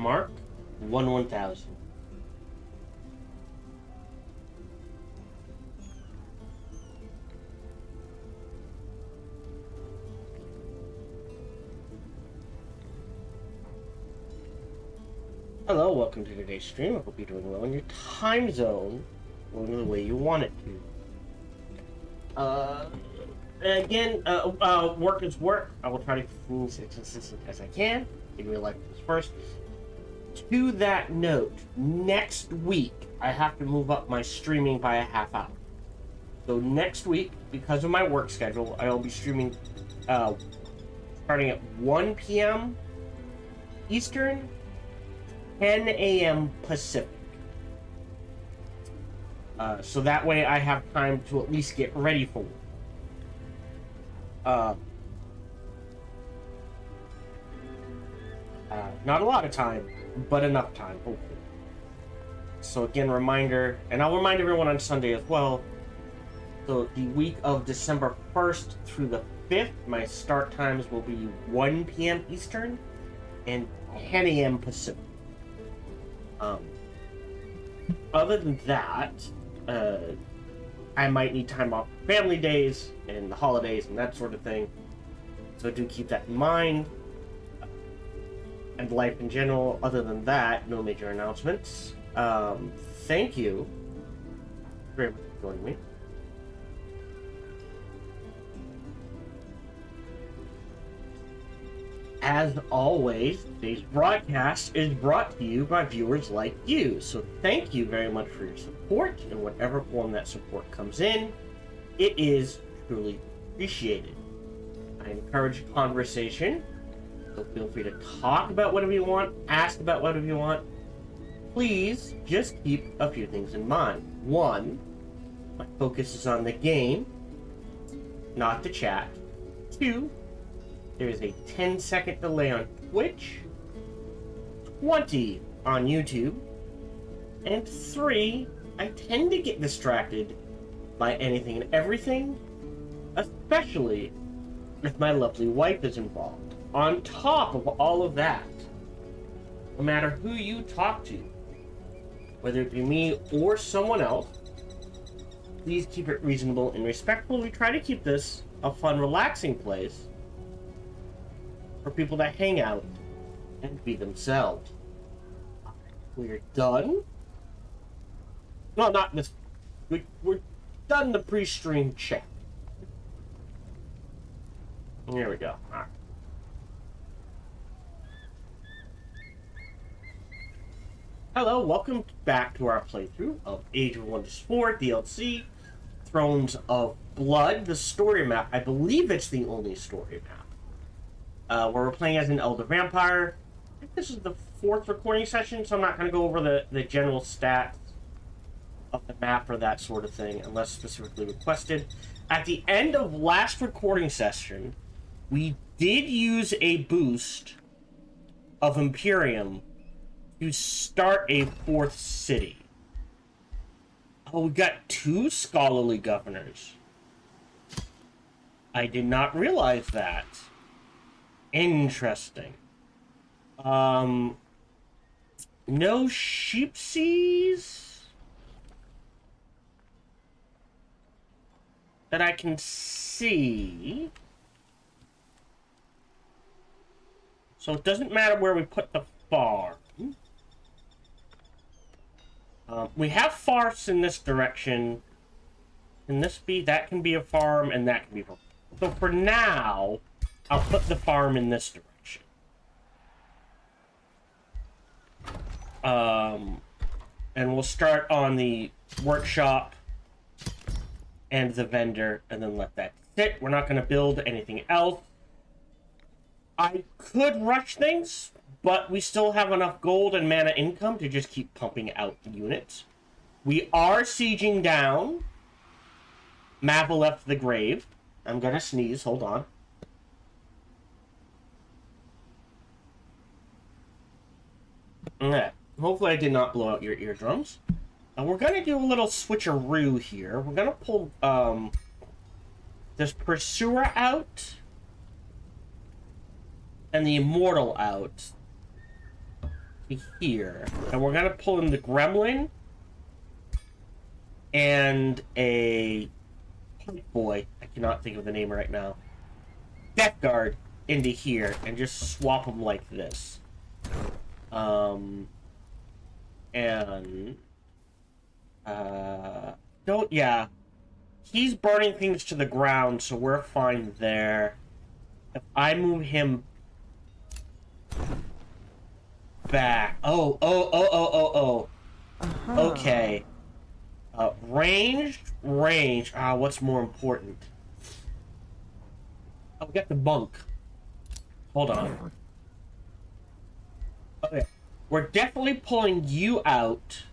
mark, 1,000. Hello, welcome to today's stream. I hope you're doing well in your time zone, going the way you want it to. Again, work is work. I will try to be as consistent as I can in real life first. To that note, next week I have to move up my streaming by a half hour. So next week, because of my work schedule, I will be streaming starting at 1 p.m. Eastern, 10 a.m. Pacific. So that way I have time to at least get ready for it. Not a lot of time, but enough time, hopefully. So again, reminder, and I'll remind everyone on Sunday as well. So the week of December 1st through the 5th, my start times will be 1 p.m. Eastern and 10 a.m. Pacific. Other than that, I might need time off for family days and the holidays and that sort of thing. So do keep that in mind. And life in general, other than that, no major announcements. Thank you very much for joining me. As always, today's broadcast is brought to you by viewers like you. So thank you very much for your support in whatever form that support comes in. It is truly appreciated. I encourage conversation, so feel free to talk about whatever you want, ask about whatever you want. Please just keep a few things in mind. One, my focus is on the game, not the chat. Two, there is a 10-second delay on Twitch, 20 on YouTube, and 3, I tend to get distracted by anything and everything, especially if my lovely wife is involved. On top of all of that, no matter who you talk to, whether it be me or someone else, please keep it reasonable and respectful. We try to keep this a fun, relaxing place for people to hang out and be themselves. We're done. No, not this. We're done the pre-stream check. Here we go. All right. Hello, welcome back to our playthrough of AoW4 DLC, Thrones of Blood, the story map. I believe it's the only story map. Where we're playing as an elder vampire. I think this is the 4th recording session, so I'm not going to go over the general stats of the map or that sort of thing, unless specifically requested. At the end of last recording session, we did use a boost of Imperium to start a 4th city. Oh, we got 2 scholarly governors. I did not realize that. Interesting. No sheepsies that I can see. So it doesn't matter where we put the farm. We have farms in this direction. Can this be? That can be a farm, and that can be a farm. So for now, I'll put the farm in this direction. And we'll start on the workshop and the vendor, and then let that sit. We're not going to build anything else. I could rush things, but we still have enough gold and mana income to just keep pumping out units. We are sieging down Mavaleth the Grave. I'm going to sneeze. Hold on. Okay. Hopefully I did not blow out your eardrums. We're going to do a little switcheroo here. We're going to pull this Pursuer out and the Immortal out. to here. And we're gonna pull in the gremlin and a boy. I cannot think of the name right now. Death Guard into here and just swap them like this. Don't, yeah. He's burning things to the ground, so we're fine there. If I move him back. Oh. Okay. Range. What's more important? Oh, we got the bunk. Hold on. Okay. We're definitely pulling you out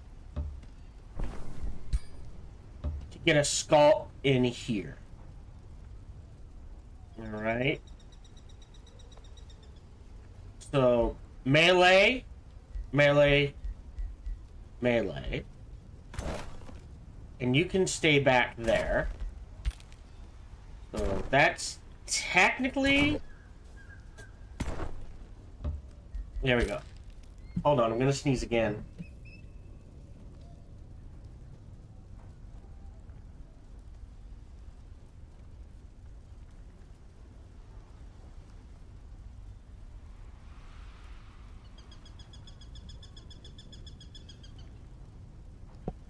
to get a skull in here. Alright. So, melee. And you can stay back there. So, that's technically... There we go. Hold on, I'm gonna sneeze again.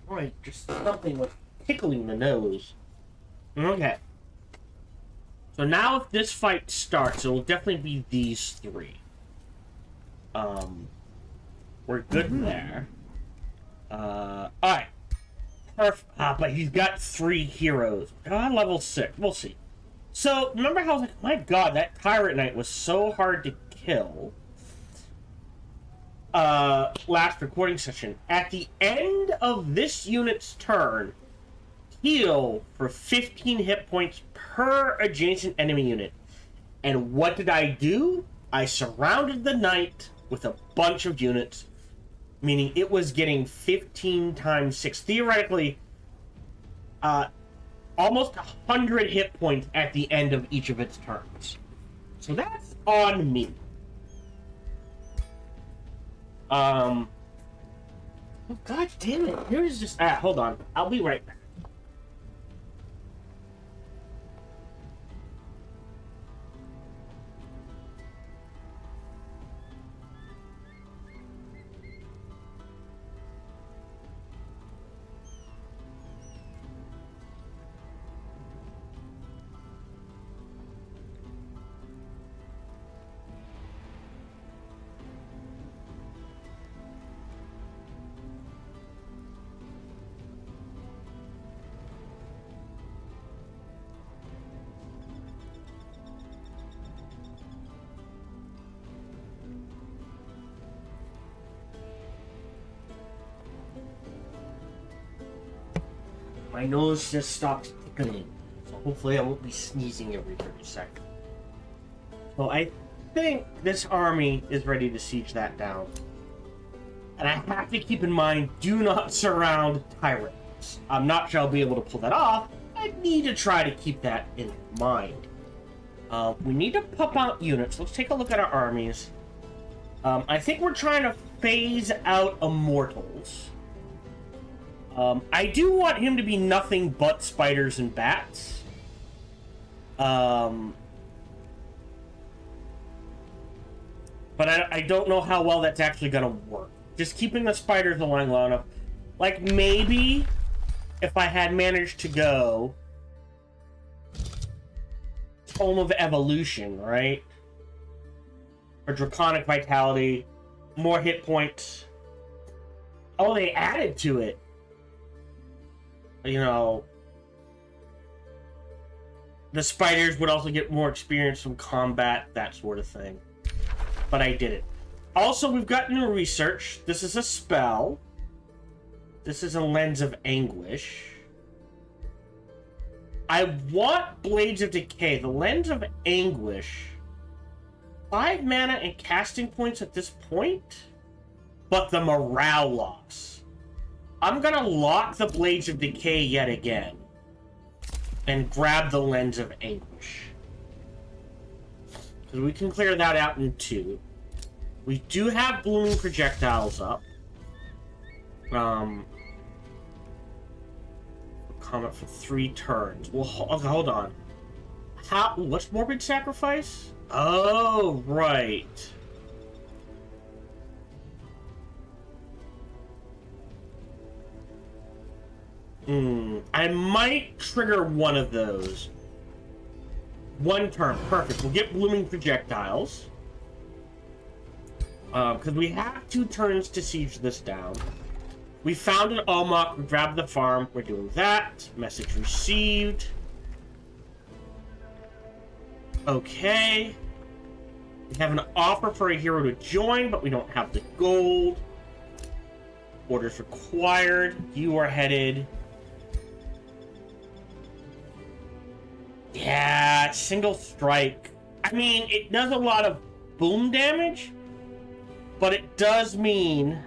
Right, just something was tickling the nose. Okay. So now if this fight starts, it will definitely be these three. We're good there. Alright. Perfect. But he's got 3 heroes. Level 6. We'll see. So, remember how I was like, my god, that Pirate Knight was so hard to kill. Last recording session. At the end of this unit's turn, heal for 15 hit points per adjacent enemy unit. And what did I do? I surrounded the knight with a bunch of units, meaning it was getting 15 times 6. Theoretically, almost 100 hit points at the end of each of its turns. So that's on me. Oh, god damn it. Here's just... hold on. I'll be right back. My nose just stopped tickling, so hopefully I won't be sneezing every 30 seconds. So I think this army is ready to siege that down. And I have to keep in mind, do not surround tyrants. I'm not sure I'll be able to pull that off. I need to try to keep that in mind. We need to pump out units. Let's take a look at our armies. I think we're trying to phase out Immortals. I do want him to be nothing but spiders and bats. But I don't know how well that's actually gonna work. Just keeping the spiders aligned long enough. Like, maybe if I had managed to go Tome of Evolution, right? Or Draconic Vitality, more hit points. Oh, they added to it. You know, the spiders would also get more experience from combat, that sort of thing. But I did it. Also, we've got new research. This is a spell. This is a Lens of Anguish. I want Blades of Decay. The Lens of Anguish. 5 mana and casting points at this point, but the morale loss. I'm gonna lock the Blades of Decay yet again and grab the Lens of Anguish, because we can clear that out in 2. We do have blooming projectiles up. Comment for 3 turns. Well, okay, hold on. What's morbid sacrifice? Oh, right. I might trigger one of those. 1 turn, perfect. We'll get blooming projectiles. Because we have 2 turns to siege this down. We found an Almach, we grabbed the farm, we're doing that. Message received. Okay. We have an offer for a hero to join, but we don't have the gold. Orders required. You are headed. Yeah, single strike. I mean, it does a lot of boom damage, but it does mean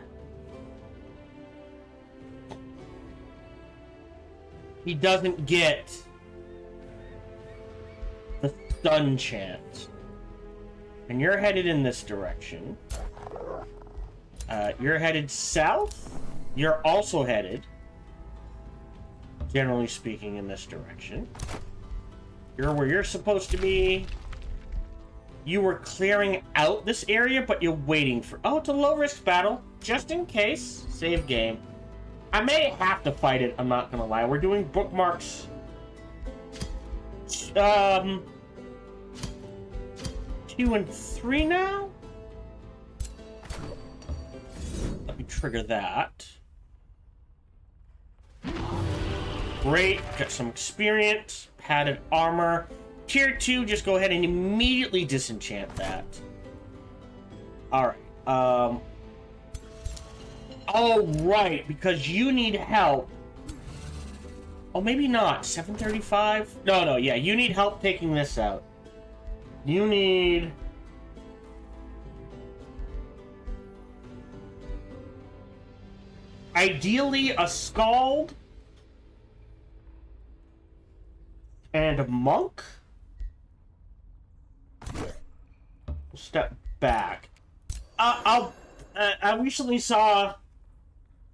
he doesn't get the stun chance. And you're headed in this direction. You're headed south. You're also headed, generally speaking, in this direction. You're where you're supposed to be. You were clearing out this area, but you're waiting for... Oh, it's a low-risk battle. Just in case. Save game. I may have to fight it, I'm not gonna lie. We're doing bookmarks. 2 and 3 now? Let me trigger that. Great, got some experience. Padded armor. Tier 2, just go ahead and immediately disenchant that. Alright, oh, right, because you need help. Oh, maybe not. 735? No, yeah, you need help taking this out. You need... ideally, a Scald and a Monk. Step back. I recently saw...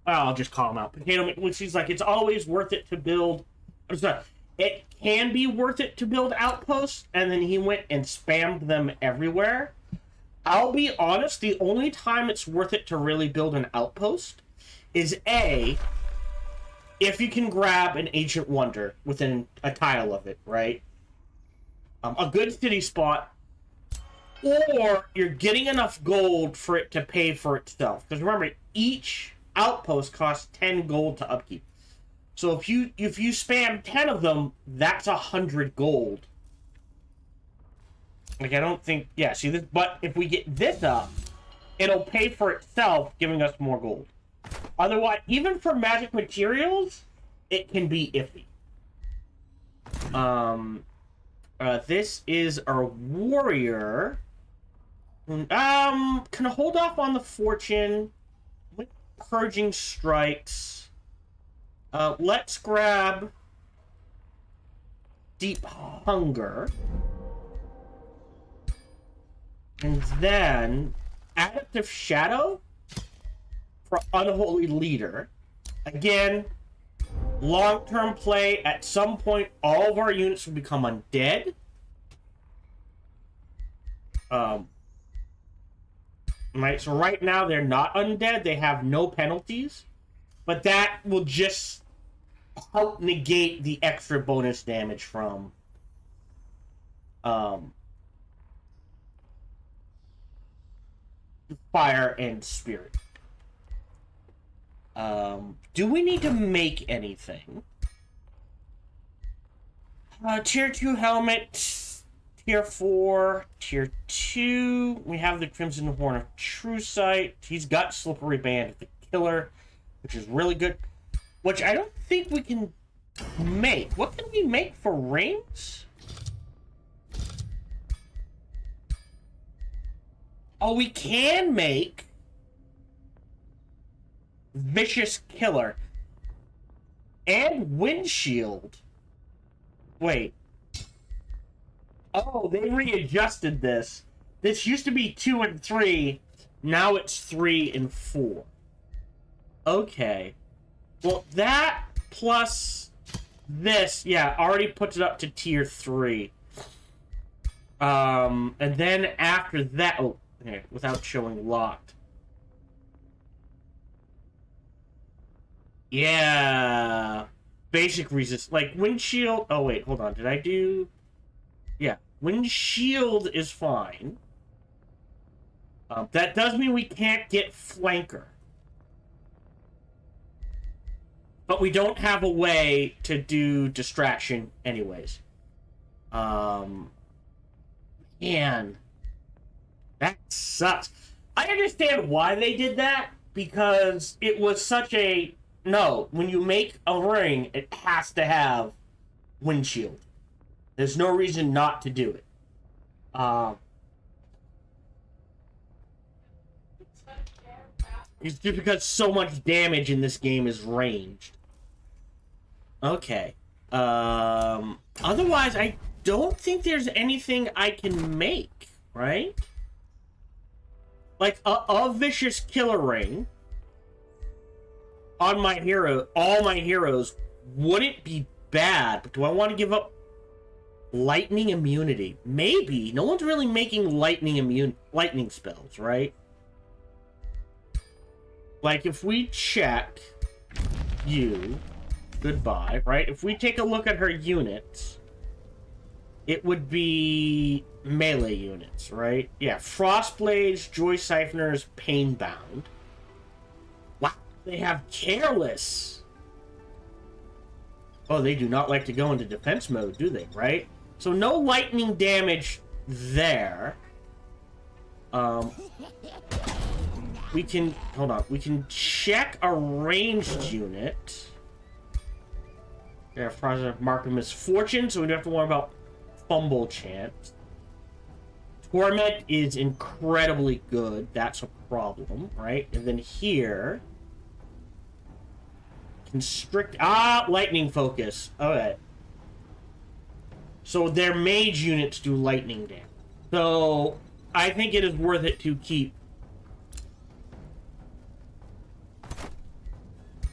I'll just call him out. Potato, which he's like, it's always worth it to build... I'm sorry. It can be worth it to build outposts, and then he went and spammed them everywhere. I'll be honest, the only time it's worth it to really build an outpost is A, if you can grab an Ancient Wonder within a tile of it, right? A good city spot, or you're getting enough gold for it to pay for itself. Because remember, each outpost costs 10 gold to upkeep. So if you spam 10 of them, that's 100 gold. Like, I don't think... Yeah, see this? But if we get this up, it'll pay for itself, giving us more gold. Otherwise, even for magic materials, it can be iffy. This is our warrior. Can I hold off on the fortune with purging strikes? Let's grab deep hunger. And then adaptive shadow for unholy leader. Again, long-term play. At some point, all of our units will become undead. Right. So right now they're not undead. They have no penalties, but that will just help negate the extra bonus damage from fire and spirit. Do we need to make anything? Tier 2 helmet, Tier 4, Tier 2. We have the Crimson Horn of True Sight. He's got Slippery Band of the Killer, which is really good. Which I don't think we can make. What can we make for rings? Oh, we can make Vicious Killer and Windshield. Wait. Oh, they readjusted this. This used to be 2 and 3. Now it's 3 and 4. Okay. Well, that plus this, yeah, already puts it up to tier 3. And then after that, oh, okay, without showing locked. Yeah. Basic resist, like windshield. Oh, wait, hold on. Did I do? Yeah. Windshield is fine. That does mean we can't get flanker. But we don't have a way to do distraction anyways. Man. That sucks. I understand why they did that, because it was such a... No, when you make a ring, it has to have windshield. There's no reason not to do it. It's just because so much damage in this game is ranged. Okay. Otherwise, I don't think there's anything I can make, right? Like, a vicious killer ring on my hero, all my heroes, wouldn't be bad, but do I want to give up lightning immunity? Maybe. No one's really making lightning spells, right? Like, if we check you, goodbye, right? If we take a look at her units, it would be melee units, right? Yeah, Frostblades, Joy Siphoners, Painbound. Wow, they have Careless. Oh, they do not like to go into defense mode, do they, right? So no lightning damage there. We can, hold on, we can check a ranged unit. Yeah, Frost mark him as Fortune, so we don't have to worry about Fumble Chance. Torment is incredibly good, that's a problem, right? And then here... Constrict, lightning focus. Okay. So their mage units do lightning damage. So, I think it is worth it to keep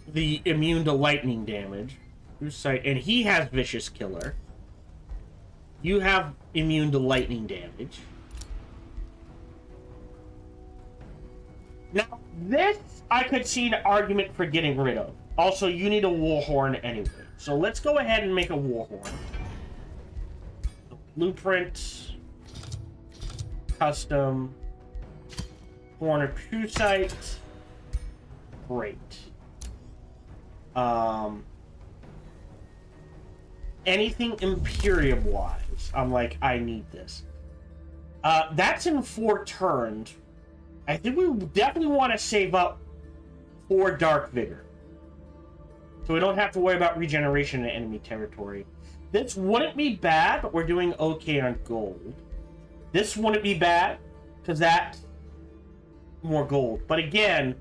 the immune to lightning damage. And he has Vicious Killer. You have immune to lightning damage. Now, this I could see an argument for getting rid of. Also, you need a Warhorn anyway. So let's go ahead and make a Warhorn. Blueprint. Custom. Corner 2 site. Great. Anything Imperium-wise, I'm like, I need this. That's in 4 turns. I think we definitely want to save up 4 Dark Vigor. So we don't have to worry about regeneration in enemy territory. This wouldn't be bad, but we're doing okay on gold. This wouldn't be bad, because that's more gold. But again,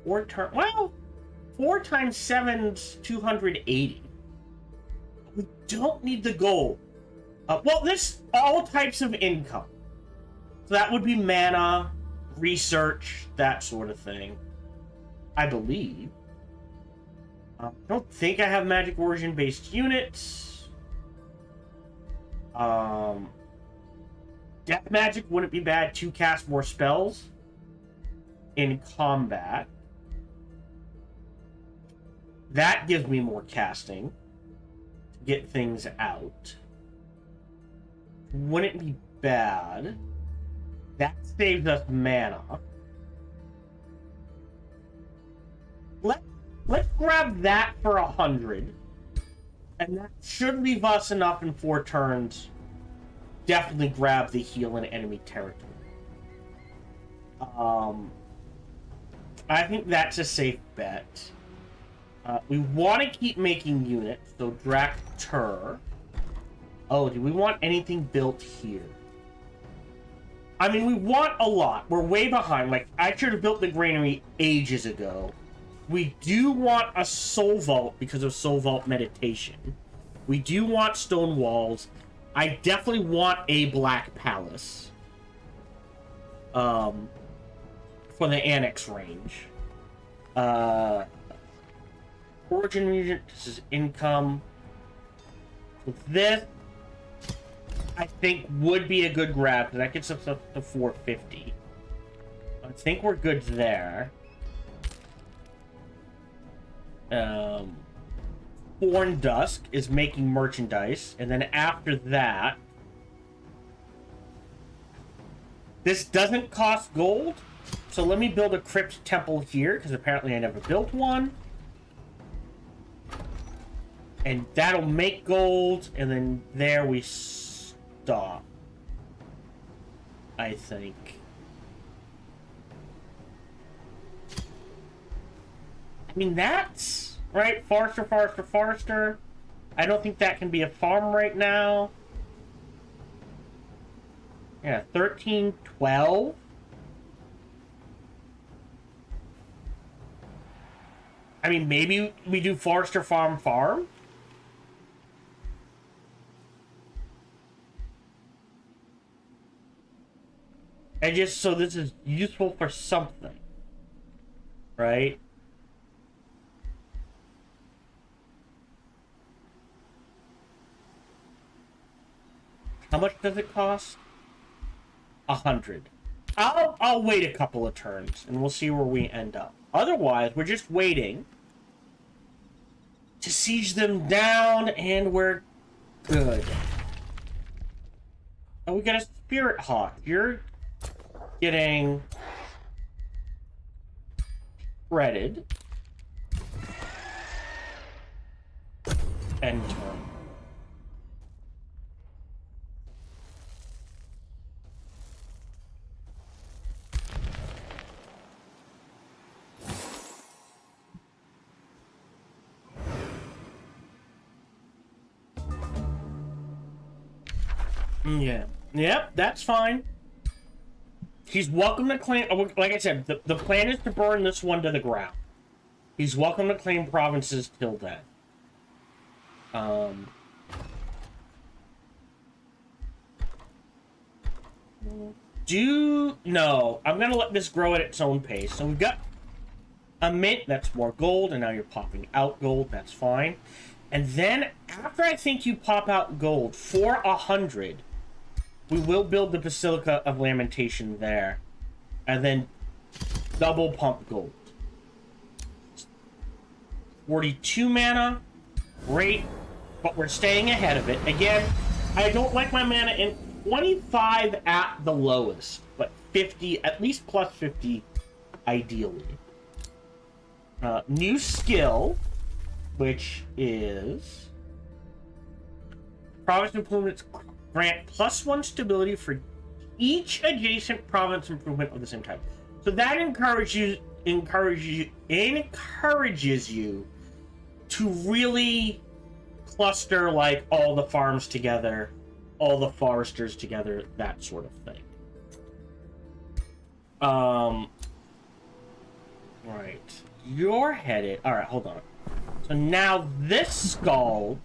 4 turns... Well, 4 times 7's 280. We don't need the gold. Well, this all types of income. So that would be mana, research, that sort of thing. I believe. I don't think I have magic origin based units. Death magic wouldn't be bad to cast more spells in combat. That gives me more casting to get things out. Wouldn't be bad. That saves us mana. Let's grab that for 100. And that should leave us enough in 4 turns. Definitely grab the heal in enemy territory. I think that's a safe bet. We want to keep making units, so Draktur. Oh, do we want anything built here? I mean, we want a lot. We're way behind. Like, I should have built the granary ages ago. We do want a soul vault because of soul vault meditation. We do want stone walls. I definitely want a black palace. for the annex range. Origin region, this is income. This, I think, would be a good grab, because that gets us up to 450. I think we're good there. Thorn Dusk is making merchandise, and then after that, this doesn't cost gold, so let me build a crypt temple here, because apparently I never built one. And that'll make gold, and then there we stop, I think. I mean, that's, right? Forester, Forester, Forester. I don't think that can be a farm right now. Yeah, 13, 12. I mean, maybe we do Forester, Farm, Farm. And just so this is useful for something, right? How much does it cost? 100. I'll wait a couple of turns and we'll see where we end up. Otherwise, we're just waiting to siege them down and we're good. Oh, we got a Spirit Hawk. You're getting shredded. End turn. Yeah. Yep, that's fine. He's welcome to claim... Like I said, the plan is to burn this one to the ground. He's welcome to claim provinces till then. No, I'm gonna let this grow at its own pace. So we've got a mint, that's more gold, and now you're popping out gold, that's fine. And then, after I think you pop out gold for 100, we will build the Basilica of Lamentation there. And then double pump gold. 42 mana. Great. But we're staying ahead of it. Again, I don't like my mana in 25 at the lowest. But 50, at least plus 50, ideally. New skill, which is... Province improvements grant +1 stability for each adjacent province improvement of the same type. So that encourages you to really cluster like all the farms together, all the foresters together, that sort of thing. Right. You're headed. Alright, hold on. So now this skull.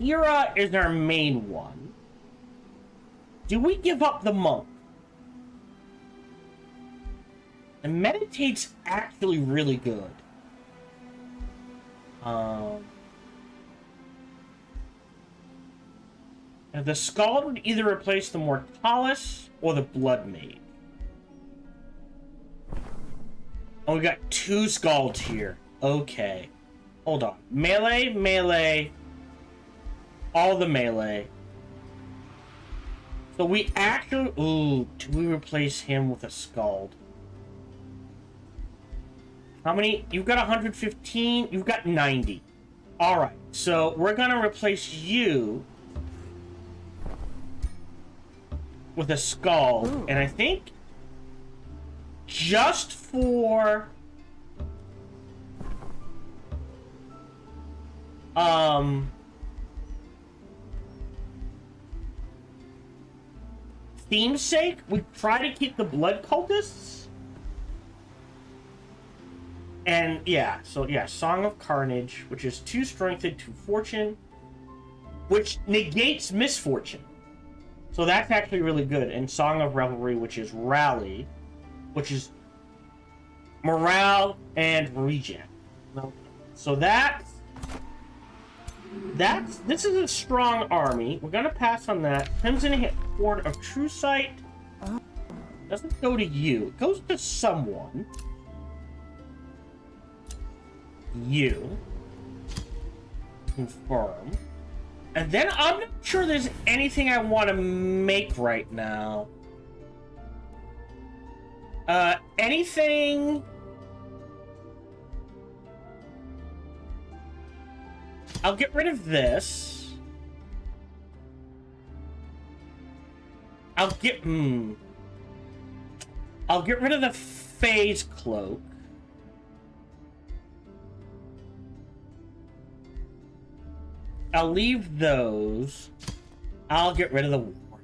Kira is our main one. Do we give up the monk? And meditate's actually really good. And the Scald would either replace the Mortalis or the Blood Mage. Oh, we got 2 Scalds here. Okay. Hold on. Melee, melee. All the melee. So we actually... Ooh, do we replace him with a Scald? How many? You've got 115. You've got 90. Alright, so we're gonna replace you with a Scald. Ooh. And I think just for... theme's sake, we try to keep the blood cultists. And yeah, so yeah, Song of Carnage, which is 2 strength and 2 fortune, which negates misfortune. So that's actually really good. And Song of Revelry, which is Rally, which is morale and regen. So this is a strong army. We're gonna pass on that. Crimson hit Horde of True Sight. Doesn't go to you. It goes to someone. You. Confirm. And then I'm not sure there's anything I want to make right now. Anything... I'll get rid of this. I'll get rid of the Phase Cloak. I'll leave those. I'll get rid of the war.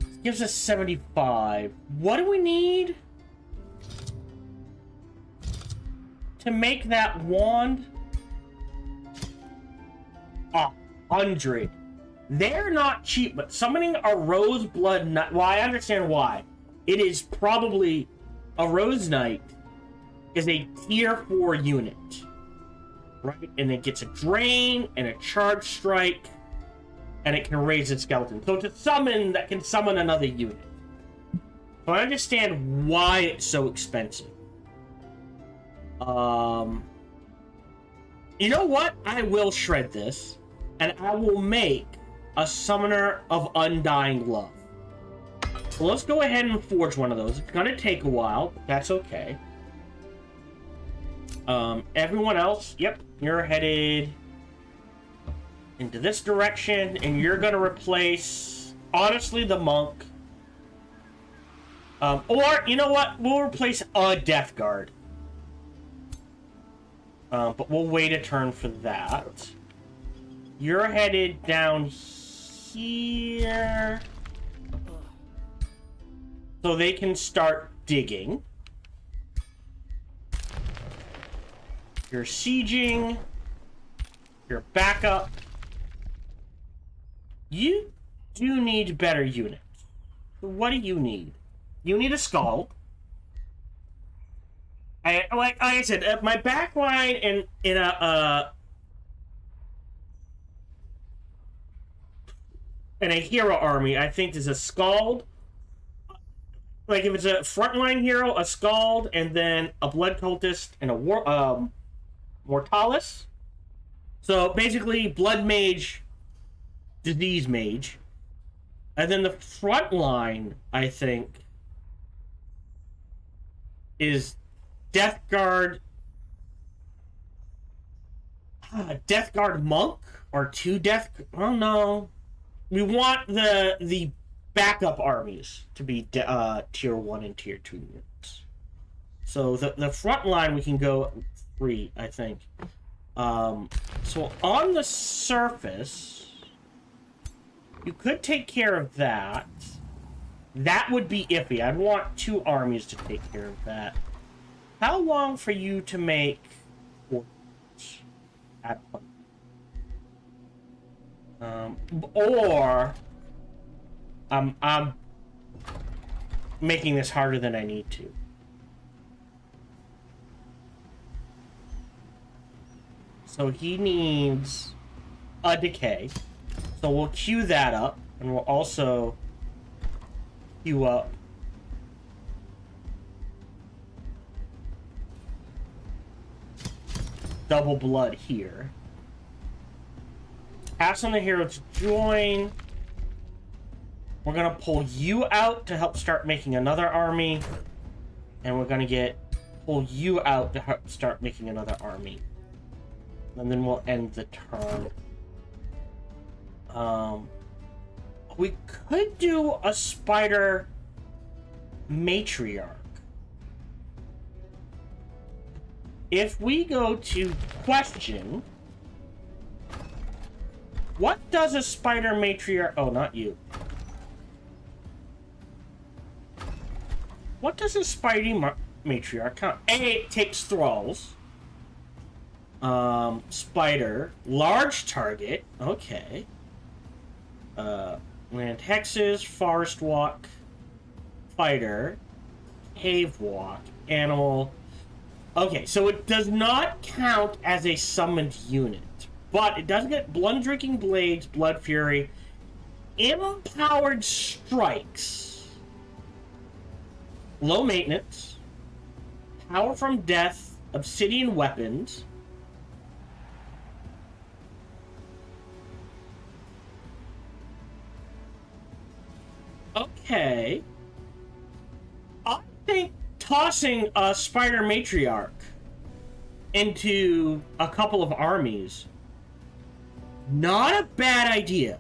This gives us 75. What do we need to make that wand? 100. They're not cheap, but summoning a Rose Blood Knight... Well, I understand why. It is probably... A Rose Knight is a tier 4 unit. Right? And it gets a Drain and a Charge Strike. And it can raise its skeleton. So to summon, that can summon another unit. So I understand why it's so expensive. You know what? I will shred this. And I will make a Summoner of Undying Love. So let's go ahead and forge one of those. It's gonna take a while, but that's okay. Everyone else, yep, you're headed into this direction, and you're gonna replace, honestly, the monk. Or, you know what? We'll replace a Death Guard. But we'll wait a turn for that. You're headed down here. So they can start digging. You're sieging. You're back up. You do need better units. What do you need? You need a skull. Like I said, my backline in a hero army, I think is a Scald. Like if it's a frontline hero, a Scald, and then a Blood Cultist and a Mortalis. So basically, Blood Mage, Disease Mage, and then the frontline, I think, is Death Guard. Death Guard Monk or two Death. Oh no. We want the backup armies to be tier 1 and tier 2 units. So the front line we can go 3, I think. So on the surface, you could take care of that. That would be iffy. I'd want 2 armies to take care of that. How long for you to make 4 at one? Or I'm making this harder than I need to. So he needs a decay. So we'll queue that up, and we'll also queue up double blood here. Pass on the hero to join. We're gonna pull you out to help start making another army, and we're gonna pull you out to help start making another army, and then we'll end the turn. We could do a spider matriarch. If we go to question, what does a spider matriarch... Oh, not you. What does a spider matriarch count? A, it takes thralls. Spider. Large target. Okay. Land hexes, forest walk, fighter, cave walk, animal. Okay, so it does not count as a summoned unit, but it does get blood drinking blades, blood fury, empowered strikes, low maintenance, power from death, obsidian weapons. Okay. I think tossing a spider matriarch into a couple of armies, not a bad idea.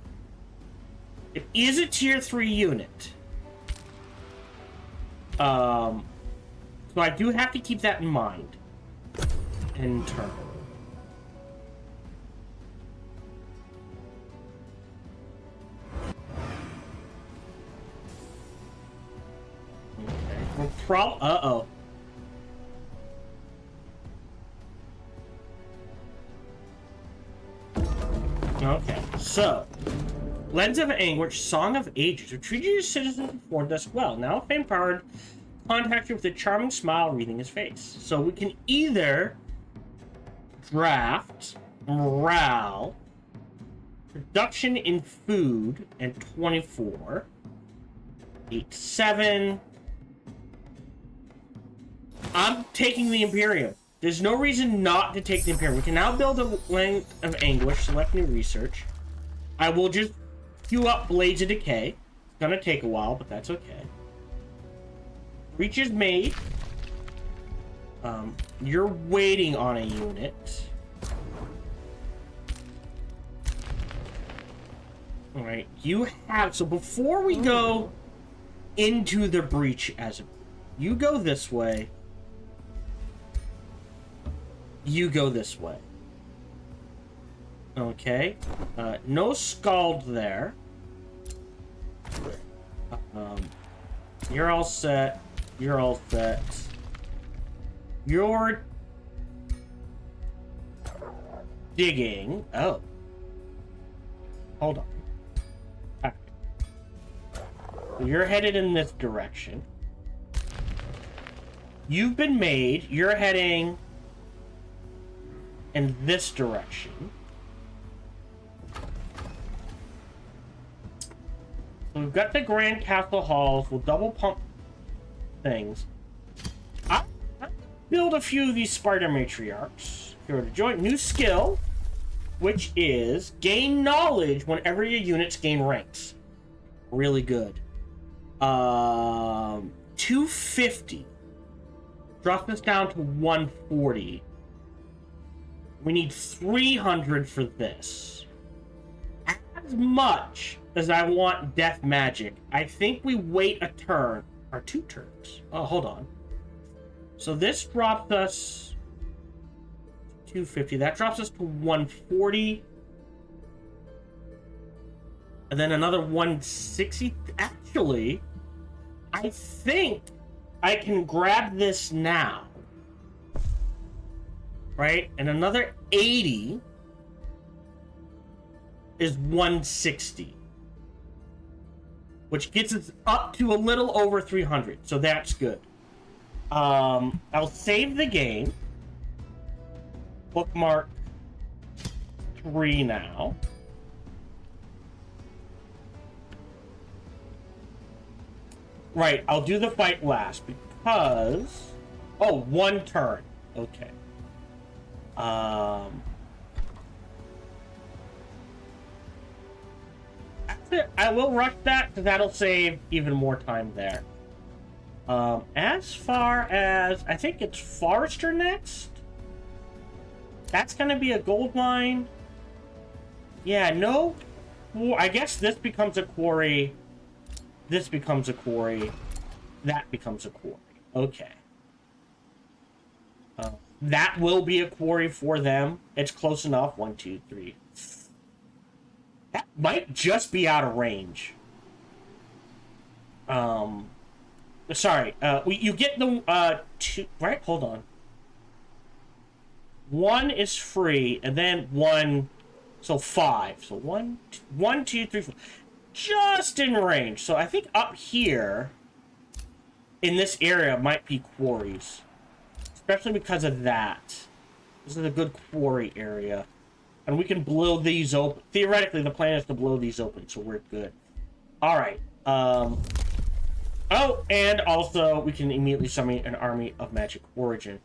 It is a tier 3 unit. So I do have to keep that in mind. In turn. Okay. We're uh-oh. Okay, so Lens of Anguish, Song of Ages. We treated your citizens before dusk well. Now fame powered, contact you with a charming smile wreathing his face. So we can either draft morale, production in food, and 24. 8-7. I'm taking the Imperium. There's no reason not to take the Imperium. We can now build a Lens of Anguish, select new research. I will just queue up Blades of Decay. It's gonna take a while, but that's okay. Reach is made. You're waiting on a unit. Alright, you have... So before we go into the breach, as you go this way, you go this way. Okay. No Scald there. You're all set. You're all set. You're digging. Oh. Hold on. Okay. So you're headed in this direction. You've been made. You're heading in this direction. So we've got the Grand Castle Halls. We'll double pump things. I build a few of these Spider Matriarchs. Here to join. New skill, which is gain knowledge whenever your units gain ranks. Really good. 250. Drop this down to 140. We need 300 for this. As much as I want death magic, I think we wait a turn, or 2 turns. Oh, hold on. So this drops us 250. That drops us to 140. And then another 160. Actually, I think I can grab this now. Right? And another 80 is 160. Which gets us up to a little over 300. So that's good. I'll save the game. Bookmark 3 now. Right, I'll do the fight last because... Oh, 1 turn. Okay. That's it. I will rush that because that'll save even more time there. As far as I think it's Forester next. That's gonna be a gold mine. Yeah, no. I guess this becomes a quarry. This becomes a quarry. That becomes a quarry. Okay. That will be a quarry for them. It's close enough. 1, 2, 3. That might just be out of range. Sorry. You get the 2. Right. Hold on. 1 is free, and then 1. So 5. So 1, 2, 3, 4. just in range. So I think up here, in this area, might be quarries. Especially because of that. This is a good quarry area. And we can blow these open. Theoretically, the plan is to blow these open, so we're good. Alright. Oh, and also, we can immediately summon an army of magic origin.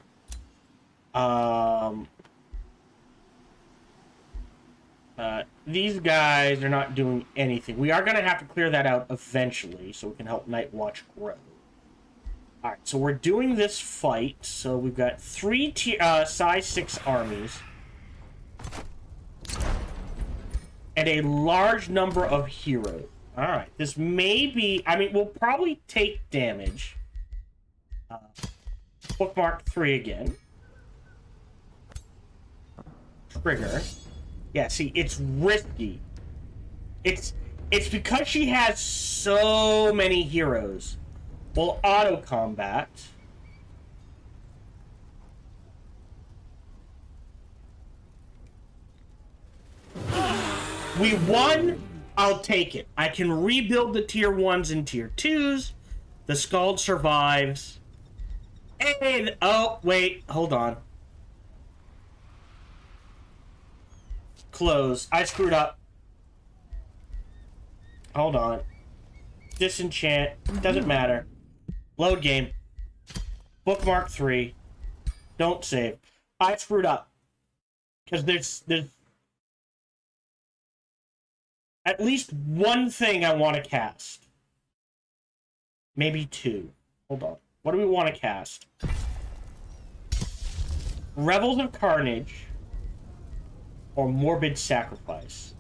These guys are not doing anything. We are going to have to clear that out eventually, so we can help Night Watch grow. Alright, so we're doing this fight. So we've got 3 size 6 armies. And a large number of heroes. Alright, this may be... I mean, we'll probably take damage. Bookmark 3 again. Trigger. Yeah, see, it's risky. It's because she has so many heroes. We'll auto-combat. We won. I'll take it. I can rebuild the tier 1s and tier 2s. The Scald survives. And... oh, wait. Hold on. Close. I screwed up. Hold on. Disenchant. Doesn't matter. Load game. Bookmark 3. Don't save. I screwed up. Because there's at least one thing I want to cast. Maybe 2. Hold on. What do we want to cast? Revels of Carnage. Or Morbid Sacrifice.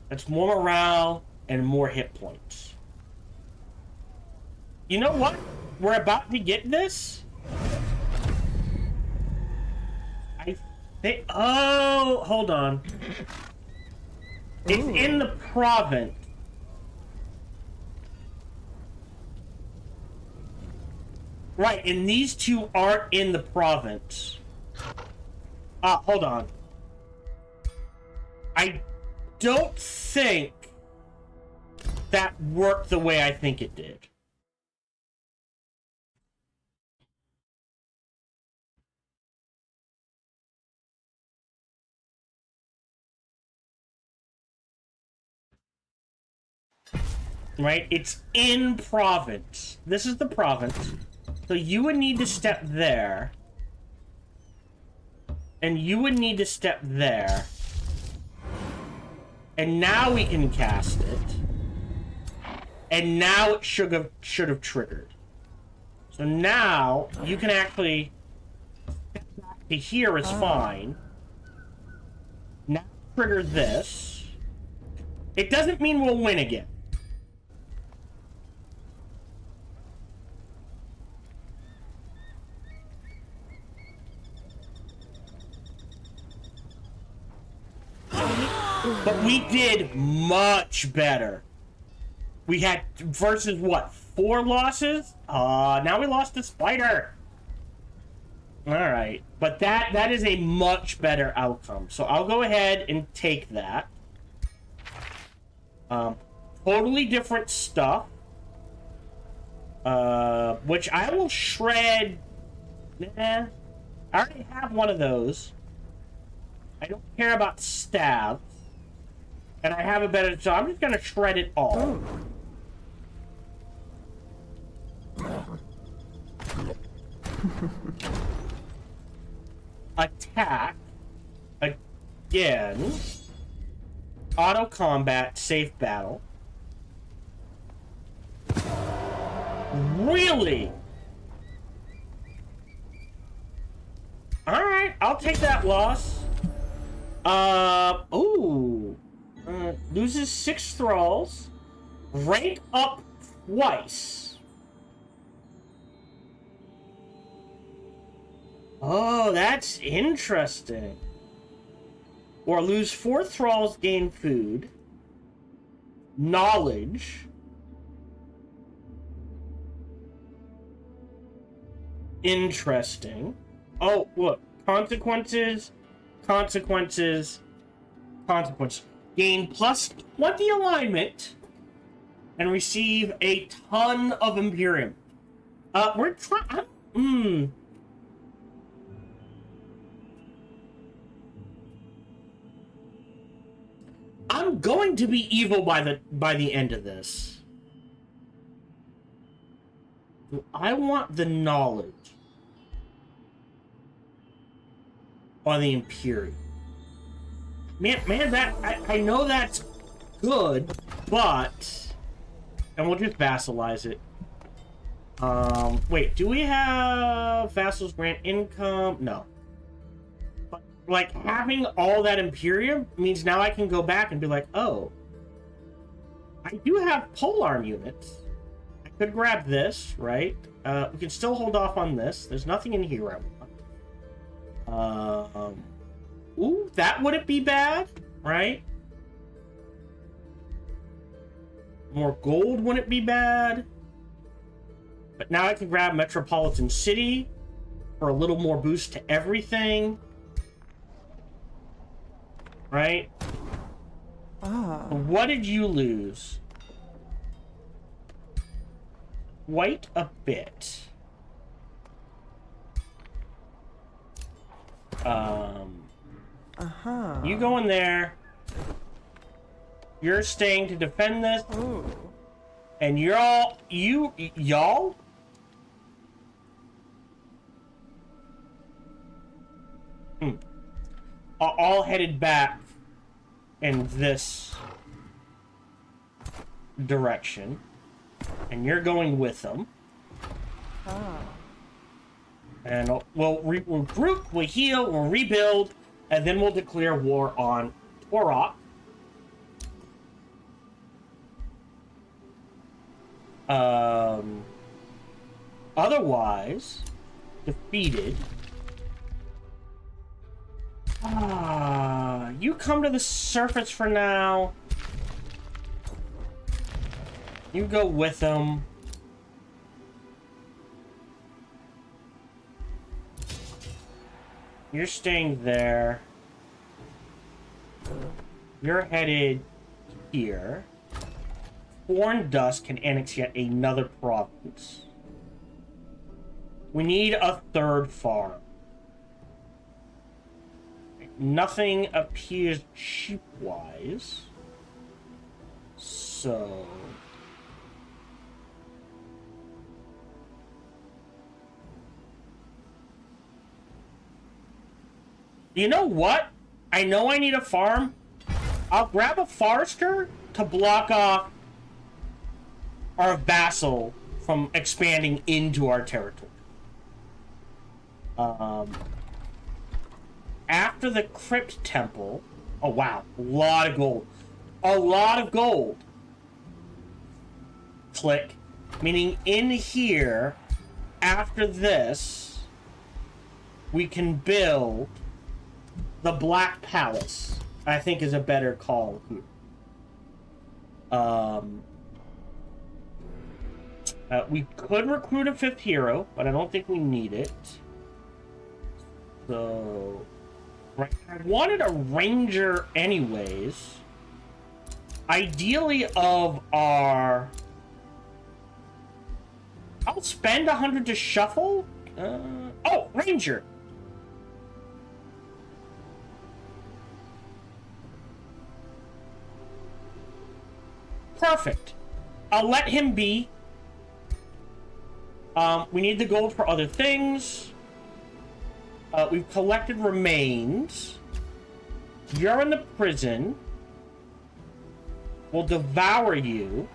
That's more morale and more hit points. You know what? We're about to get this. I think... oh, hold on. It's in the province. Right, and these 2 aren't in the province. Hold on. I don't think that worked the way I think it did. Right? It's in province. This is the province. So you would need to step there. And you would need to step there. And now we can cast it. And now it should have triggered. So now you can actually step back to here is fine. Now trigger this. It doesn't mean we'll win again. But we did much better. We had, versus what, 4 losses? Now we lost to Spider. Alright. But that is a much better outcome. So I'll go ahead and take that. Totally different stuff. Which I will shred. Nah. I already have one of those. I don't care about stab. And I have a better, so I'm just gonna shred it all. Attack. Again. Auto combat, safe battle. Really? Alright, I'll take that loss. Ooh. Loses 6 thralls. Rank up twice. Oh, that's interesting. Or lose 4 thralls, gain food. Knowledge. Interesting. Oh, look. Consequences. Consequences. consequence. Gain plus 20 alignment and receive a ton of Imperium. We're trying... I'm going to be evil by the end of this. I want the knowledge on the Imperium. Man, that I know that's good, but and we'll just vassalize it. Wait, do we have vassals grant income? No. But like having all that Imperium means now I can go back and be like, oh, I do have polearm units. I could grab this, right? We can still hold off on this. There's nothing in here I want. Ooh, that wouldn't be bad, right? More gold wouldn't be bad. But now I can grab Metropolitan City for a little more boost to everything. Right? Ah. What did you lose? Quite a bit. You go in there. You're staying to defend this. Ooh. And y'all are all headed back in this direction. And you're going with them. Ah. And we'll regroup, we'll heal, we'll rebuild, and then we'll declare war on Torok. Otherwise, defeated. You come to the surface for now. You go with them. You're staying there. You're headed here. Foreign Dust can annex yet another province. We need a third farm. Nothing appears cheap-wise. So... You know what? I know I need a farm. I'll grab a forester to block off our vassal from expanding into our territory. After the Crypt Temple... Oh, wow. A lot of gold. A lot of gold. Click. Meaning in here, after this, we can build the Black Palace. I think is a better call here. We could recruit a 5th hero, but I don't think we need it. So... Right, I wanted a ranger anyways. Ideally of our... I'll spend 100 to shuffle. Oh, ranger! Perfect. I'll let him be. We need the gold for other things. We've collected remains. You're in the prison. We'll devour you.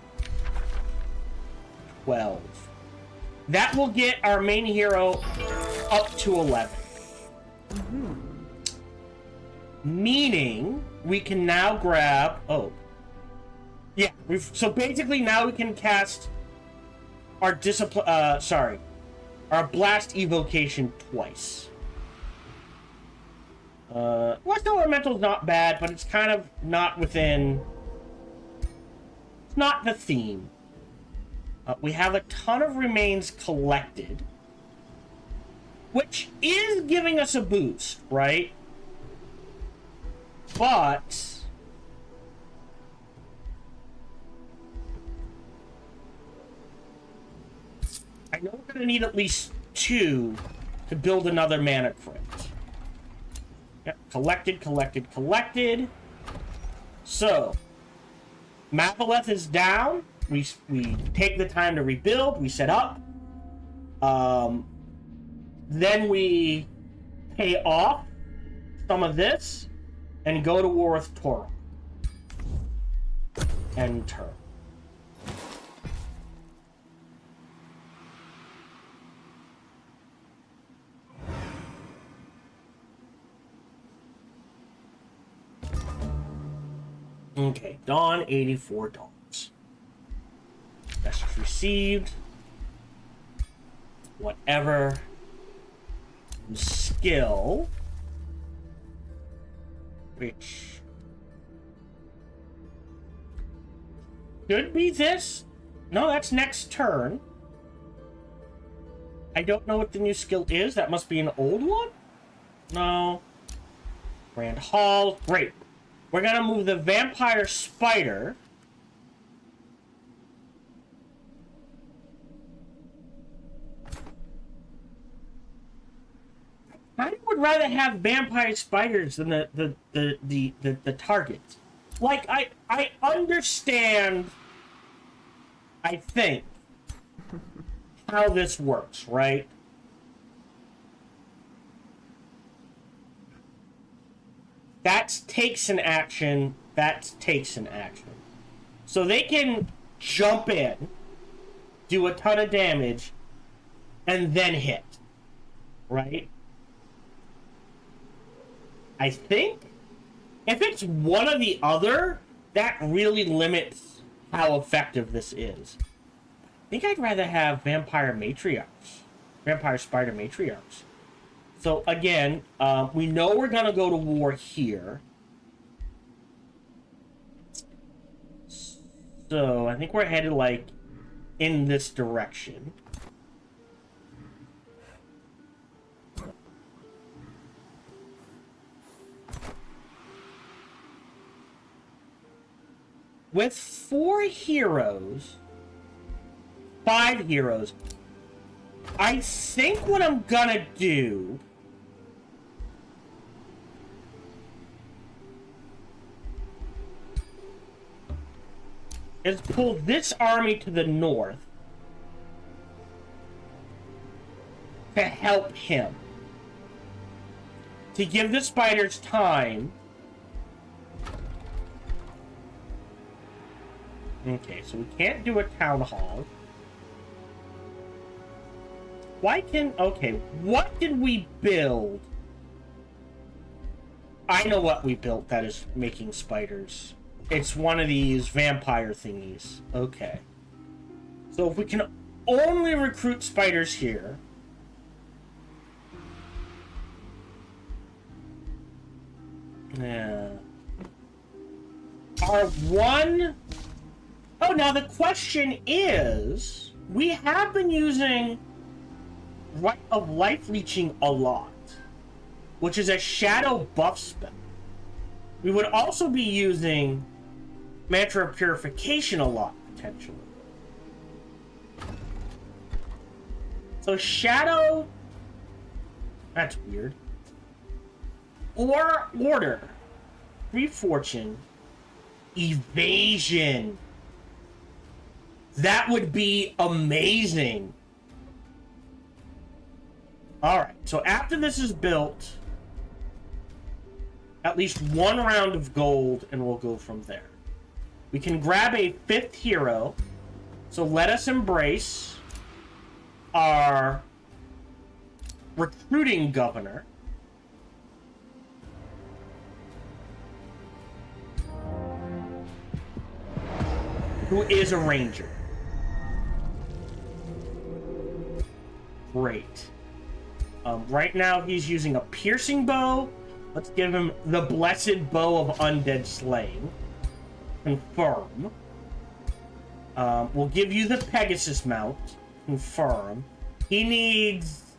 12. That will get our main hero up to 11. Mm-hmm. Meaning, we can now grab... Oh. Yeah, so basically now we can cast our our blast evocation twice. West Elemental's not bad, but it's kind of not within... It's not the theme. We have a ton of remains collected, which is giving us a boost, right? But know we're gonna need at least 2 to build another mana crypt. Yep, collected. So, Mapaleth is down. We take the time to rebuild. We set up. Then we pay off some of this and go to war with Torah. End turn. Okay, Dawn, $84. Message received. Whatever. Skill. Which should be this. No, that's next turn. I don't know what the new skill is. That must be an old one? No. Grand Hall. Great. We're gonna move the Vampire Spider. I would rather have vampire spiders than the target. Like, I understand, I think, how this works, right? That takes an action, that takes an action. So they can jump in, do a ton of damage, and then hit, right? I think if it's one or the other, that really limits how effective this is. I think I'd rather have Vampire Matriarchs. Vampire Spider Matriarchs. So again, we know we're gonna go to war here. So I think we're headed like in this direction. With 4 heroes, 5 heroes, I think what I'm gonna do is pull this army to the north to help him. To give the spiders time. Okay, so we can't do a town hall. Why can... Okay, what did we build? I know what we built that is making spiders. It's one of these vampire thingies. Okay. So if we can only recruit spiders here... Yeah. Our one... Oh, now the question is, we have been using Rite of Life Leeching a lot, which is a shadow buff spell. We would also be using Mantra of Purification a lot, potentially. So shadow, that's weird. Or order, 3 fortune, evasion. That would be amazing. Alright, so after this is built, at least 1 round of gold, and we'll go from there. We can grab a 5th hero, so let us embrace our recruiting governor. Who is a ranger. Great. Right now he's using a piercing bow. Let's give him the blessed bow of undead slaying. Confirm. We'll give you the Pegasus mount. Confirm. He needs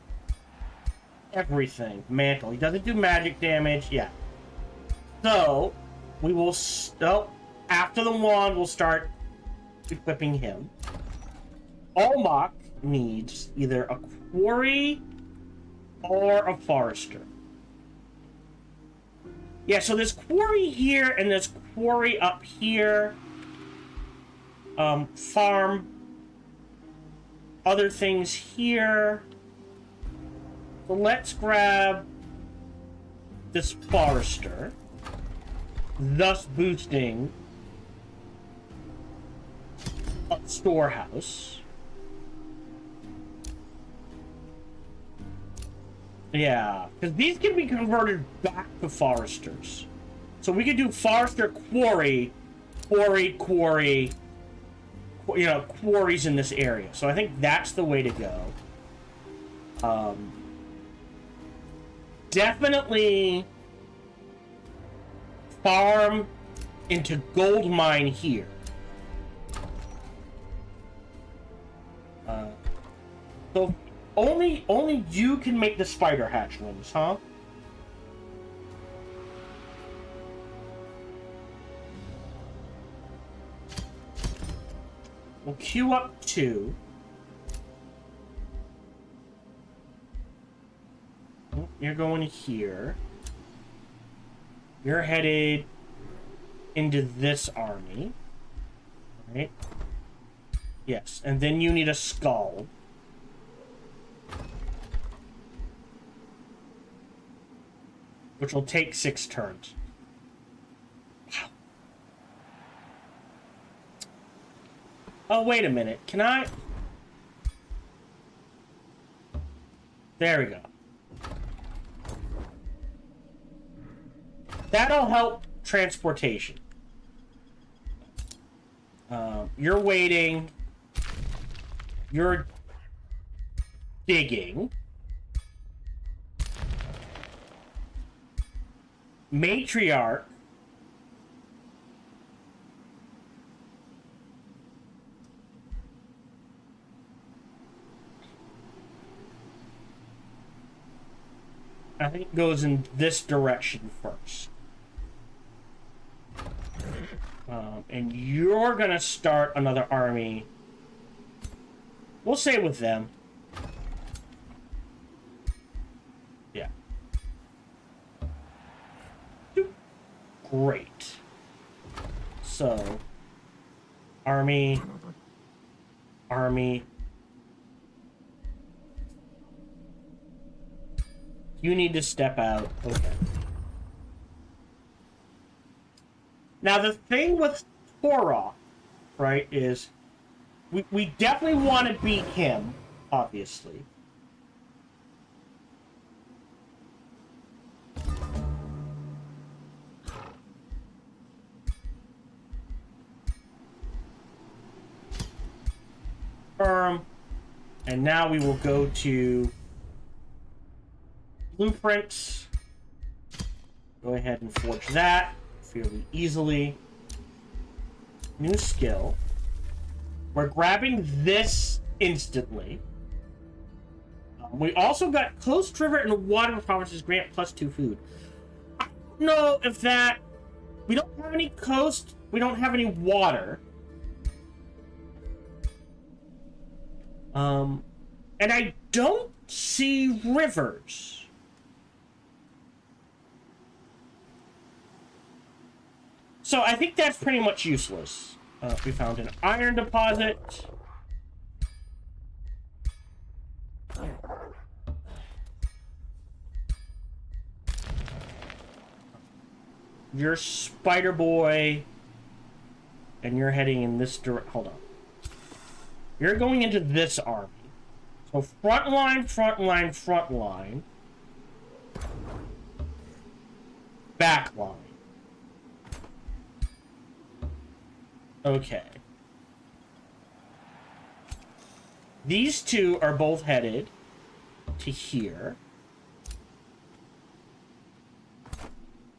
everything. Mantle. He doesn't do magic damage yet. So we will after the wand we'll start equipping him. Olmok needs either a quarry or a forester. Yeah, so there's quarry here and there's quarry up here. Farm. Other things here. So let's grab this forester, thus boosting a storehouse. Yeah, because these can be converted back to foresters. So we could do forester quarry, quarries in this area. So I think that's the way to go. Definitely farm into gold mine here. So only you can make the spider hatchlings, huh? We'll queue up 2. You're going here. You're headed into this army. Right? Yes, and then you need a skull. Which will take 6 turns. Wow. Oh, wait a minute. Can I... There we go. That'll help transportation. You're waiting. You're digging. Matriarch. I think goes in this direction first. And you're gonna start another army. We'll say with them. Yeah. Great. So, army. You need to step out. Okay. Now, the thing with Torok, right, is we definitely want to beat him, obviously. And now we will go to blueprints. Go ahead and forge that fairly easily. New skill. We're grabbing this instantly. We also got Coast River and Water Provinces grant +2 food. I don't know if that... We don't have any coast. We don't have any water. And I don't see rivers. So I think that's pretty much useless. We found an iron deposit. You're Spider Boy. And you're heading in this direction. Hold on. You're going into this army. So front line, front line, front line. Back line. Okay. These two are both headed to here.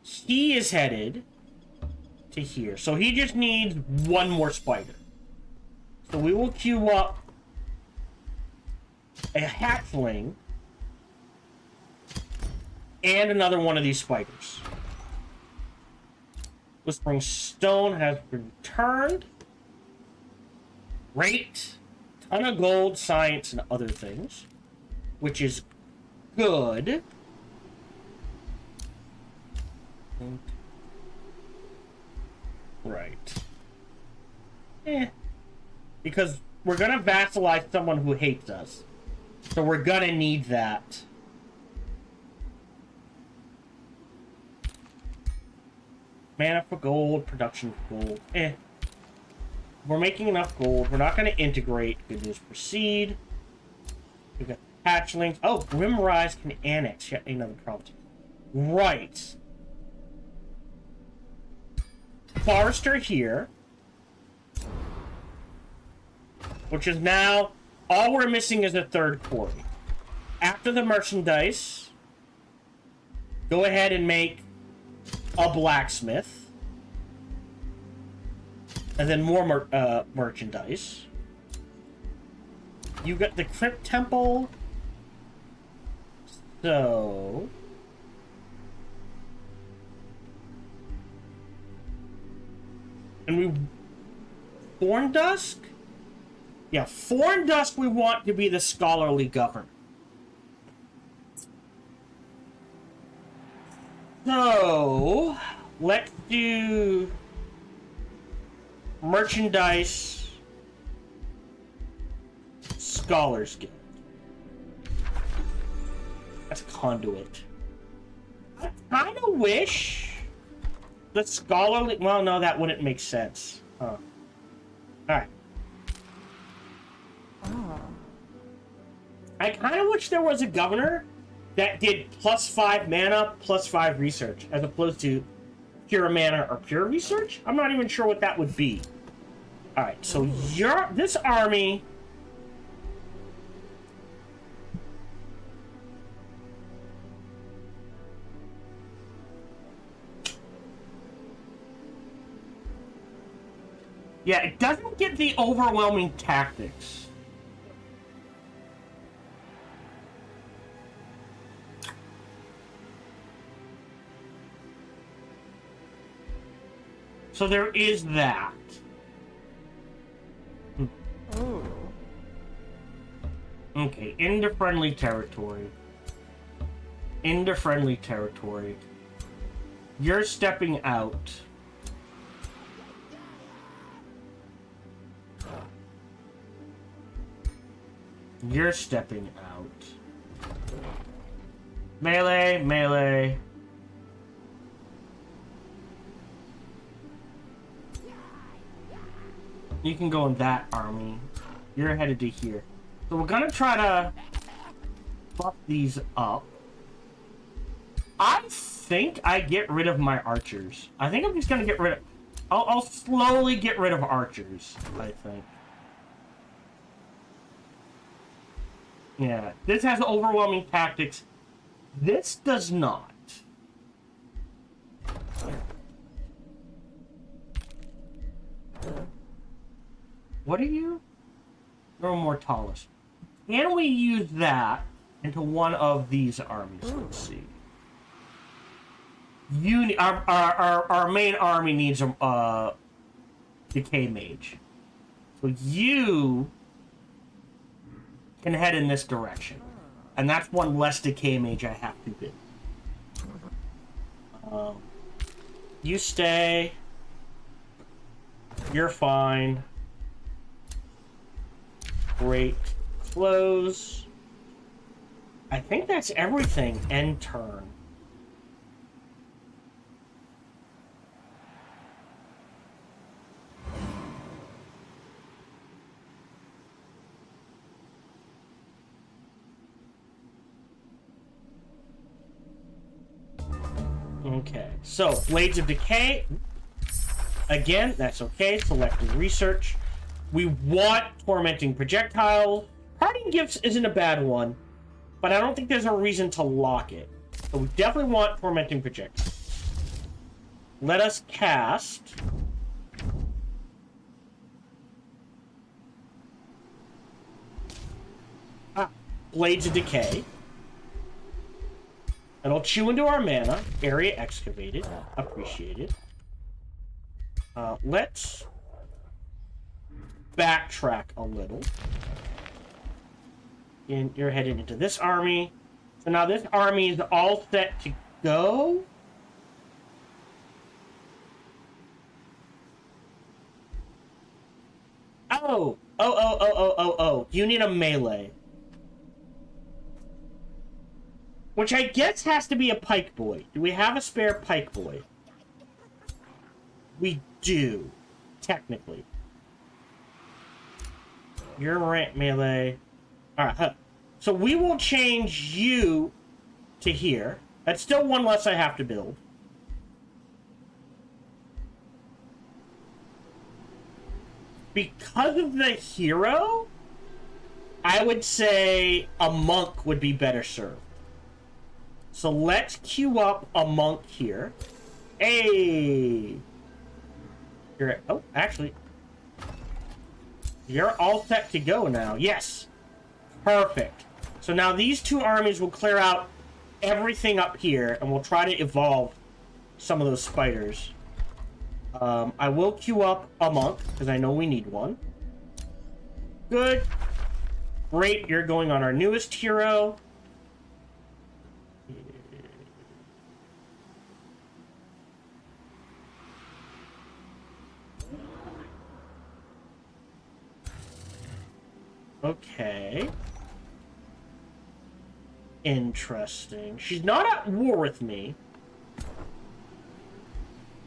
He is headed to here. So he just needs one more spider. So we will queue up a hatchling and another one of these spiders. Whispering Stone has been returned. Great. ton of gold, science, and other things, which is good. Right. Because we're gonna vassalize someone who hates us. So we're gonna need that. Mana for gold, production for gold. We're making enough gold. We're not gonna integrate. Good news, proceed. We've got hatchlings. Oh, Grimrise can annex yet another province. Right. Forester here. Which is now, all we're missing is a third quarry. After the merchandise, go ahead and make a blacksmith. And then more merchandise. You got the Crypt Temple. So... And we... Thorndusk? Yeah, Thorndusk we want to be the scholarly governor. So... Let's do... Merchandise... Scholars Guild. That's Conduit. I kind of wish... The scholarly... Well, no, that wouldn't make sense. Huh. Alright. Ah. I kind of wish there was a governor that did +5 mana, +5 research, as opposed to pure mana or pure research. I'm not even sure what that would be. Alright, so this army... Yeah, it doesn't get the overwhelming tactics. So there is that. Oh. Okay, into friendly territory. Into friendly territory. You're stepping out. You're stepping out. Melee, melee. You can go in that army. You're headed to here. So we're gonna try to buff these up. I think I get rid of my archers. I think I'm just gonna get rid of... I'll slowly get rid of archers, I think. Yeah, this has overwhelming tactics. This does not. What are you? You're a Mortalis. Can we use that into one of these armies? Let's see. Our main army needs a Decay Mage. So you can head in this direction. And that's one less Decay Mage I have to do. You stay. You're fine. Great. Close. I think that's everything. End turn. Okay, so Blades of Decay. Again, that's okay. Selecting research. We want Tormenting Projectile. Parting Gifts isn't a bad one, but I don't think there's a reason to lock it. So we definitely want Tormenting Projectile. Let us cast. Blades of Decay. It'll chew into our mana. Area excavated. Appreciated. Let's backtrack a little. you're headed into this army. So now this army is all set to go. Oh. You need a melee. Which I guess has to be a pike boy. Do we have a spare pike boy? We do. Technically. You're rank melee. Alright, so we will change you to here. That's still one less I have to build. Because of the hero, I would say a monk would be better served. So let's queue up a monk here. Hey! Oh, actually. You're all set to go now. Yes. Perfect. So now these two armies will clear out everything up here, and we'll try to evolve some of those spiders. I will queue up a monk, because I know we need one. Good. Great, you're going on our newest hero. Okay. Interesting. She's not at war with me.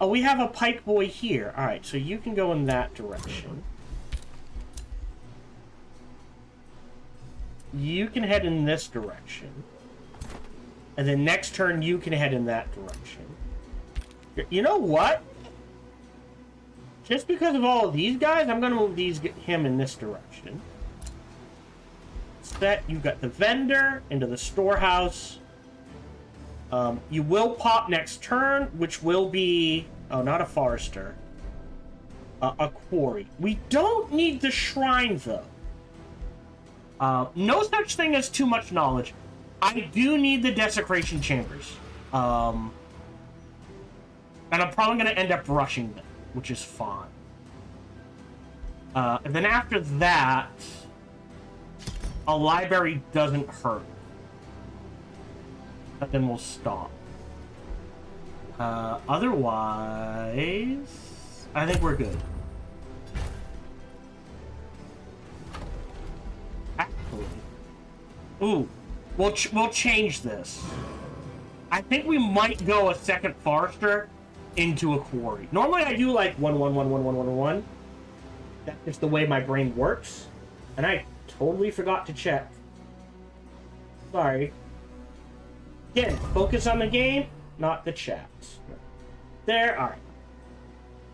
Oh, we have a pike boy here. Alright, so you can go in that direction. You can head in this direction. And then next turn, you can head in that direction. You know what? Just because of all of these guys, I'm going to move him in this direction. Set, you've got the vendor into the storehouse. You will pop next turn, which will be... Oh, not a forester. A quarry. We don't need the shrine, though. No such thing as too much knowledge. I do need the desecration chambers. And I'm probably going to end up rushing them, which is fine. And then after that, a library doesn't hurt. And then we'll stop. Otherwise, I think we're good. Actually, ooh, we'll change this. I think we might go a second forester into a quarry. Normally, I do like 1-1-1-1-1-1-1. That's just the way my brain works, and I totally forgot to check. Sorry. Again, focus on the game, not the chat. There, alright.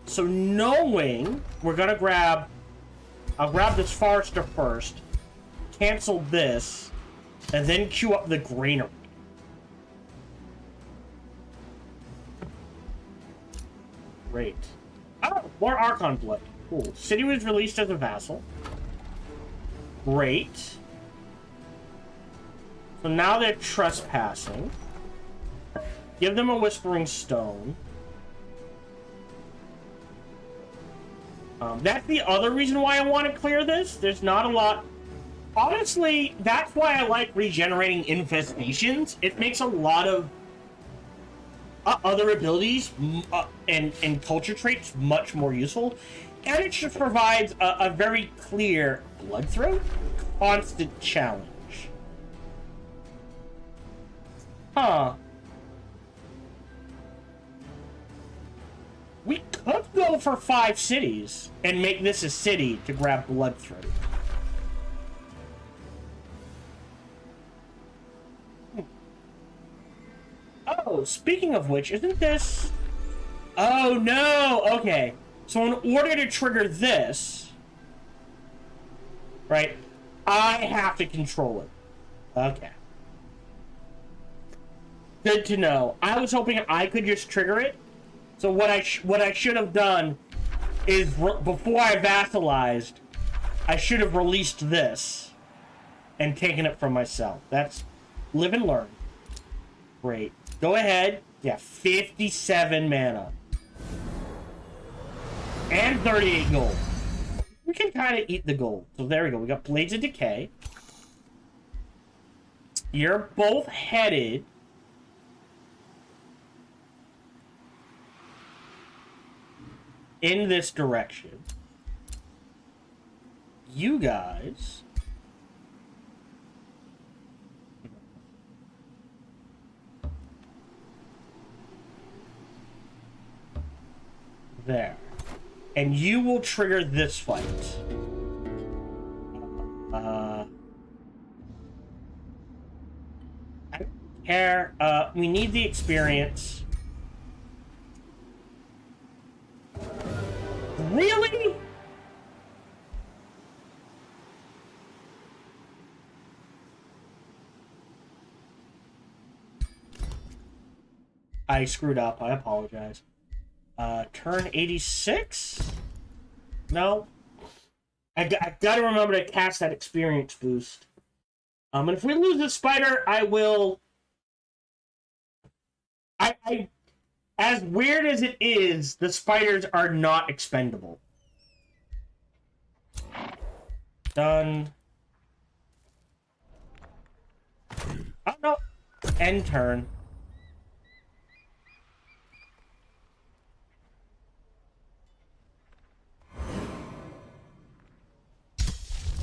So knowing we're gonna grab... I'll grab this forester first, cancel this, and then queue up the granary. Great. Oh, more Archon blood. Cool. City was released as a vassal. Great. So now they're trespassing. Give them a Whispering Stone. That's the other reason why I want to clear this. There's not a lot... Honestly, that's why I like regenerating infestations. It makes a lot of other abilities and culture traits much more useful. And it just provides a very clear Bloodthroat constant challenge. Huh. We could go for 5 cities and make this a city to grab Bloodthroat. Oh, speaking of which, isn't this... Oh, no! Okay. So in order to trigger this... Right? I have to control it. Okay. Good to know. I was hoping I could just trigger it. So what I should have done is, before I vassalized, I should have released this and taken it from myself. That's live and learn. Great. Go ahead. Yeah, 57 mana. And 38 gold. We can kind of eat the gold. So there we go. We got Blades of Decay. You're both headed in this direction. You guys there. And you will trigger this fight. I don't care. We need the experience. Really? I screwed up. I apologize. Turn 86? No. I gotta remember to cast that experience boost. And if we lose the spider, I will... As weird as it is, the spiders are not expendable. Done. Oh, no. End turn.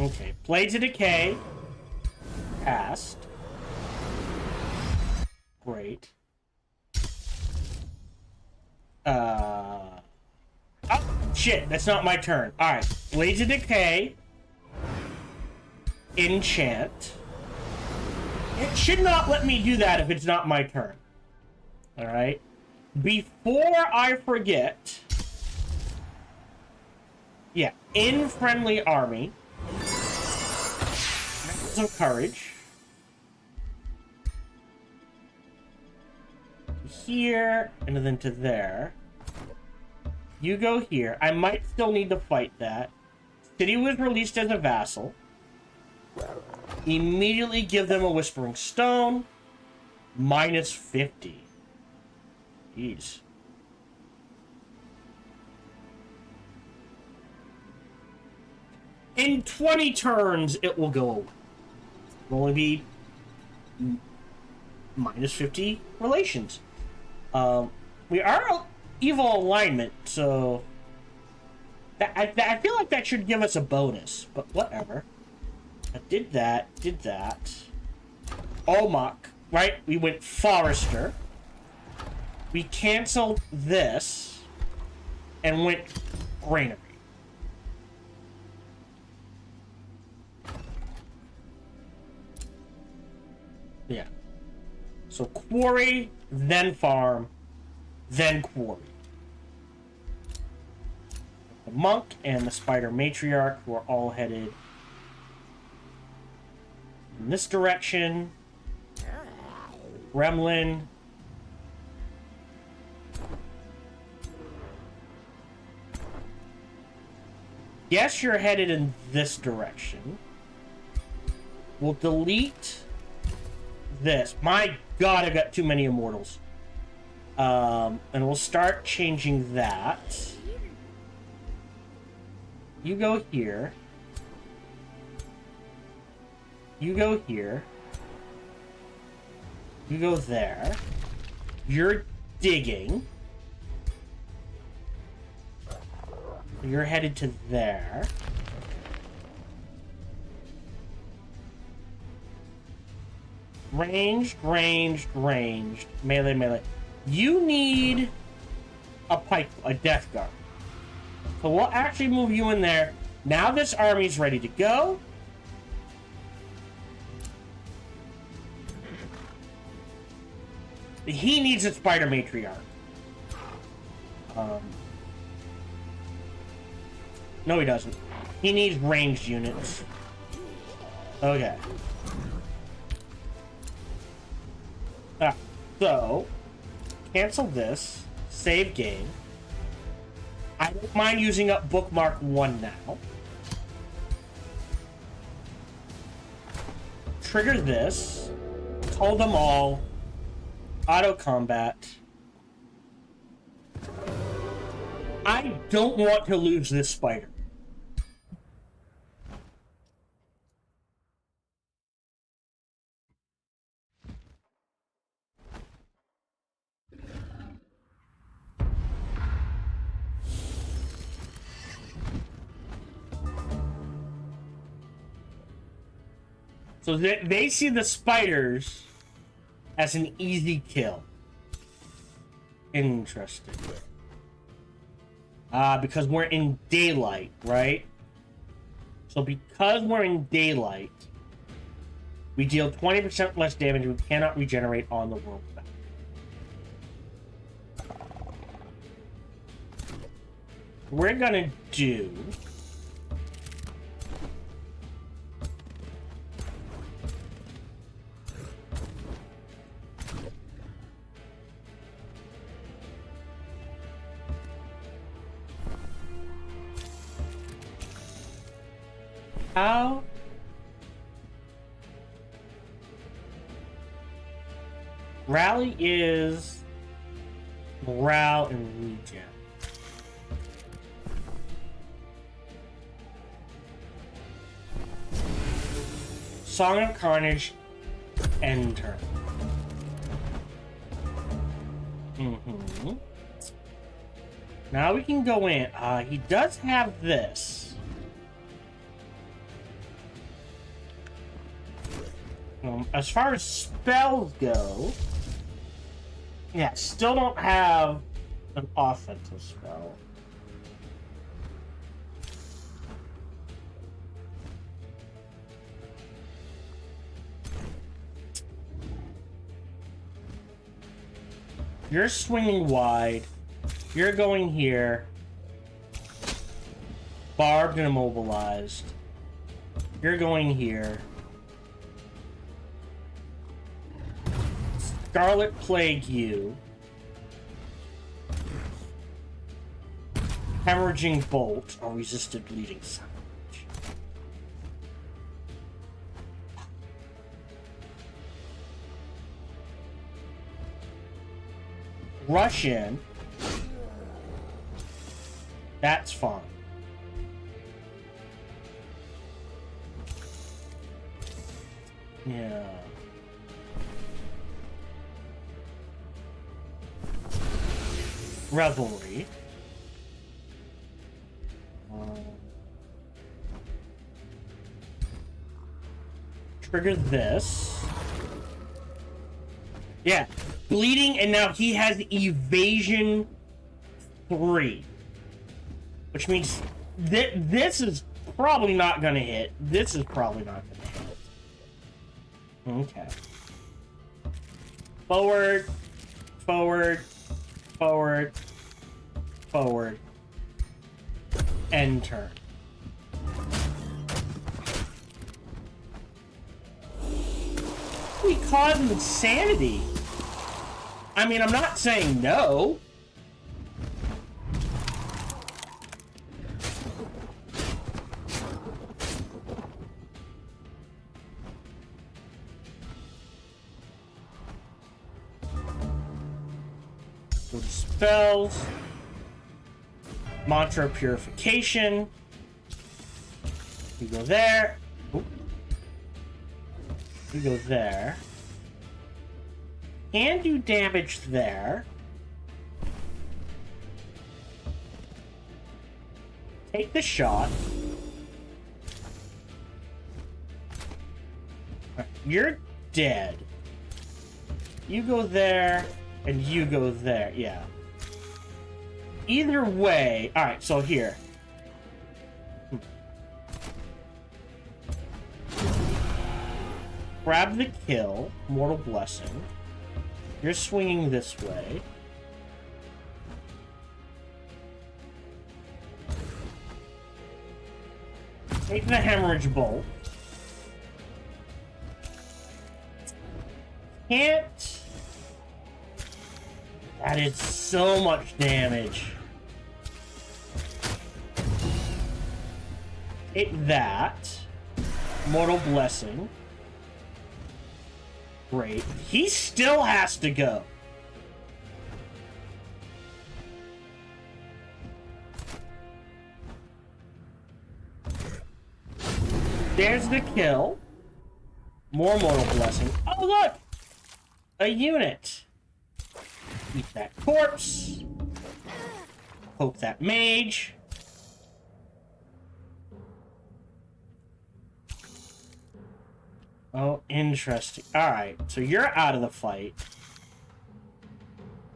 Okay. Blades of Decay. Cast. Great. Oh, shit. That's not my turn. Alright. Blades of Decay. Enchant. It should not let me do that if it's not my turn. Alright. Before I forget... Yeah. In friendly army. Some courage. Here, and then to there. You go here. I might still need to fight that. City was released as a vassal. Immediately give them a Whispering Stone. Minus 50. Jeez. In 20 turns, it will go away. It'll only be minus 50 relations. We are evil alignment, so I feel like that should give us a bonus, but whatever. I did that. Olmok, right? We went Forester. We canceled this and went Granary. Yeah. So quarry, then farm, then quarry. The monk and the spider matriarch who are all headed in this direction. Gremlin. Yes, you're headed in this direction. We'll delete this. My God, I've got too many immortals. And we'll start changing that. You go here. You go here. You go there. You're digging. You're headed to there. Ranged. Melee. You need a pike, a death guard. So we'll actually move you in there. Now this army's ready to go. He needs a spider matriarch. No, he doesn't. He needs ranged units. Okay. So, cancel this. Save game. I don't mind using up bookmark 1 now. Trigger this. Call them all. Auto combat. I don't want to lose this spider. So they see the spiders as an easy kill. Interesting. Because we're in daylight, right? So because we're in daylight, we deal 20% less damage. We cannot regenerate on the world map. We're gonna do... How? Rally is morale and regen. Song of Carnage, end turn. Now we can go in. He does have this. As far as spells go, yeah, still don't have an offensive spell. You're swinging wide. You're going here. Barbed and immobilized. You're going here. Scarlet Plague you. Hemorrhaging Bolt or Resisted Bleeding Savage. Rush in. That's fine. Yeah. Revelry. Trigger this. Yeah. Bleeding, and now he has Evasion 3. Which means this is probably not gonna hit. This is probably not gonna hit. Okay. Forward. Forward. Forward. Forward. End turn. We cause insanity. I mean, I'm not saying no. Go to spells. Mantra of Purification. You go there. Oop. You go there. Can do damage there. Take the shot. You're dead. You go there, and you go there. Yeah. Either way... Alright, so here. Grab the kill. Mortal Blessing. You're swinging this way. Take the Hemorrhage Bolt. Can't... That is so much damage. Take that. Mortal Blessing. Great. He still has to go. There's the kill. More Mortal Blessing. Oh, look! A unit. Eat that corpse. Poke that mage. Oh, interesting. Alright, so you're out of the fight.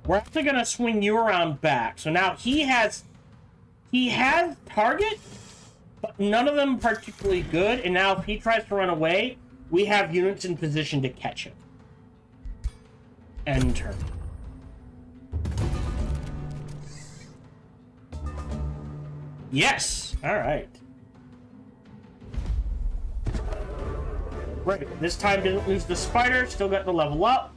We're actually gonna swing you around back. So now he has target, but none of them particularly good. And now if he tries to run away, we have units in position to catch him. End turn. Yes! Alright. Right, this time didn't lose the spider, still got the level up.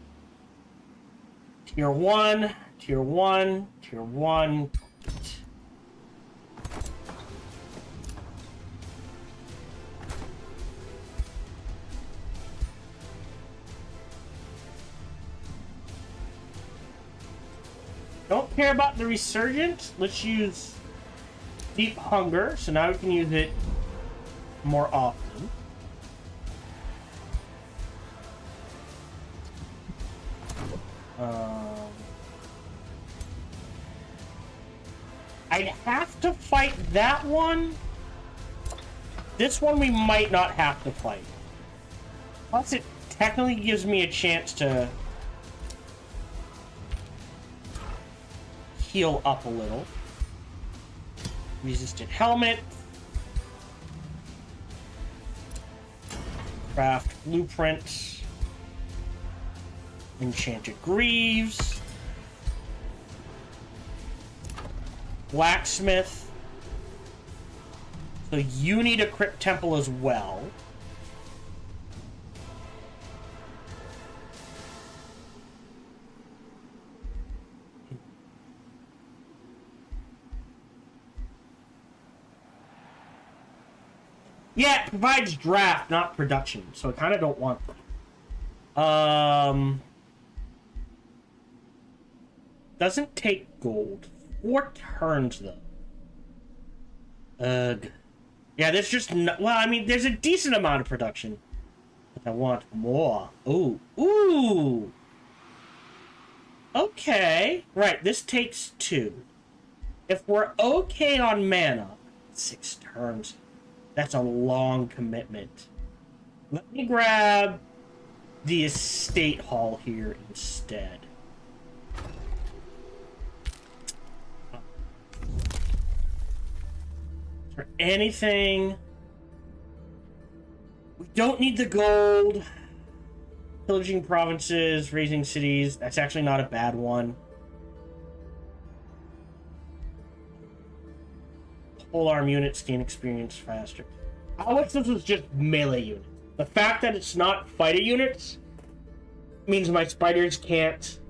Tier 1, Tier 1, Tier 1. Don't care about the resurgence. Let's use Deep Hunger, so now we can use it more often. I'd have to fight that one. This one we might not have to fight. Plus it technically gives me a chance to heal up a little. Resistant helmet. Craft blueprints. Enchanted greaves. Blacksmith. So you need a crypt temple as well. Yeah, it provides draft, not production, so I kind of don't want them. Doesn't take gold. 4 turns, though. Ugh. Yeah, there's just no... Well, I mean, there's a decent amount of production. But I want more. Ooh. Ooh! Okay. Right, this takes 2. If we're okay on mana... 6 turns. That's a long commitment. Let me grab the estate hall here instead. Is there anything? We don't need the gold. Pillaging provinces, raising cities. That's actually not a bad one. Whole arm units gain experience faster. I wish this was just melee units. The fact that it's not fighter units means my spiders can't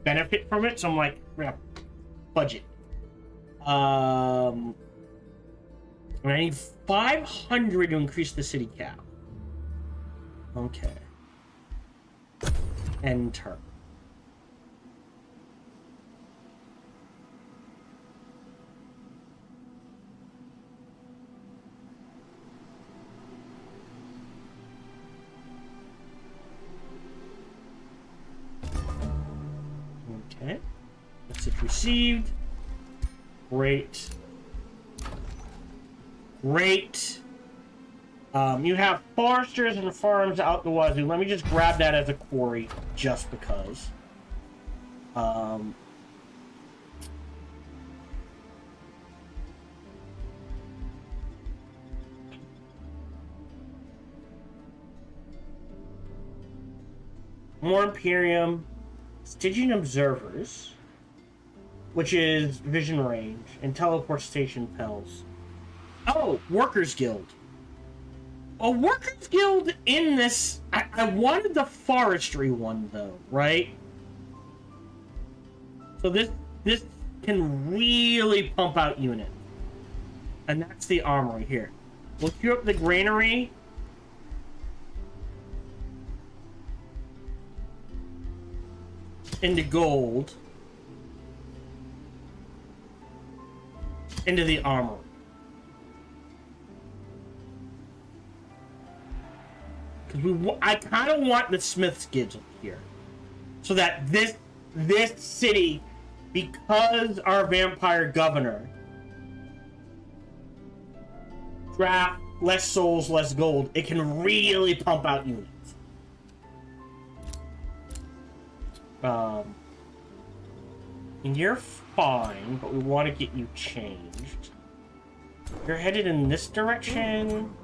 benefit from it, so I'm like, yeah, budget. I need 500 to increase the city cap. Okay. End turn. Okay. Message received. Great. Great. You have foresters and farms out the wazoo. Let me just grab that as a quarry, just because. More Imperium. Stygian Observers, which is vision range, and teleportation pells. Oh, Workers Guild. A Workers Guild in this... I wanted the forestry one, though, right? So this can really pump out units. And that's the armory here. We'll queue up the granary. Into gold. Into the armor. Because I kind of want the Smith's Guild here, so that this city, because our vampire governor draft less souls, less gold, it can really pump out units. Um, and you're fine, but we want to get you changed. You're headed in this direction.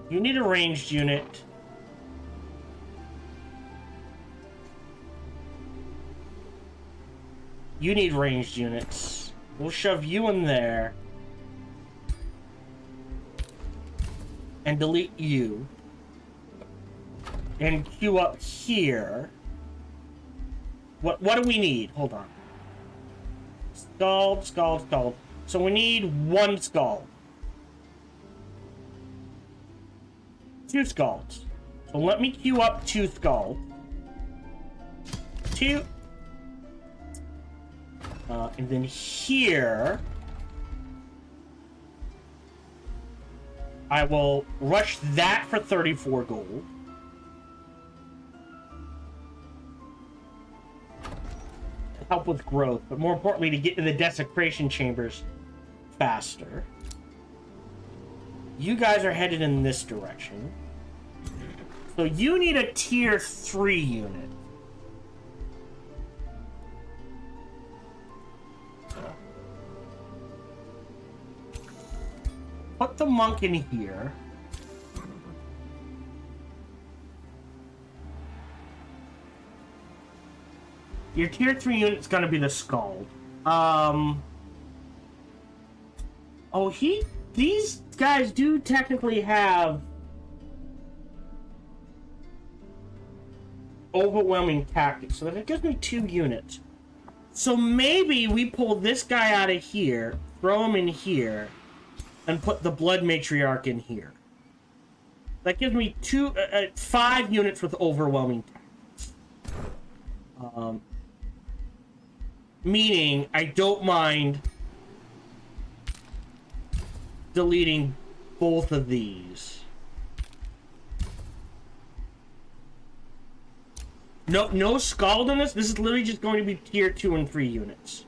You need a ranged unit. You need ranged units. We'll shove you in there. And delete you. And queue up here. What do we need? Hold on. Scald. So we need 1 Scald. 2 Scalds. So let me queue up 2 Scald. 2. And then here, I will rush that for 34 gold. To help with growth, but more importantly, to get to the desecration chambers faster. You guys are headed in this direction. So you need a tier 3 unit. Put the monk in here. Your tier 3 unit's gonna be the Scald. Oh, these guys do technically have overwhelming tactics, so that gives me 2 units. So maybe we pull this guy out of here, throw him in here, and put the Blood Matriarch in here. That gives me 5 units with overwhelming tactics. Meaning, I don't mind deleting both of these. No Scald in this. This is literally just going to be tier 2 and 3 units.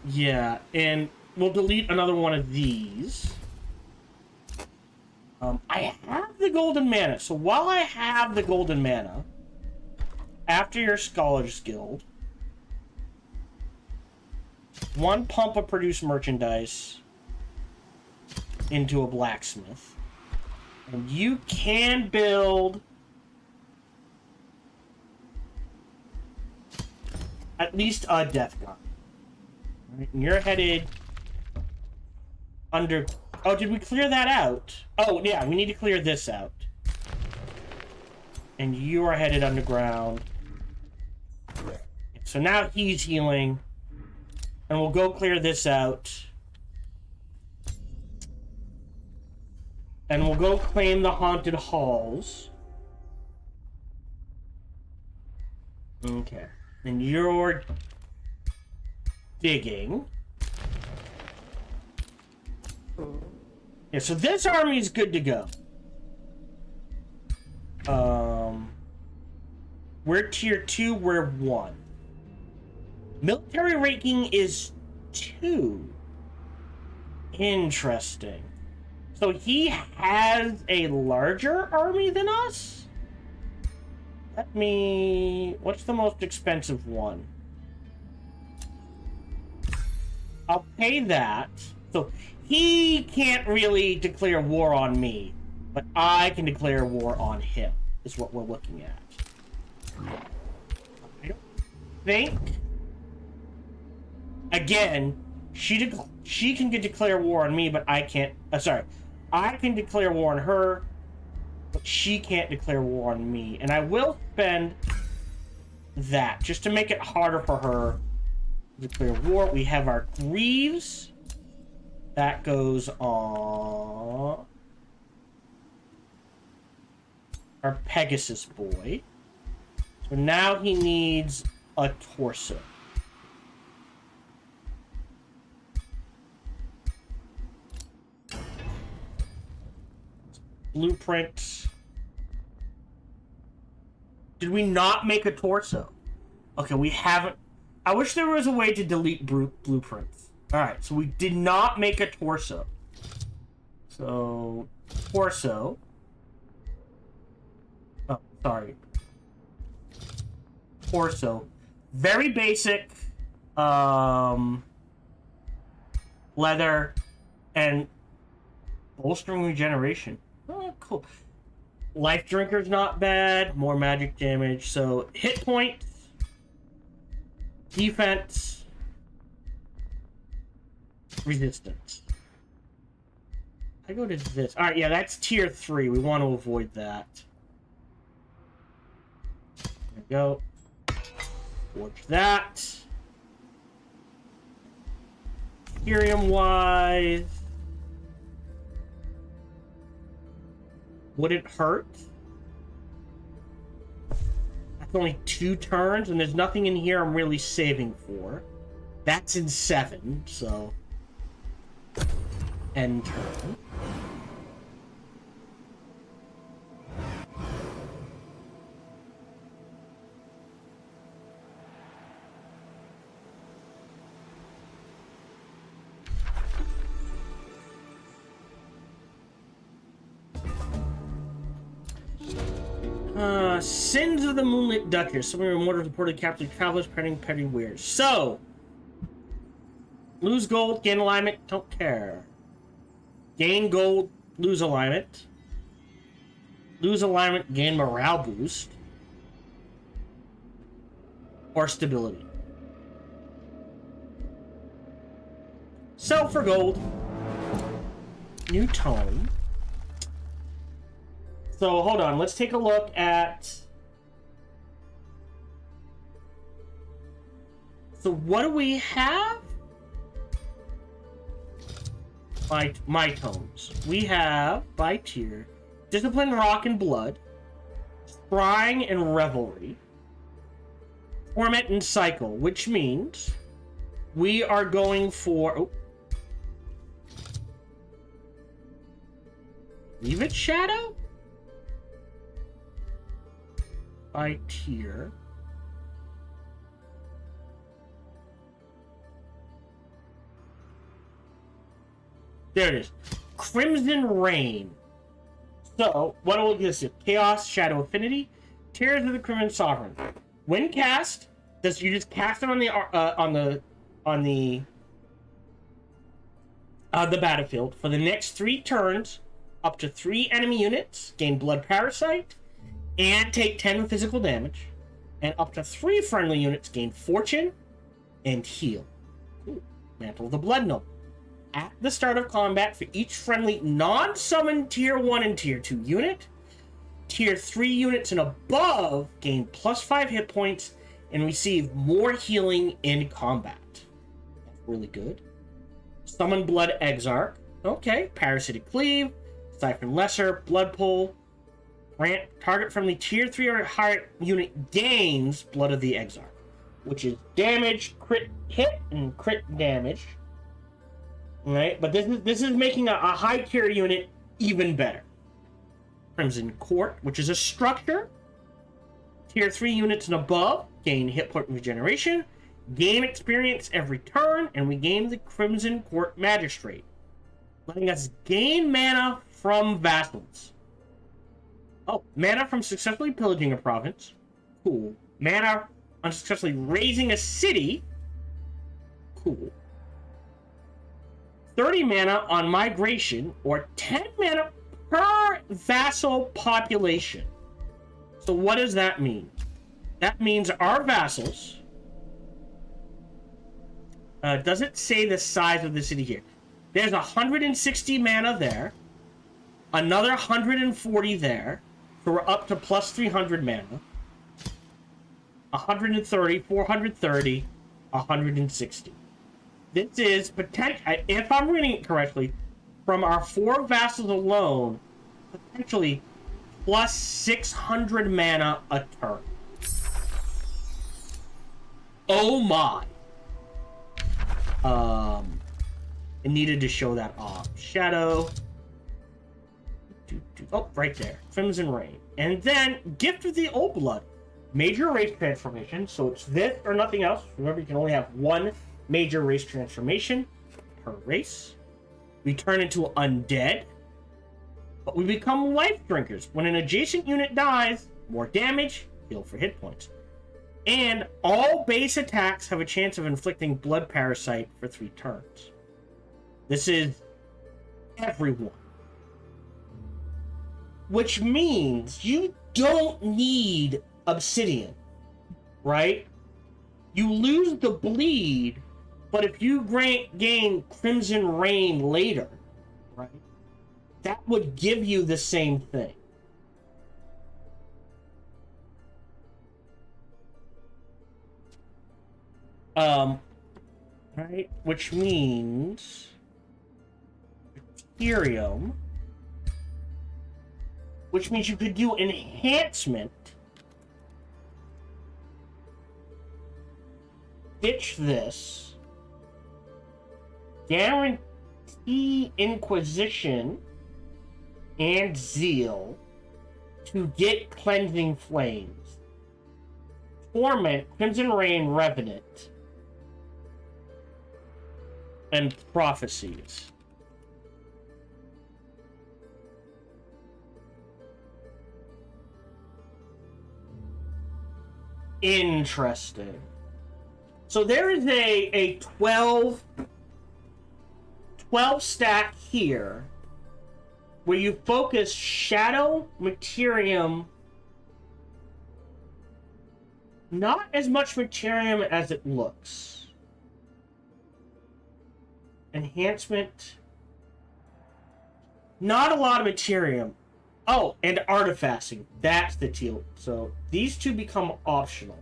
Yeah, and we'll delete another one of these. I have the golden mana, so while I have the golden mana, after your Scholar's Guild, 1 pump of produce merchandise into a blacksmith, and you can build at least a death gun. Right, and you're headed under... Oh, did we clear that out? Oh, yeah, we need to clear this out. And you are headed underground. So now he's healing. And we'll go clear this out. And we'll go claim the haunted halls. Okay. And you're digging. Yeah, so this army is good to go. We're tier 2, we're 1. Military ranking is 2. Interesting. So he has a larger army than us? Let me... What's the most expensive one? I'll pay that. So he can't really declare war on me, but I can declare war on him, is what we're looking at. I don't think... Again, she can declare war on me, but I can't... sorry. I can declare war on her, but she can't declare war on me. And I will spend that, just to make it harder for her to declare war. We have our Greaves. That goes on our Pegasus boy. So now he needs a torso. Blueprint. Did we not make a torso? Okay, we haven't. I wish there was a way to delete blueprints. Alright, so we did not make a torso. So, torso. Oh, sorry. Torso. Very basic. Leather and bolstering regeneration. Oh, cool. Life drinker's not bad. More magic damage. So, hit points. Defense. Resistance. I go to this. Alright, yeah, that's tier 3. We want to avoid that. There we go. Forge that. Ethereum-wise. Would it hurt? That's only 2 turns, and there's nothing in here I'm really saving for. That's in 7, so... End turn. Sins of the Moonlit Duchess. Some of your mortals reported captured travelers, petty wares. So, lose gold, gain alignment, don't care. Gain gold, lose alignment. Lose alignment, gain morale boost. Or stability. Sell for gold. New tone. So, hold on. Let's take a look at... So, what do we have? My tones. We have, by tier, Discipline, Rock, and Blood, Scrying, and Revelry, Torment, and Cycle, which means we are going for... Oh. Leave it Shadow? By tier. There it is. Crimson Rain. So, what will this is? Chaos, Shadow Affinity, Tears of the Crimson Sovereign. When cast, you just cast it on the battlefield for the next 3 turns. Up to 3 enemy units gain Blood Parasite and take 10 physical damage, and up to 3 friendly units gain Fortune and Heal. Ooh, Mantle of the Blood Noble. At the start of combat, for each friendly non-summoned tier 1 and tier 2 unit, tier 3 units and above gain +5 hit points and receive more healing in combat. That's really good. Summon Blood Exarch. Okay. Parasitic Cleave, Siphon Lesser, Blood Pull. Grant target friendly tier 3 or higher unit gains Blood of the Exarch, which is damage, crit hit, and crit damage. Right, but this is making a high tier unit even better. Crimson Court, which is a structure. Tier 3 units and above gain hit point regeneration, gain experience every turn, and we gain the Crimson Court Magistrate, letting us gain mana from vassals. Oh, mana from successfully pillaging a province. Cool. Mana on successfully raising a city. Cool. 30 mana on migration, or 10 mana per vassal population. So what does that mean? That means our vassals... does it say the size of the city here? There's 160 mana there. Another 140 there. So we're up to plus 300 mana. 130, 430, 160. This is potential, if I'm reading it correctly, from our 4 vassals alone, potentially plus 600 mana a turn. Oh my! It needed to show that off. Shadow. Oh, right there. Crimson Rain. And then Gift of the Old Blood. major race transformation. So it's this or nothing else. Remember, you can only have one major race transformation per race. We turn into undead, but we become life drinkers. When an adjacent unit dies, more damage, heal for hit points. And all base attacks have a chance of inflicting blood parasite for 3 turns. This is everyone. Which means you don't need obsidian, right? You lose the bleed, but if you gain Crimson Rain later, right, that would give you the same thing. Right, which means Ethereum, which means you could do enhancement, ditch this, guarantee Inquisition and Zeal to get Cleansing Flames, Torment, Crimson Rain, Revenant, and Prophecies. Interesting. So there is a 12 stack here where you focus Shadow, Materium, not as much Materium as it looks. Enhancement, not a lot of Materium. Oh, and Artifacting, that's the deal. So these two become optional.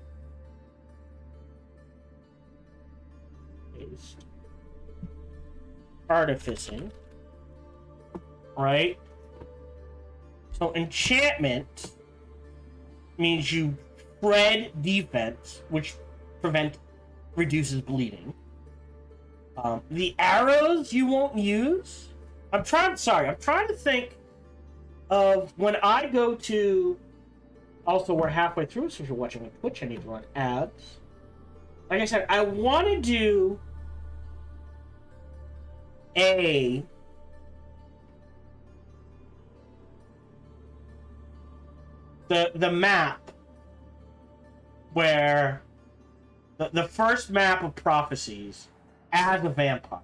Artificing, right? So enchantment means you spread defense, which reduces bleeding. The arrows you won't use. I'm trying to think of when I go to. Also, we're halfway through, so if you're watching on Twitch, I need to run ads. Like I said, I want to do the map where the first map of Prophecies as a vampire.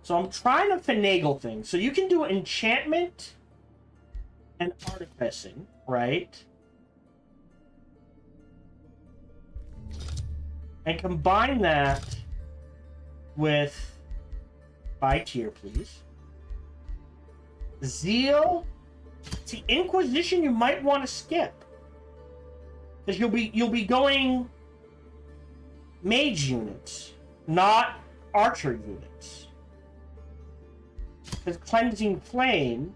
So I'm trying to finagle things. So you can do enchantment and artificing, right? And combine that with, by tier, please, Zeal. See, Inquisition you might want to skip, because you'll be going mage units, not archer units. Because Cleansing Flame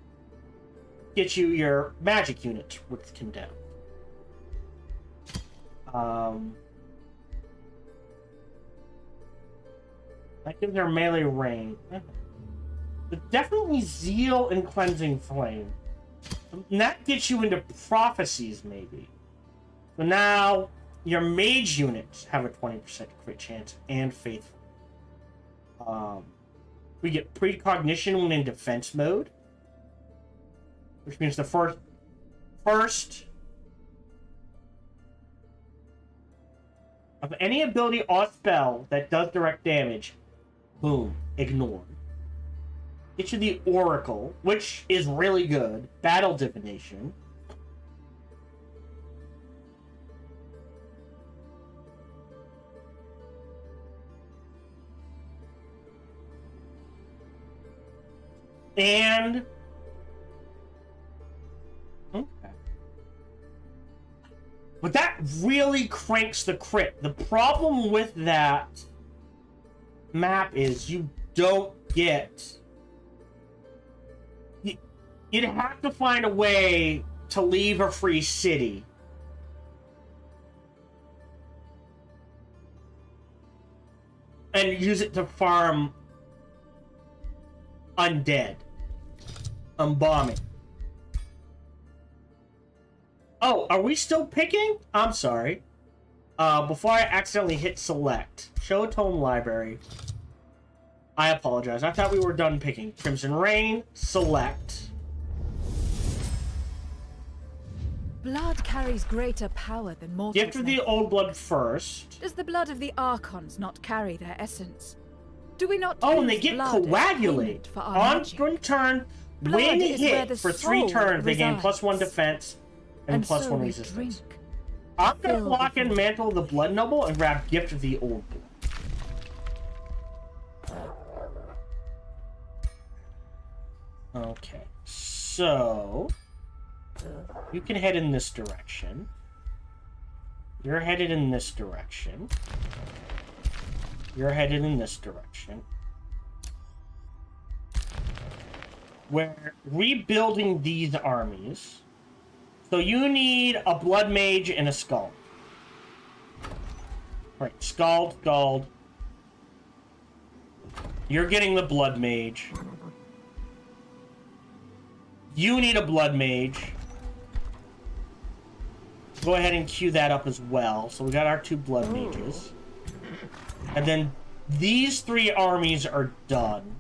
gets you your magic units with Condemn. That gives their melee range. But definitely Zeal and Cleansing Flame. And that gets you into Prophecies, maybe. So now your mage units have a 20% crit chance and Faithful. We get Precognition when in defense mode, which means the first of any ability or spell that does direct damage, boom, ignored. Get you the Oracle, which is really good. Battle Divination. And okay. But that really cranks the crit. The problem with that map is you don't get... You'd have to find a way to leave a free city. And use it to farm undead. Bombing. Oh, are we still picking? I'm sorry. Before I accidentally hit select, show tome library. I apologize. I thought we were done picking. Crimson Rain, select. Blood carries greater power than mortals. Gift of the Old Blood first. Does the blood of the Archons not carry their essence? Do we not Oh, and they use get blood as coagulate. payment for our On magic? one turn, Blood when is where hit the for 3 soul turns, they gain +1 resides. defense and so +1 we resistance. drink. I'm gonna Fill block the in void. Mantle of the Blood Noble and grab Gift of the Old Blood. Okay, so you can head in this direction. You're headed in this direction. You're headed in this direction. We're rebuilding these armies. So you need a Blood Mage and a Scald. Right, Scald. You're getting the Blood Mage. You need a Blood Mage. Go ahead and queue that up as well. So we got our 2 Blood Mages. And then these 3 armies are done.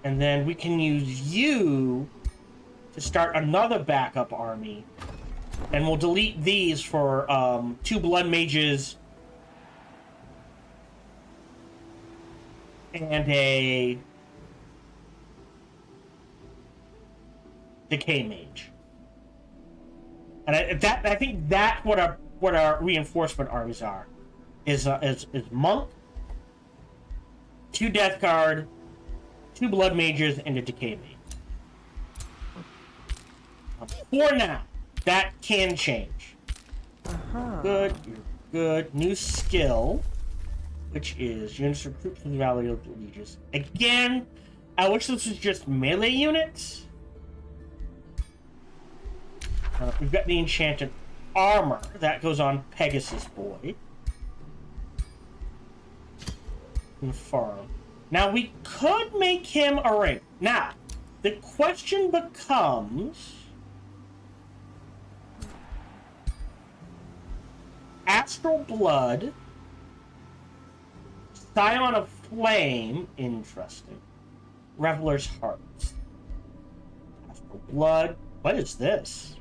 And then we can use you to start another backup army. And we'll delete these for 2 Blood Mages and a Decay Mage. And I think that's what our reinforcement armies are. Is Monk, 2 Death Guard, 2 Blood Mages, and a Decay Mage. For now, that can change. Good, you're good. New skill, which is units recruit from the Valley of the Legions. Again, I wish this was just melee units. We've got the enchanted armor that goes on Pegasus Boy. Confirm. Now we could make him a ring. Now, the question becomes: Astral Blood, Scion of Flame, interesting. Reveler's Hearts. Astral Blood. What is this?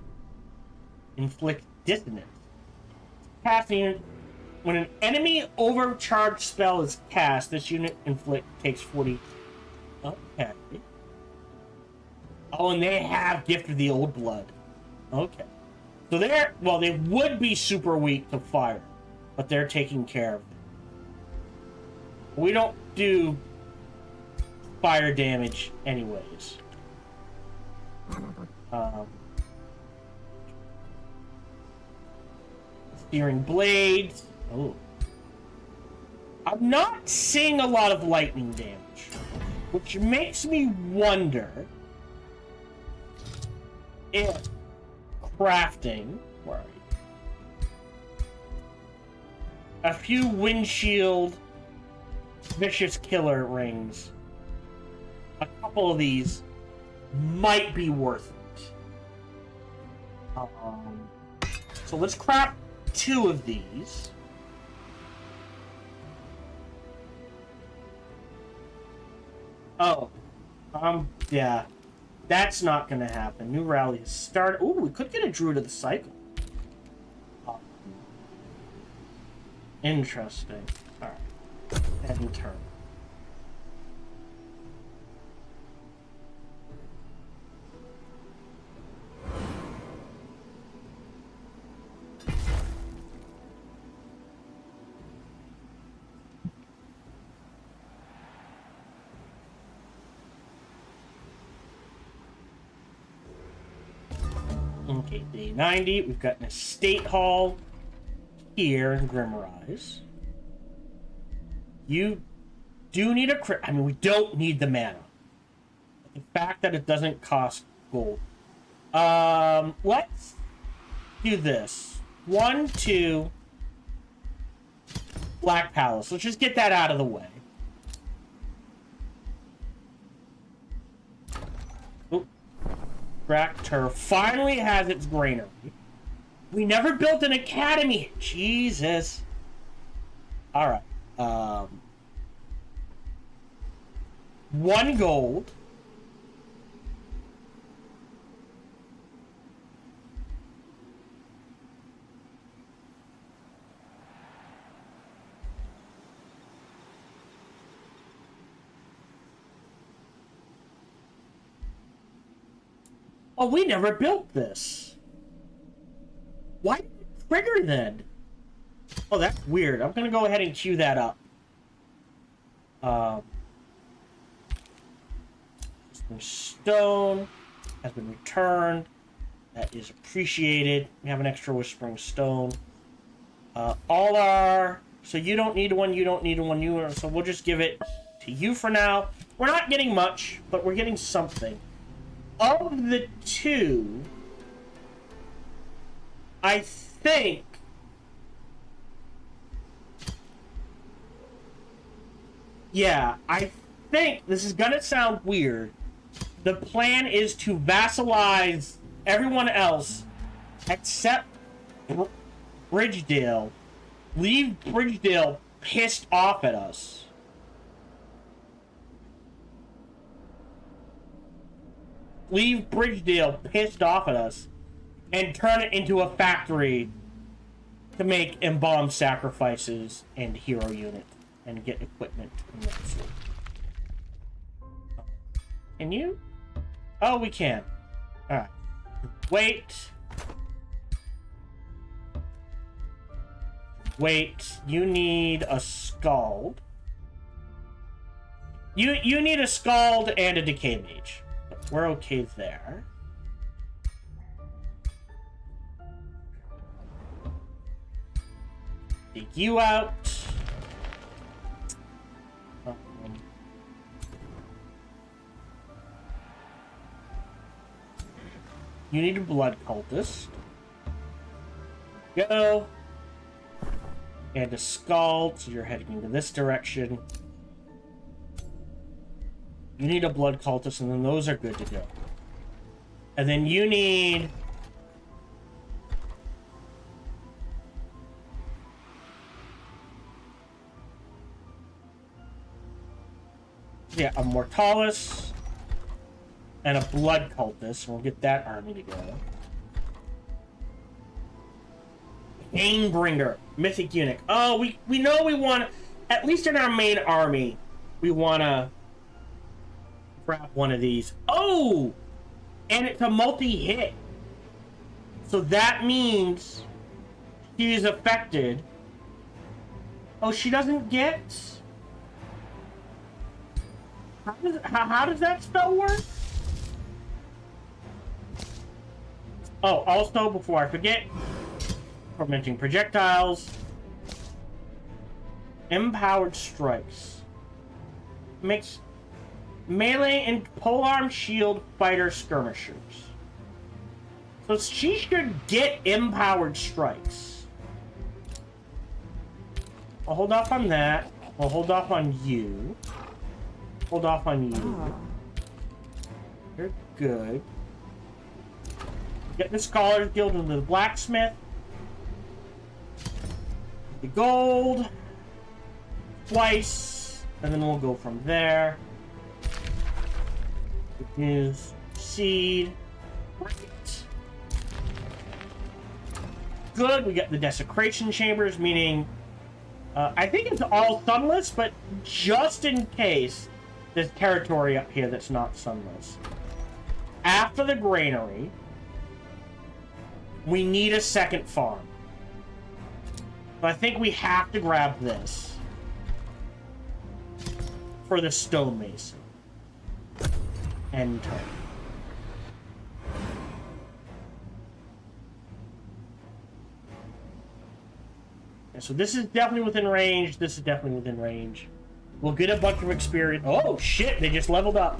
Inflict Dissonance. Casting. When an enemy overcharged spell is cast, this unit takes 40. Okay. Oh, and they have Gift of the Old Blood. Okay. So they would be super weak to fire, but they're taking care of it. We don't do fire damage anyways. Searing Blades. Oh. I'm not seeing a lot of lightning damage, which makes me wonder if crafting, where are you? A few windshield vicious killer rings, a couple of these might be worth it. So let's craft 2 of these. Oh, yeah. That's not gonna happen. New rally has started. Ooh, we could get a Druid of the Cycle. Interesting. Alright. End turn. Okay, day 90. We've got an estate hall here in Grimrise. You do need a crit. I mean, we don't need the mana. The fact that it doesn't cost gold. Let's do this. 1, 2. Black Palace. Let's just get that out of the way. Extractor finally has its granary. We never built an academy. Jesus. Alright. 1 gold. Oh, we never built this. Why did it trigger then? Oh, that's weird. I'm gonna go ahead and queue that up. Stone has been returned. That is appreciated. We have an extra whispering stone. All our... So you don't need one, you don't need one, so we'll just give it to you for now. We're not getting much, but we're getting something. Of the 2, I think... Yeah, I think this is gonna sound weird. The plan is to vassalize everyone else except Bridgedale. Leave Bridgedale pissed off at us. Leave Bridgedale pissed off at us and turn it into a factory to make embalmed sacrifices and hero units and get equipment and that sort. Can you? Oh, we can. Alright. Wait. Wait. You need a Scald. You need a Scald and a Decay Mage. But we're okay there. Take you out. You need a Blood Cultist. Go. And a Scald, so you're heading into this direction. You need a Blood Cultist, and then those are good to go. And then you need... Yeah, a Mortalis and a Blood Cultist. We'll get that army to go. Painbringer, Mythic Eunuch. Oh, we know we want... At least in our main army, we want to grab one of these. Oh! And it's a multi-hit. So that means she's affected. Oh, she doesn't get... How does that spell work? Oh, also, before I forget, tormenting projectiles, empowered strikes, makes melee and polearm shield fighter skirmishers. So she should get empowered strikes. I'll hold off on that. I'll hold off on you. Hold off on you. Oh. You're good. Get the Scholars Guild and the Blacksmith. The gold. Twice. And then we'll go from there. Use seed. Right. Good. We got the Desecration Chambers, meaning... I think it's all sunless, but just in case... There's territory up here that's not sunless. After the granary, we need a second farm. So I think we have to grab this for the stonemason and turn. And so this is definitely within range. This is definitely within range. We'll get a bunch of experience. Oh, shit. They just leveled up.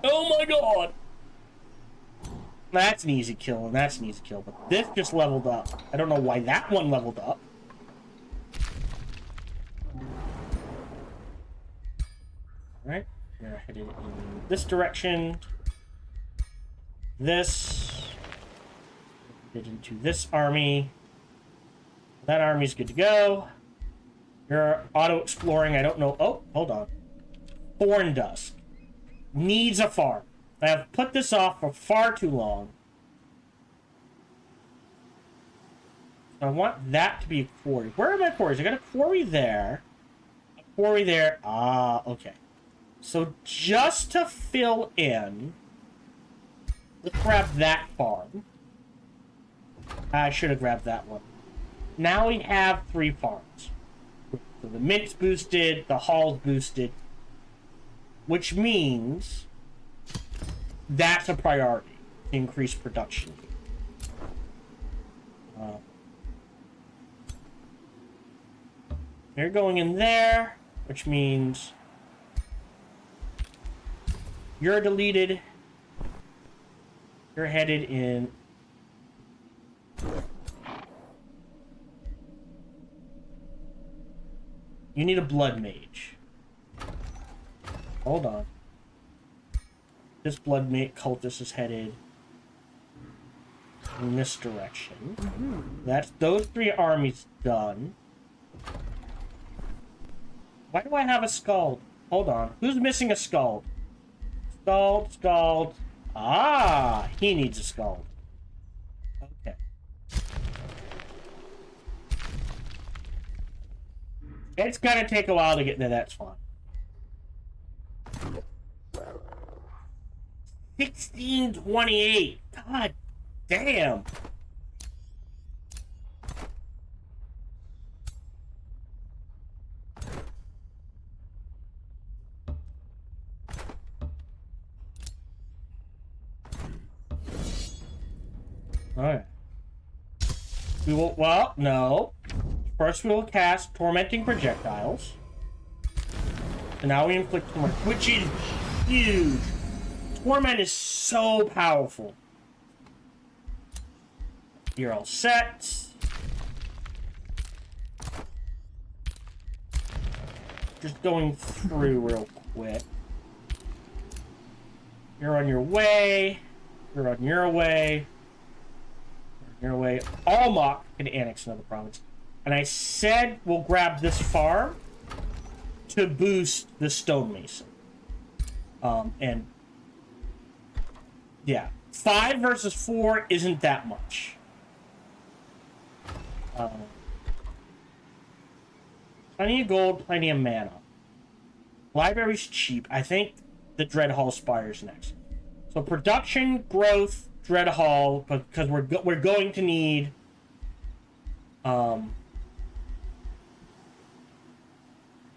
Oh, my God. That's an easy kill, and that's an easy kill. But this just leveled up. I don't know why that one leveled up. Alright. We're headed in this direction. This. Get into this army. That army's good to go. You're auto-exploring. I don't know. Oh, hold on. Thorn Dusk. Needs a farm. I have put this off for far too long. I want that to be a quarry. Where are my quarries? I got a quarry there. A quarry there. Ah, okay. So just to fill in, let's grab that farm. I should have grabbed that one. Now we have 3 farms. So the mint's boosted, the hall's boosted, which means that's a priority to increase production. You're going in there, which means you're deleted. You're headed in. You need a blood mage. Hold on. This blood mage cultist is headed in this direction. That's those 3 armies done. Why do I have a Scald? Hold on. Who's missing a Scald? Scald. Ah, he needs a Scald. Okay. It's gonna take a while to get into that spot. 1628. God damn. Alright. We will, well, no. First we will cast Tormenting Projectiles. And now we inflict Torment, which is huge. Torment is so powerful. You're all set. Just going through real quick. You're on your way. You're on your way. Your way. Almach can annex another province. And I said we'll grab this farm to boost the stonemason. And yeah, 5 versus 4 isn't that much. Plenty of gold, plenty of mana. Library's cheap. I think the Dread Hall Spire's next. So production, growth, Dread Hall, because we're going to need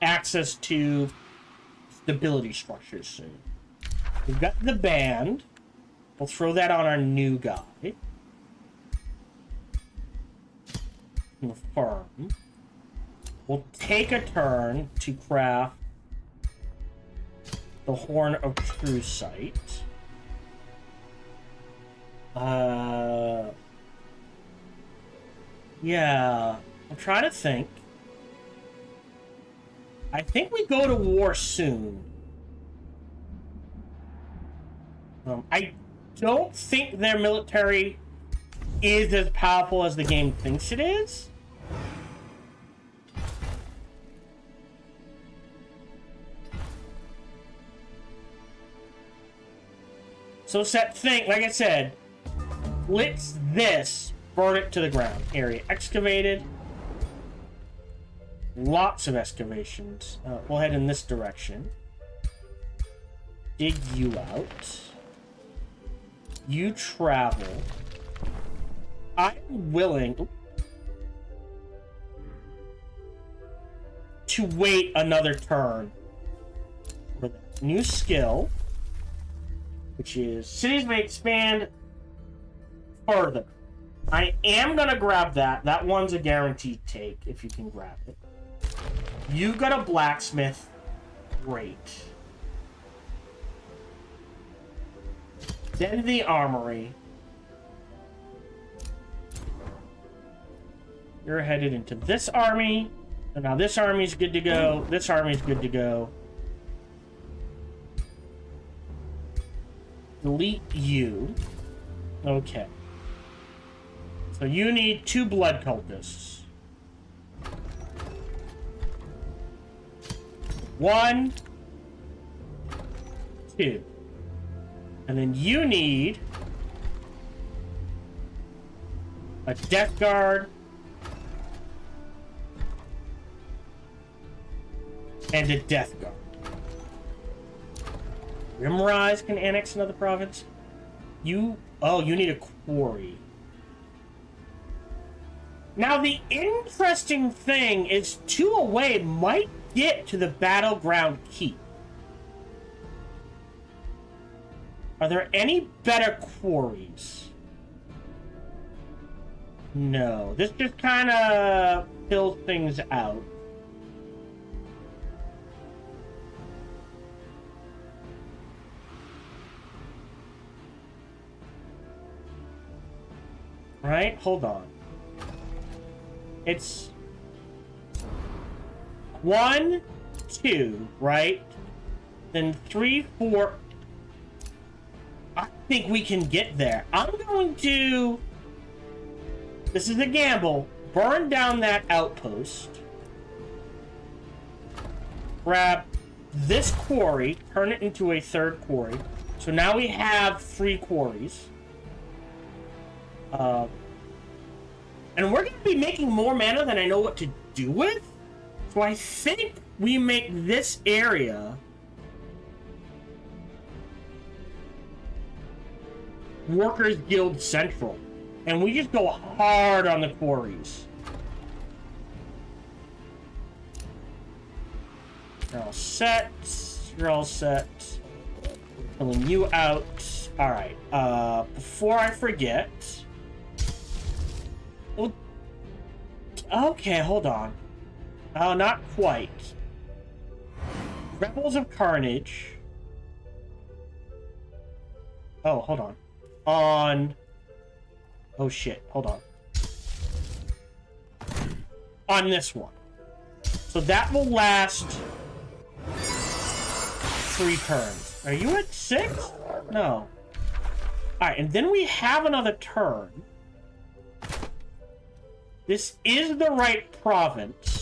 access to stability structures soon. We've got the band. We'll throw that on our new guy. The farm. We'll take a turn to craft the Horn of True Sight. Yeah, I'm trying to think. I think we go to war soon. I don't think their military is as powerful as the game thinks it is. So think, like I said, let's burn it to the ground. Area excavated. Lots of excavations. We'll head in this direction. Dig you out. You travel. I'm willing to wait another turn for the new skill, which is cities may expand further. I am gonna grab that. That one's a guaranteed take if you can grab it. You got a blacksmith. Great. Then the armory. You're headed into this army. And now this army's good to go. This army's good to go. Delete you. Okay. So you need 2 blood cultists. 1, 2. And then you need a Death Guard and a Death Guard. Rimrise can annex another province. You need a quarry. Now the interesting thing is 2 away might get to the battleground keep. Are there any better quarries? No. This just kind of fills things out. Right? Hold on. It's 1, 2, right? Then 3, 4. I think we can get there. I'm going to... This is a gamble. Burn down that outpost. Grab this quarry. Turn it into a 3rd quarry. So now we have 3 quarries. And we're going to be making more mana than I know what to do with. So I think we make this area Workers Guild Central. And we just go hard on the quarries. You're all set. You're all set. Pulling you out. Alright. Before I forget... Okay, hold on. Oh, not quite. Rebels of Carnage. Oh, hold on. Oh shit, hold on. On this one. So that will last 3 turns. Are you at 6? No. Alright, and then we have another turn. This is the right province.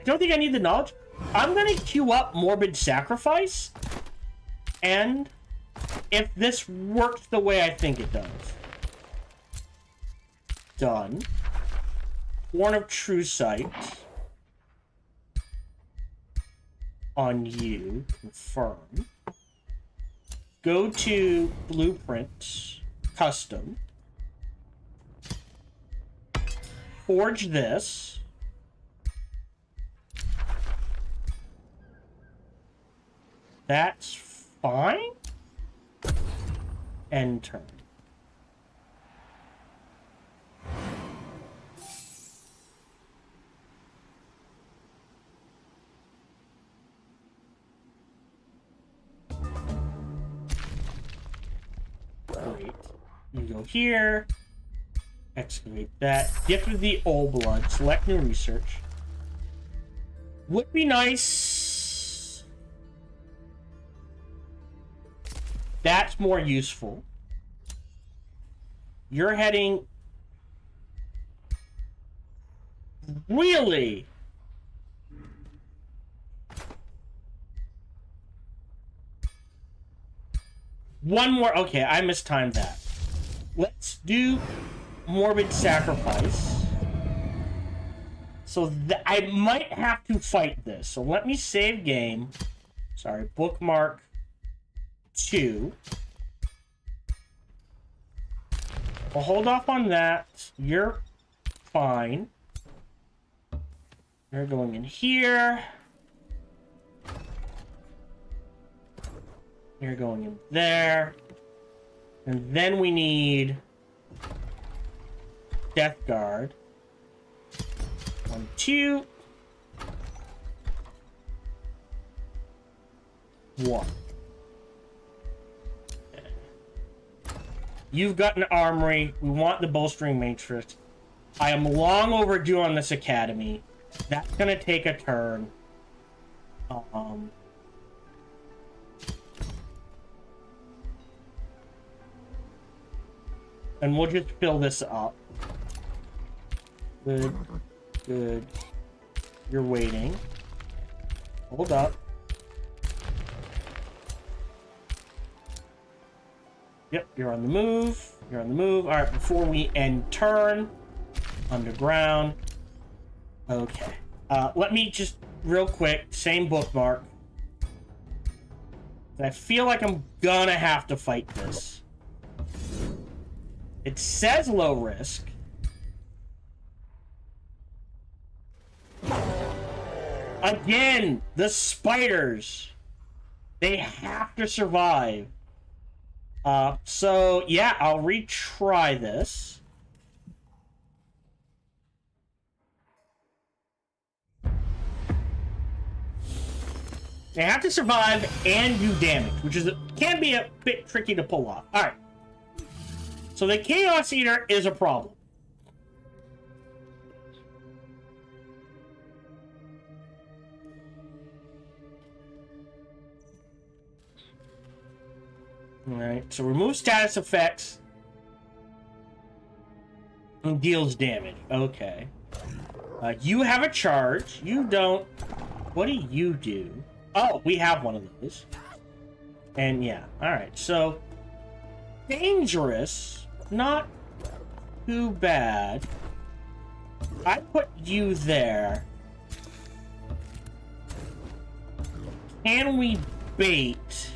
I don't think I need the knowledge. I'm gonna queue up Morbid Sacrifice. And if this works the way I think it does. Done. Horn of True Sight. On you. Confirm. Go to Blueprint. Custom. Forge this. That's fine. End turn. Great. You go here. Excavate that. Gift of the Old Blood. Select new research. Would be nice. That's more useful. You're heading... Really? One more... Okay, I mistimed that. Let's do Morbid Sacrifice. So I might have to fight this. So let me save game. Sorry, bookmark 2. We'll hold off on that. You're fine. You're going in here. You're going in there. And then we need Death Guard. 1, 2. 1. You've got an armory. We want the bolstering matrix. I am long overdue on this academy. That's gonna take a turn. And we'll just fill this up. Good. Good. You're waiting. Hold up. Yep, you're on the move. You're on the move. All right, before we end turn, underground. Okay. Let me just real quick, same bookmark. I feel like I'm gonna have to fight this. It says low risk. Again, the spiders. They have to survive. So yeah, I'll retry this. They have to survive and do damage, which can be a bit tricky to pull off. All right. So the Chaos Eater is a problem. All right. So remove status effects and deals damage. Okay. You have a charge. You don't. What do you do? Oh, we have one of those. And yeah, alright, so dangerous, not too bad. I put you there. Can we bait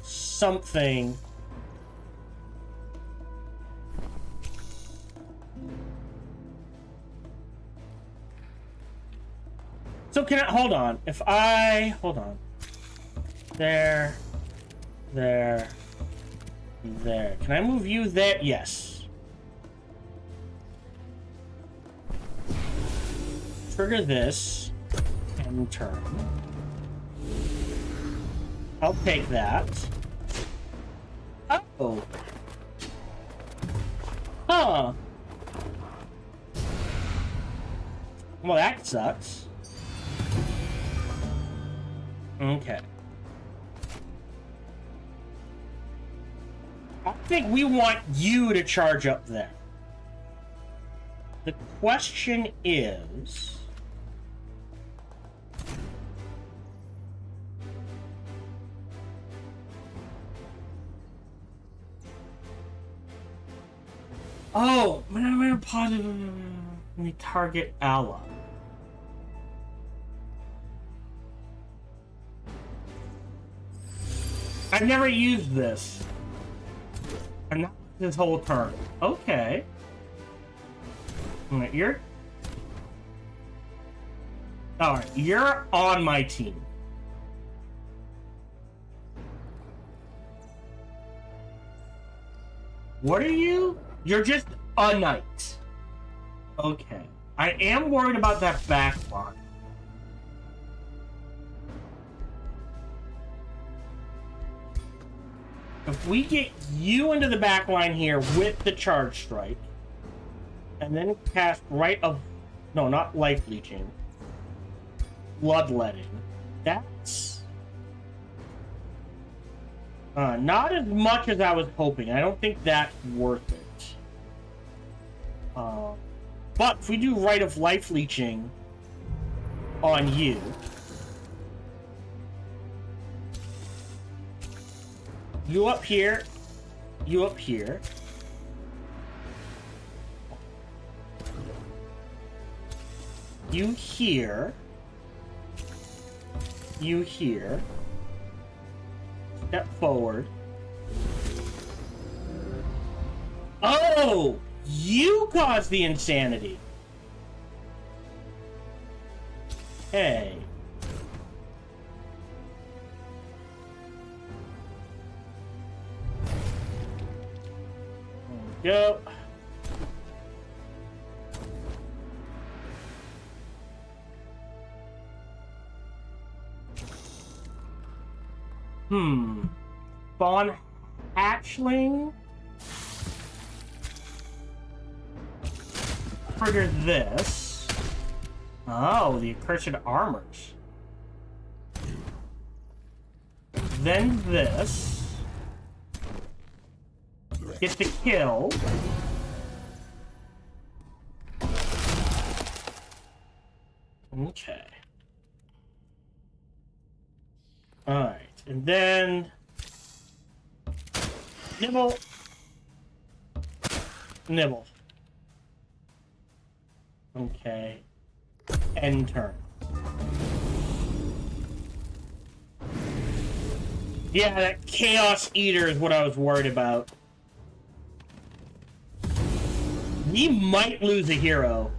something? So can I, hold on, if I, hold on. There. Can I move you there? Yes. Trigger this and turn. I'll take that. Oh. Huh. Well, that sucks. Okay. I think we want you to charge up there. The question is... Oh, I'm gonna pause it. Let me target ally. I've never used this. And not this whole turn. Okay. Alright, you're... Alright, you're on my team. What are you? You're just a knight. Okay. I am worried about that back line. If we get you into the back line here with the charge strike, and then cast Rite of... No, not life leeching. Bloodletting. That's... not as much as I was hoping. I don't think that's worth it. But if we do Rite of Life Leeching on you... You up here. You up here. You here. You here. Step forward. Oh! You caused the insanity! Hey. There we go. Spawn hatchling. trigger this. Oh, the accursed armors. Then this. Get the kill. Okay. Alright, and then... Nibble. Nibble. Okay. End turn. Yeah, that Chaos Eater is what I was worried about. We might lose a hero.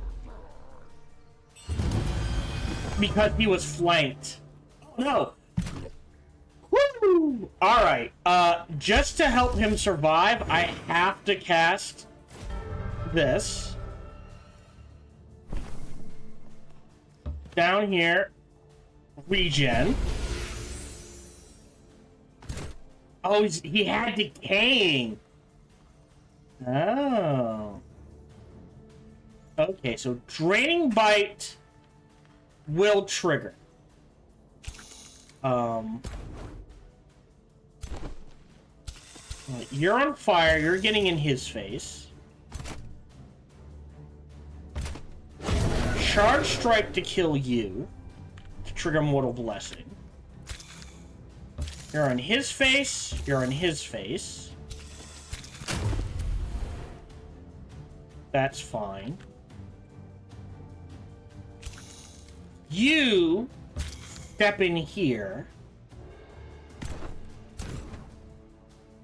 Because he was flanked. No. Woo! Alright, just to help him survive, I have to cast this. Down here. Regen. Oh, he had decaying. Oh. Okay, so Draining Bite will trigger. You're on fire. You're getting in his face. Charge Strike to kill you. To trigger Mortal Blessing. You're on his face. You're on his face. That's fine. You step in here.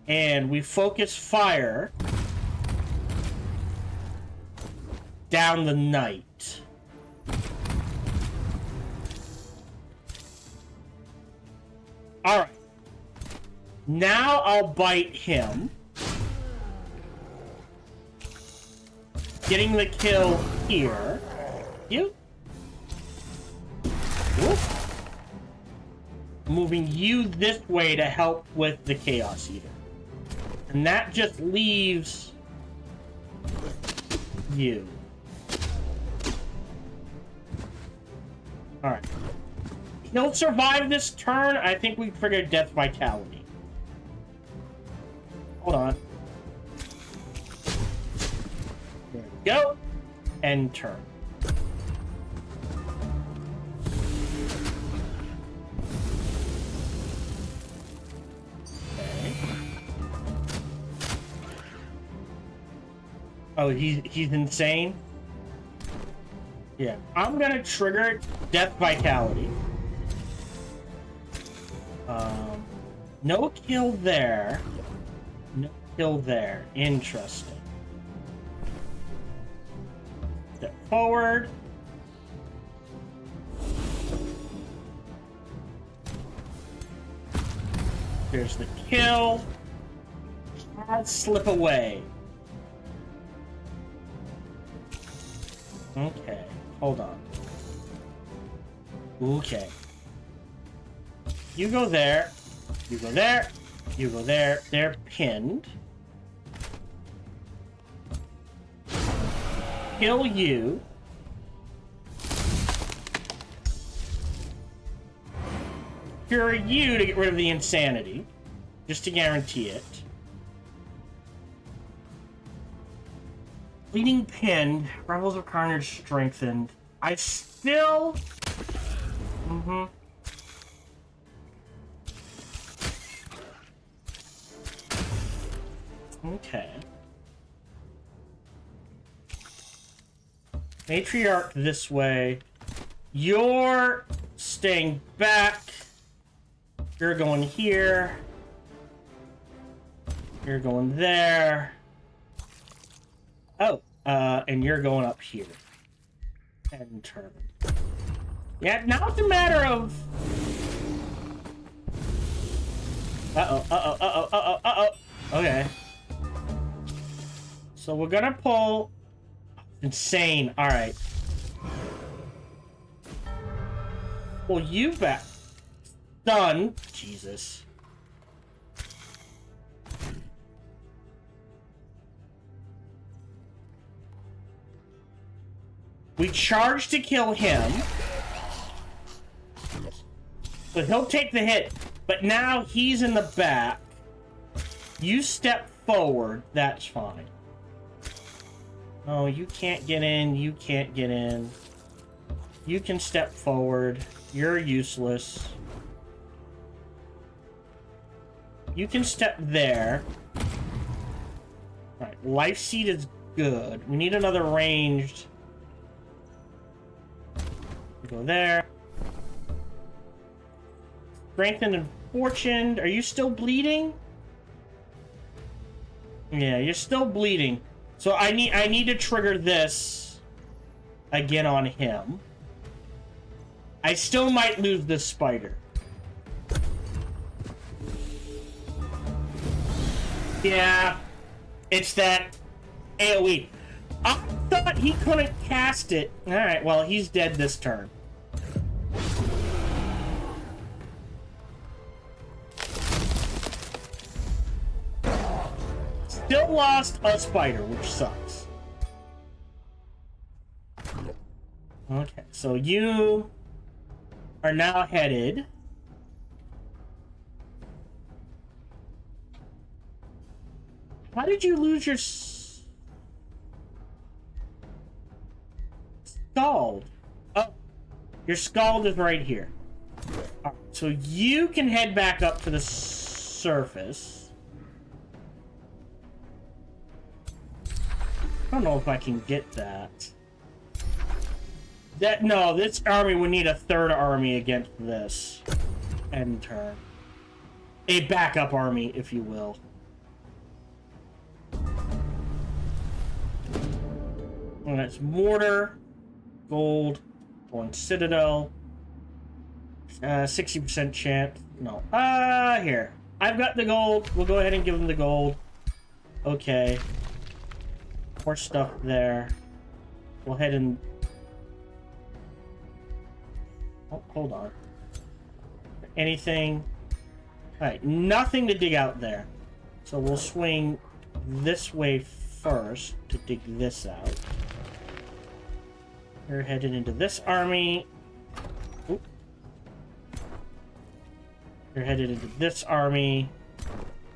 And we focus fire down the night. Alright. Now I'll bite him. Getting the kill here. You. Whoop. Moving you this way to help with the Chaos Eater. And that just leaves you. Alright. He'll survive this turn. I think we triggered Death Vitality. Hold on. There we go. End turn. Oh, he's insane? Yeah. I'm gonna trigger Death Vitality. No kill there. No kill there. Interesting. Step forward. Here's the kill. Slip away. Okay, hold on. Okay. You go there. You go there. You go there. They're pinned. Kill you. Cure you to get rid of the insanity. Just to guarantee it. Bleeding pinned. Rebels of Carnage strengthened. I still... Okay. Matriarch this way. You're staying back. You're going here. You're going there. Oh, and you're going up here. End turn. Yeah, now it's a matter of... Okay. So we're gonna pull... Insane. Alright. Pull you back. Done. Jesus. We charge to kill him. So he'll take the hit. But now he's in the back. You step forward. That's fine. Oh, you can't get in. You can't get in. You can step forward. You're useless. You can step there. Alright, life seed is good. We need another ranged. Go there. Strengthened and fortuned. Are you still bleeding? Yeah, you're still bleeding. So I need to trigger this again on him. I still might lose this spider. Yeah, it's that AoE. I thought he couldn't cast it. Alright, well, he's dead this turn. Still lost a spider, which sucks. Okay, so you are now headed. How did you lose your scald? Oh, your scald is right here. Right, so you can head back up to the surface. I don't know if I can get that. No, this army would need a third army against this end turn. A backup army, if you will. And it's mortar, gold, on citadel. 60% chance. No. Here. I've got the gold. We'll go ahead and give him the gold. Okay. More stuff there. We'll head and... Oh, hold on. Anything? Alright, nothing to dig out there. So we'll swing this way first to dig this out. You're headed into this army. Oop. You're headed into this army.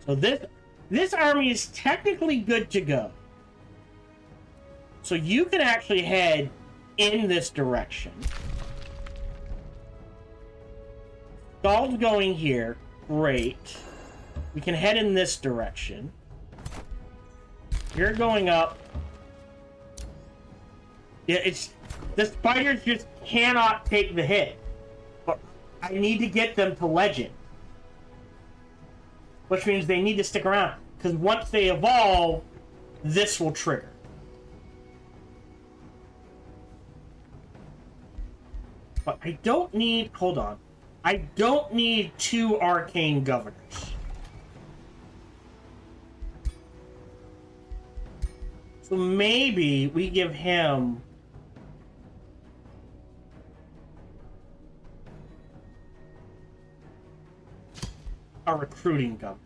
So this army is technically good to go. So you can actually head in this direction. Scald's going here. Great. We can head in this direction. You're going up. Yeah, it's... The spiders just cannot take the hit. But I need to get them to legend. Which means they need to stick around. Because once they evolve, this will trigger. But I don't need... Hold on. I don't need 2 arcane governors. So maybe we give him... a recruiting governor.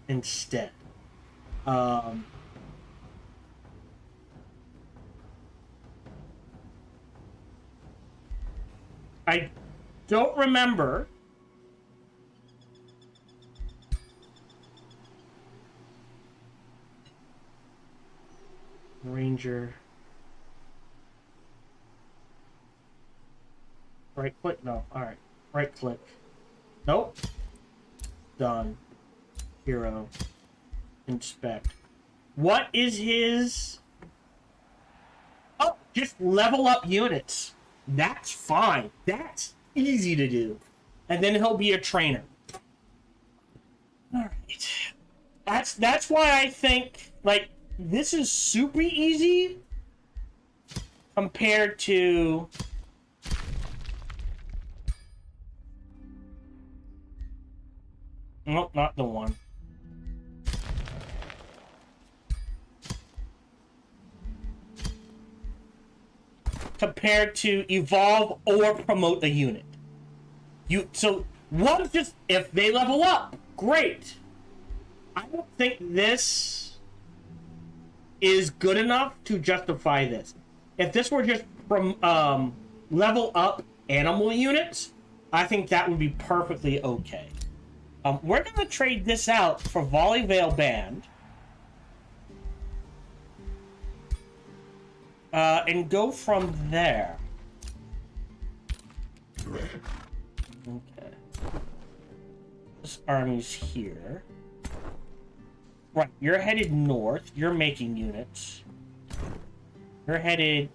Instead. I don't remember. Ranger. Right click? No. Alright. Right click. Nope. Done. Hero. Inspect. What is his... Oh, just level up units. That's fine. That's easy to do. And then he'll be a trainer. Alright. That's why I think, like, this is super easy compared to... Nope, not the one. Compared to evolve or promote a unit. So one just, if they level up, great. I don't think this is good enough to justify this. If this were just from level up animal units, I think that would be perfectly okay. We're gonna trade this out for Volley Veil Band. And go from there. Okay. This army's here. Right, you're headed north. You're making units. You're headed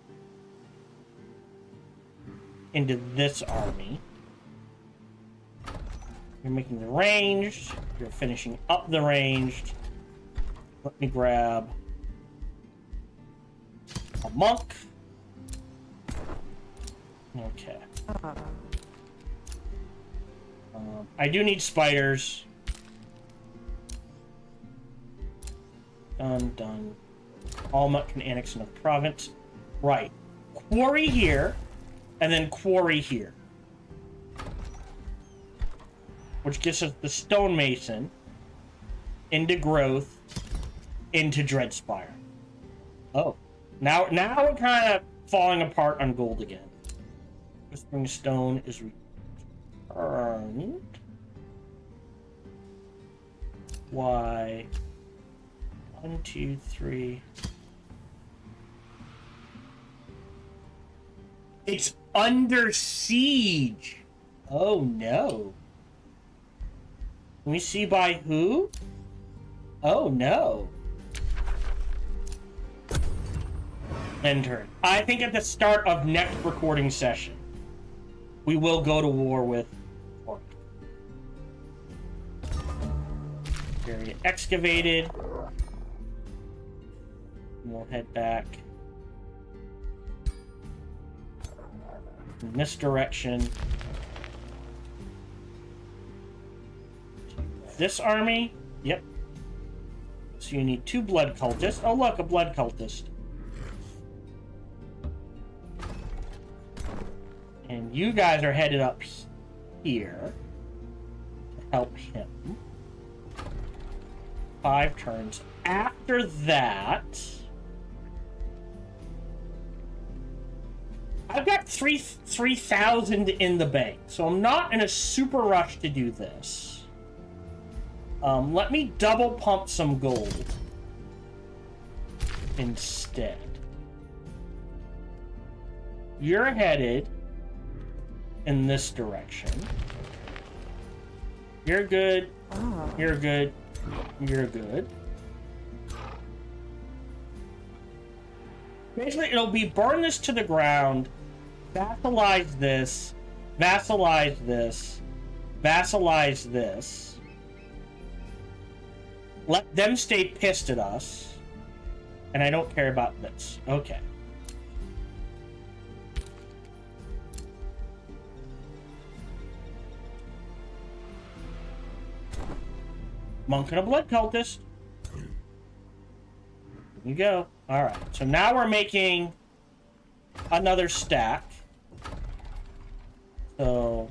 into this army. You're making the ranged. You're finishing up the ranged. Let me grab a monk. Okay. I do need spiders. Done. All mutt can annex another province. Right. Quarry here, and then quarry here. Which gets us the stonemason into growth, into Dreadspire. Oh. Now we're kind of falling apart on gold again. Whispering Stone is returned. Why? 1, 2, 3. It's under siege. Oh no. Can we see by who? Oh no. Enter. I think at the start of next recording session, we will go to war with Orc. Area excavated. We'll head back in this direction. This army? Yep. So you need 2 blood cultists. Oh look, a blood cultist. And you guys are headed up here to help him. 5 turns. After that, I've got 3,000 in the bank, so I'm not in a super rush to do this. Let me double pump some gold instead. You're headed in this direction. You're good. Ah. You're good. You're good. Basically, it'll be burn this to the ground, vassalize this, vassalize this, vassalize this. Let them stay pissed at us. And I don't care about this. Okay. Monk and a blood cultist. Here you go. Alright, so now we're making another stack. So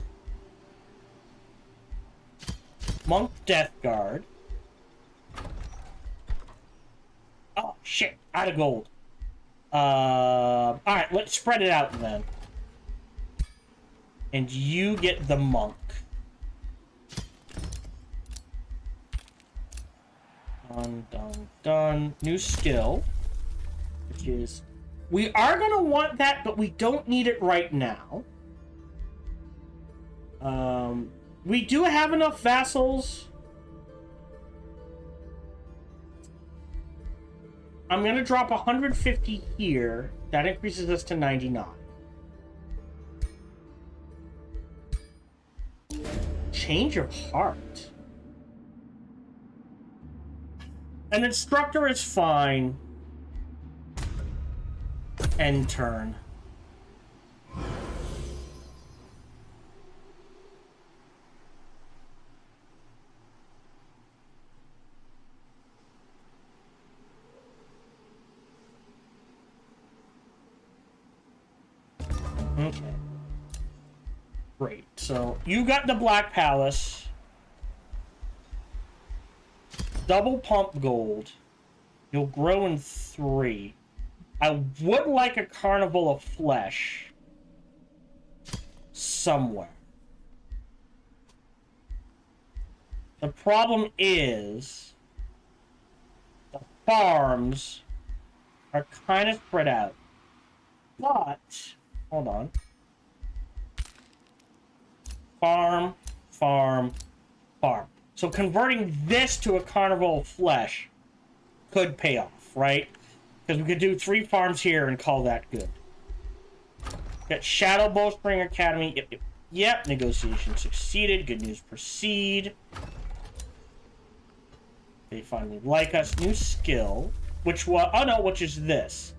Monk Death Guard. Oh shit, out of gold. Alright, let's spread it out then. And you get the monk. Done. New skill. Which is... We are going to want that, but we don't need it right now. We do have enough vassals. I'm going to drop 150 here. That increases us to 99. Change of heart. An instructor is fine. End turn. Okay. Great. So you got the Black Palace. Double pump gold. You'll grow in 3. I would like a carnival of flesh somewhere. The problem is the farms are kind of spread out. But, hold on. Farm, farm, farm. So converting this to a carnival of flesh could pay off, right? Because we could do 3 farms here and call that good. Got Shadow Bowstring Academy. Yep. Negotiation succeeded. Good news proceed. They finally like us. New skill. Which was... Oh, no. Which is this.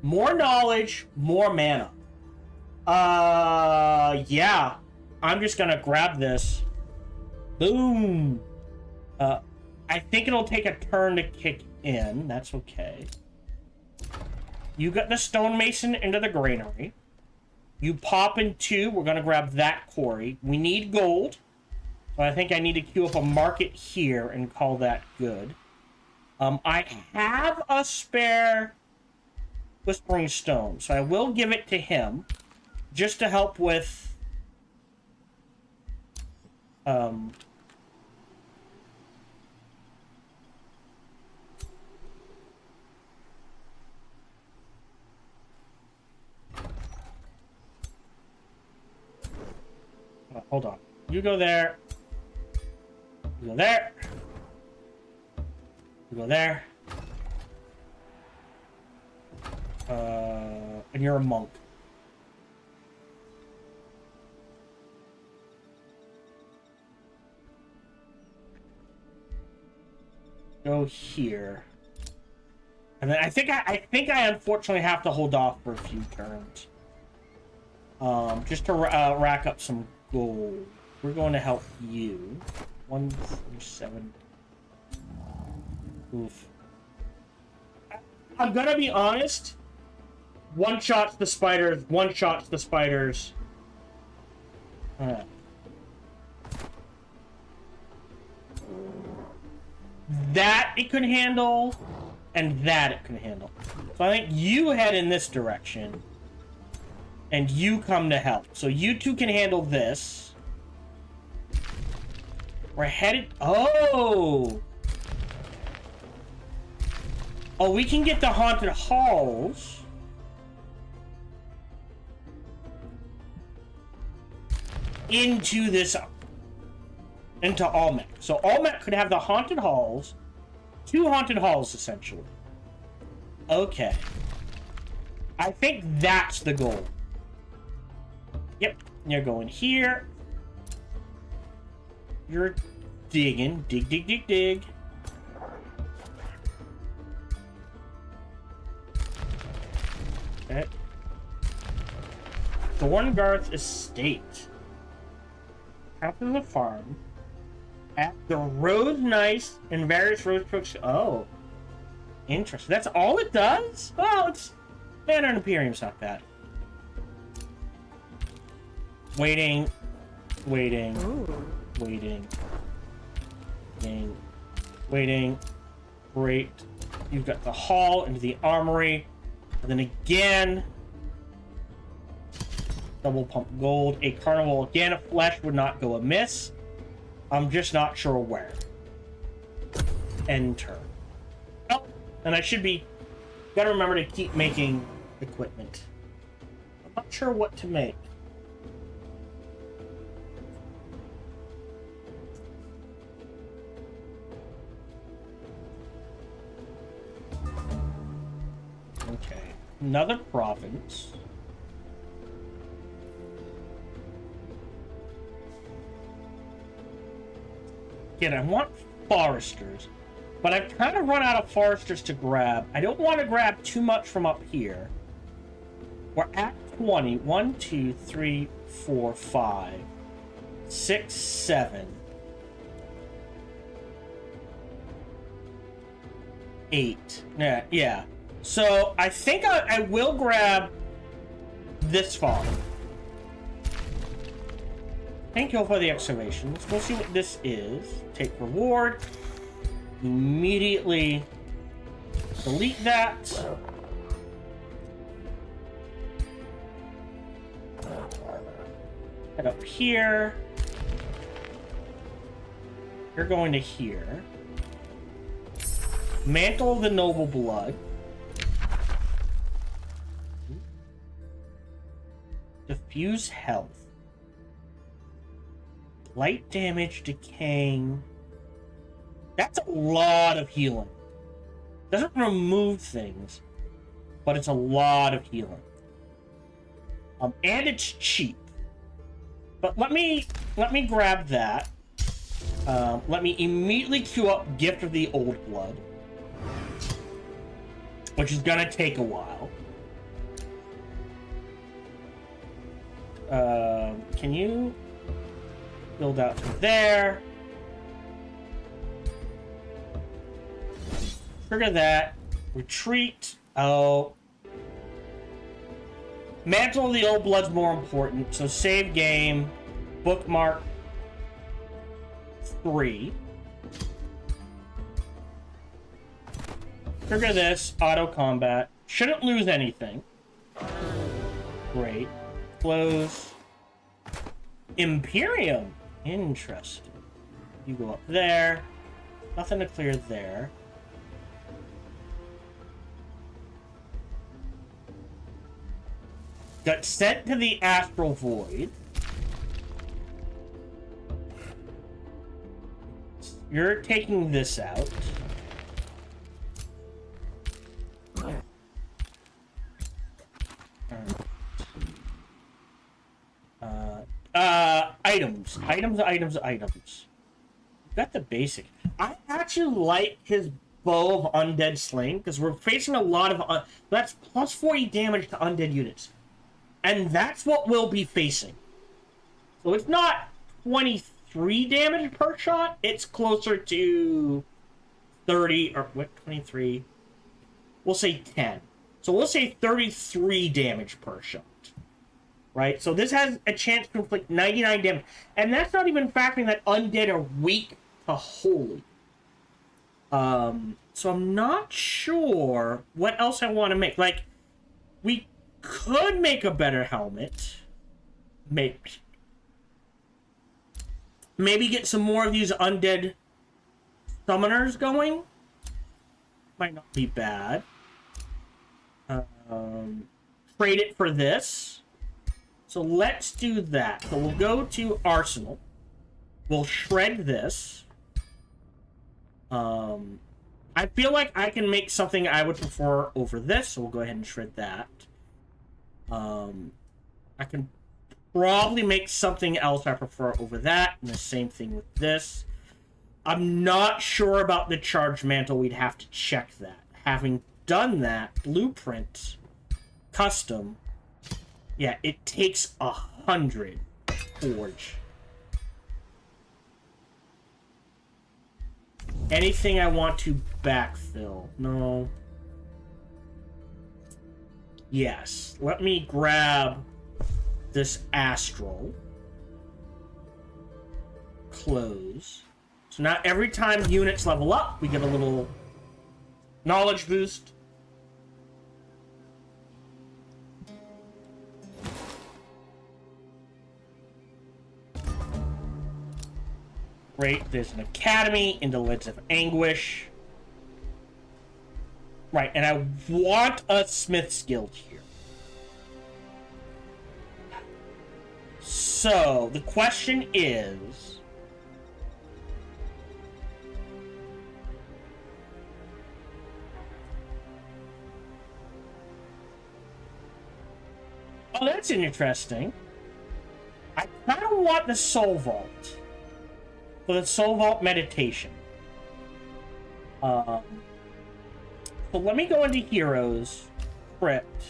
More knowledge, more mana. Yeah. I'm just gonna grab this. Boom. I think it'll take a turn to kick in. That's okay. You got the stonemason into the granary. You pop in 2. We're gonna grab that quarry. We need gold. So I think I need to queue up a market here and call that good. I have a spare Whispering Stone, so I will give it to him. Just to help with... hold on. You go there. You go there. You go there. And you're a monk. Go here. And then I think I unfortunately have to hold off for a few turns. Just to rack up some gold. We're going to help you. 147. Oof. I'm gonna be honest. One-shots the spiders. One-shots the spiders. That it could handle, and that it can handle. So I think you head in this direction, and you come to help. So you 2 can handle this. We're headed... Oh! Oh, we can get the haunted halls. Into this... Into Almec. So Almec could have the haunted halls. 2 haunted halls, essentially. Okay. I think that's the goal. Yep. You're going here. You're digging. Dig, dig, dig, dig. Okay. Thorngarth Estate. After the farm. At the Rose Nice and various Rose Crooks. Oh. Interesting. That's all it does? Well, it's... Manor and Imperium's not bad. Waiting. Waiting. Ooh. Waiting. Waiting. Waiting. Great. You've got the hall into the armory. And then again... Double pump gold. A carnival again of flesh would not go amiss. I'm just not sure where. Enter. Oh, and I should be... Gotta remember to keep making equipment. I'm not sure what to make. Okay. Another province. Again, I want foresters, but I've kind of run out of foresters to grab. I don't want to grab too much from up here. We're at 20. 1, 2, 3, 4, 5, 6, 7, 8. Yeah. So I think I will grab this farm. Thank you for the excavations. We'll see what this is. Take reward. Immediately delete that. Head up here. You're going to here. Mantle of the Noble Blood. Diffuse health. Light damage, decaying. That's a lot of healing. Doesn't remove things, but it's a lot of healing. And it's cheap. But let me grab that. Let me immediately queue up Gift of the Old Blood, which is gonna take a while. Can you build out to there? Trigger that. Retreat. Oh. Mantle of the Old Blood's more important, so save game. Bookmark 3. Trigger this. Auto combat. Shouldn't lose anything. Great. Close. Imperium. Interesting. You go up there. Nothing to clear there. Got sent to the Astral Void. You're taking this out. Items. Got the basic. I actually like his Bow of Undead Slaying, because we're facing a lot of... that's plus 40 damage to undead units. And that's what we'll be facing. So it's not 23 damage per shot. It's closer to 30, or what, 23? We'll say 10. So we'll say 33 damage per shot. Right? So this has a chance to inflict 99 damage. And that's not even factoring that undead are weak to holy. So I'm not sure what else I want to make. Like, we could make a better helmet. Maybe get some more of these undead summoners going. Might not be bad. Trade it for this. So let's do that. So we'll go to Arsenal. We'll shred this. I feel like I can make something I would prefer over this, so we'll go ahead and shred that. I can probably make something else I prefer over that, and the same thing with this. I'm not sure about the charged mantle. We'd have to check that. Having done that, blueprint, custom, yeah, it takes 100 forge. Anything I want to backfill? No. Yes. Let me grab this astral. Close. So now every time units level up, we get a little knowledge boost. Great, there's an academy, Indolence of Anguish. Right, and I want a Smith's Guild here. So, the question is... oh, that's interesting. I kind of want the Soul Vault. For the Soul Vault meditation. So let me go into Heroes. Crypt.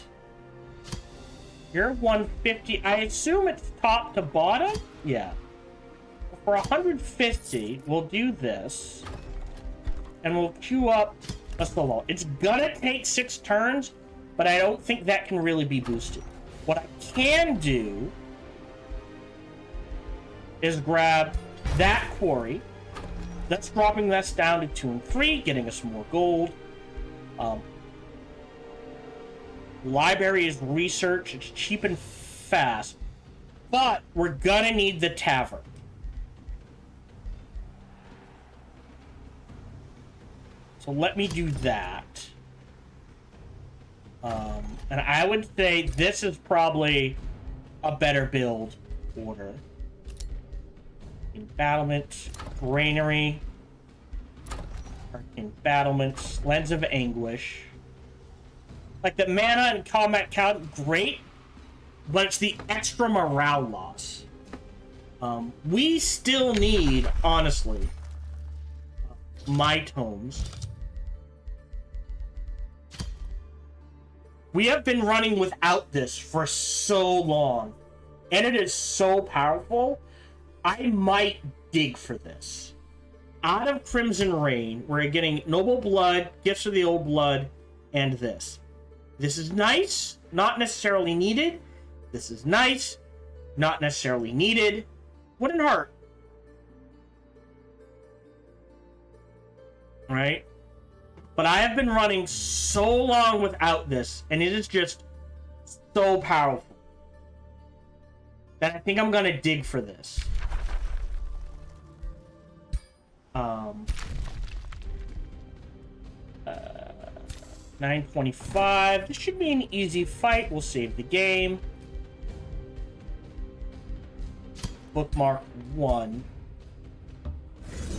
You're 150. I assume it's top to bottom? Yeah. For 150, we'll do this. And we'll queue up a Soul Vault. It's gonna take 6 turns, but I don't think that can really be boosted. What I can do is grab that quarry. That's dropping this down to 2 and 3, getting us more gold. Library is research. It's cheap and fast. But we're gonna need the tavern. So let me do that. And I would say this is probably a better build order. Embattlement, Granary, Embattlements, Lens of Anguish. Like, the mana and combat count, great, but it's the extra morale loss. We still need, honestly, my tomes. We have been running without this for so long, and it is so powerful. I might dig for this. Out of Crimson Rain, we're getting Noble Blood, Gifts of the Old Blood, and this. This is nice, not necessarily needed. This is nice, not necessarily needed. Wooden Heart. Right? But I have been running so long without this, and it is just so powerful that I think I'm gonna dig for this. 925. This should be an easy fight. We'll save the game. Bookmark 1.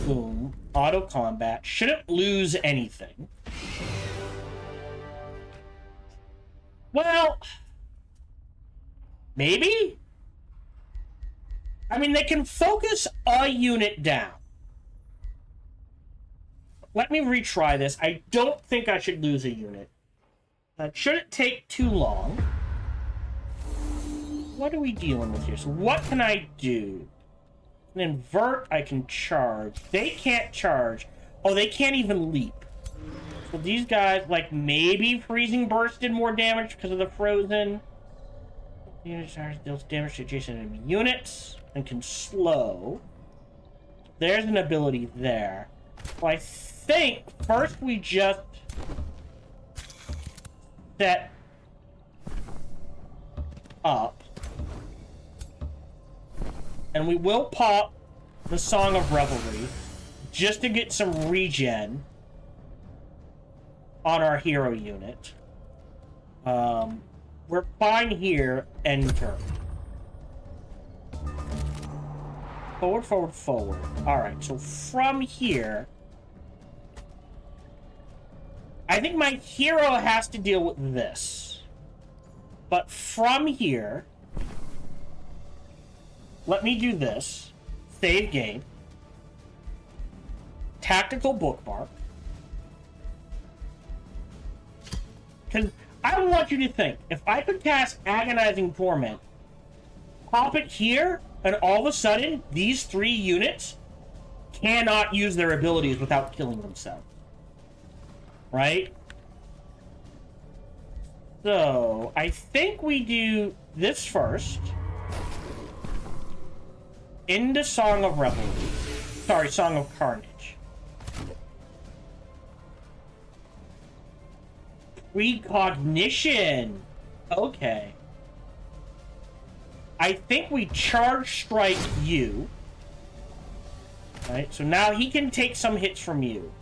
Boom. Auto combat. Shouldn't lose anything. Well, maybe? I mean, they can focus a unit down. Let me retry this. I don't think I should lose a unit. That shouldn't take too long. What are we dealing with here? So what can I do? I can invert, I can charge. They can't charge. Oh, they can't even leap. So these guys, like, maybe Freezing Burst did more damage because of the frozen. Unit deals damage to adjacent enemy units and can slow. There's an ability there. Well, I think first we just set up. And we will pop the Song of Revelry just to get some regen on our hero unit. We're fine here. End turn. Forward, forward, forward. Alright, so from here, I think my hero has to deal with this. But from here, let me do this. Save game. Tactical bookmark. Because I want you to think, if I could cast Agonizing Torment, pop it here, and all of a sudden, these 3 units cannot use their abilities without killing themselves. Right? So, I think we do this first. Into Song of Revelry. Sorry, Song of Carnage. Precognition. Okay. I think we charge strike you. Right, so now he can take some hits from you.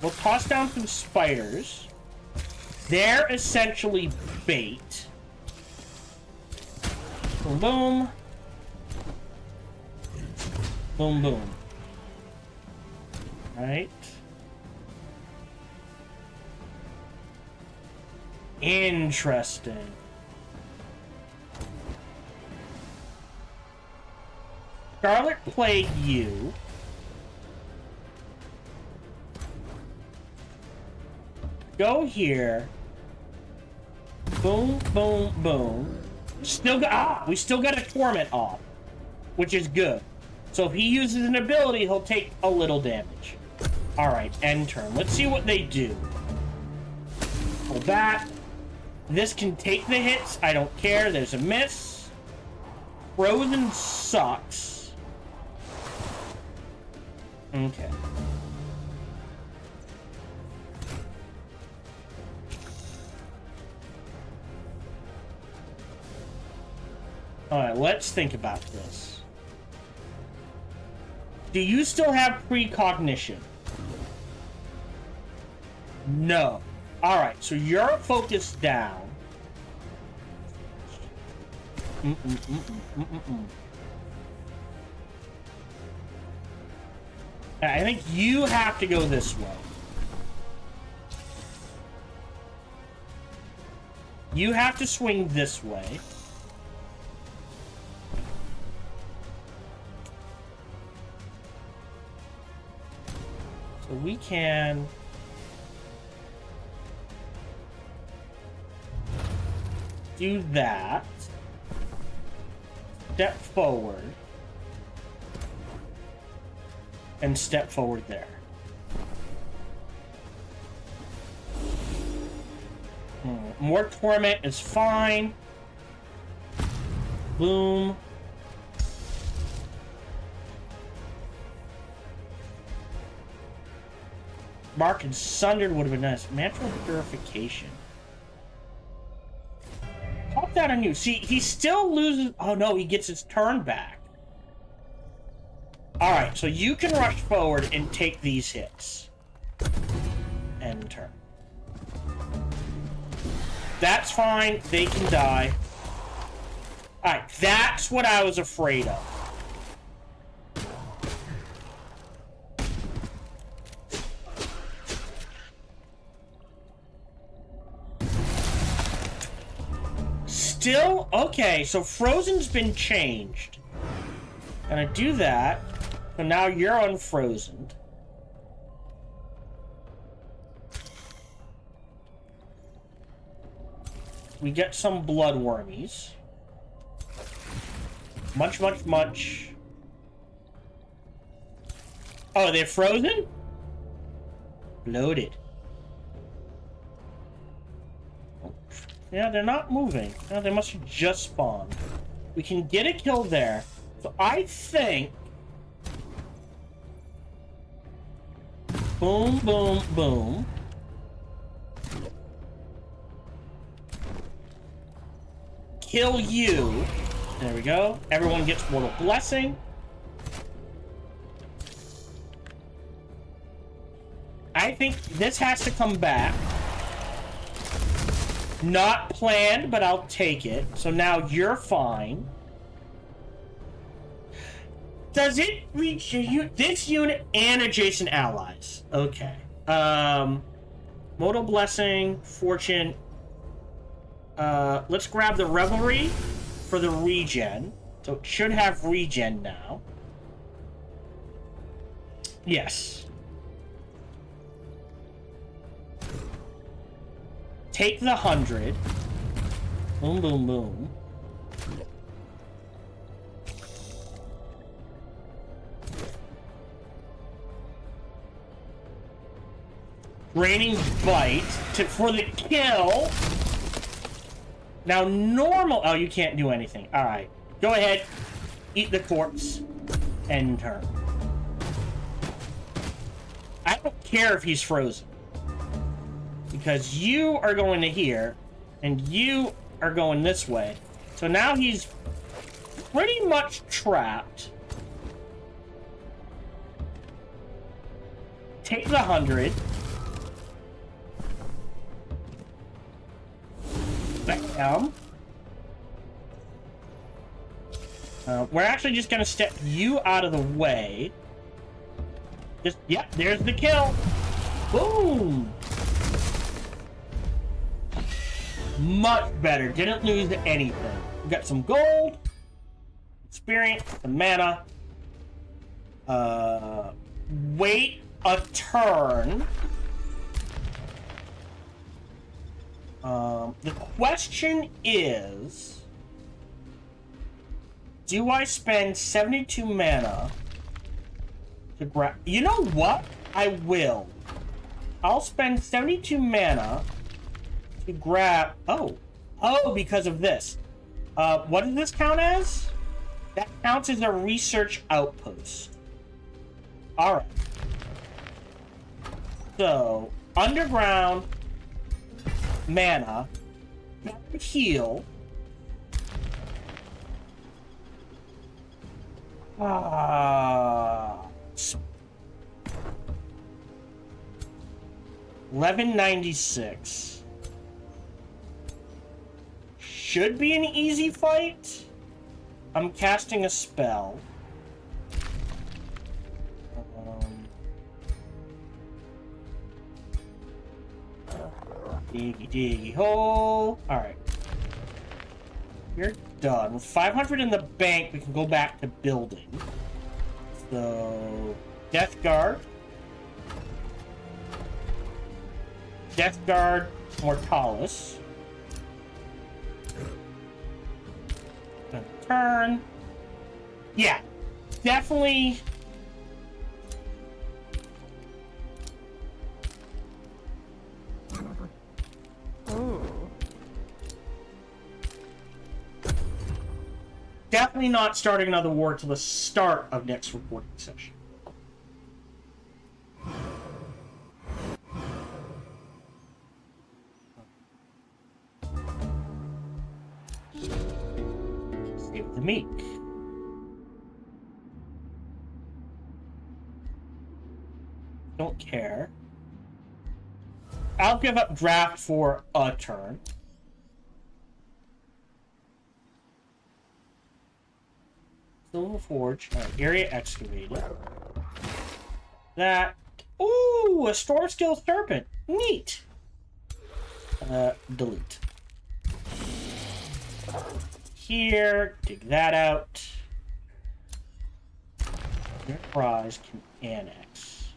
We'll toss down some spiders. They're essentially bait. Boom, boom. Boom, boom. Right. Interesting. Scarlet Plague you. Go here. Boom, boom, boom. Still got we still got a torment off, which is good. So if he uses an ability, he'll take a little damage. All right, end turn. Let's see what they do. Pull back. This can take the hits. I don't care. There's a miss. Frozen sucks. Okay. Alright, let's think about this. Do you still have precognition? No. Alright, so you're focused down. I think you have to go this way. You have to swing this way. So we can... do that. Step forward. And step forward there. More torment is fine. Boom. Mark and Sundered would have been nice. Natural purification. Pop that on you. See, he still loses. Oh no, he gets his turn back. Alright, so you can rush forward and take these hits. End turn. That's fine. They can die. Alright, that's what I was afraid of. Still? Okay, so Frozen's been changed. Gonna do that. So now you're unfrozen. We get some blood wormies. Much, much, much. Oh, they're frozen? Loaded. Yeah, they're not moving. No, they must have just spawned. We can get a kill there. So I think... boom, boom, boom. Kill you. There we go. Everyone gets Mortal Blessing. I think this has to come back. Not planned, but I'll take it. So now you're fine. Does it reach this unit and adjacent allies? Okay. Mortal Blessing, Fortune. Let's grab the Revelry for the regen. So it should have regen now. Yes. Take the 100. Boom, boom, boom. Raining Bite for the kill. Now normal... oh, you can't do anything. Alright. Go ahead. Eat the corpse. End turn. I don't care if he's frozen. Because you are going to here, and you are going this way. So now he's pretty much trapped. Take the 100. Bam. We're actually just going to step you out of the way. Just, yep, there's the kill. Boom. Much better. Didn't lose anything. We got some gold, experience, some mana. Wait a turn. The question is, do I spend 72 mana to grab... you know what? I will. I'll spend 72 mana to grab... oh, because of this. What does this count as? That counts as a research outpost. Alright. So, underground, mana, heal, Ah. 1196. Should be an easy fight. I'm casting a spell. Diggy diggy hole. Alright. You're done. With 500 in the bank, we can go back to building. So, Death Guard. Death Guard Mortalis. Turn. Yeah, definitely. Oh. Definitely not starting another war till the start of next reporting session. Save the meek. Don't care. I'll give up draft for a turn. Silver Forge. Area excavated. That. Ooh, a Storm Skill Serpent. Neat. Delete. Here, dig that out. Enterprise can annex.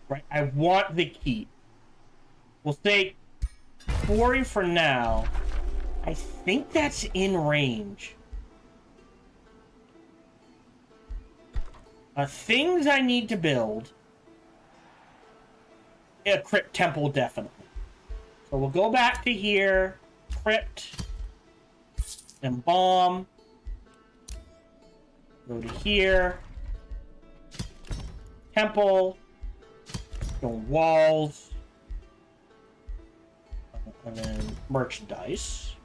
Right, I want the keep. We'll say quarry for now. I think that's in range. Things I need to build. A crypt temple, definitely. So we'll go back to here. Crypt. Then bomb. Go to here. Temple. Stone walls. And then merchandise.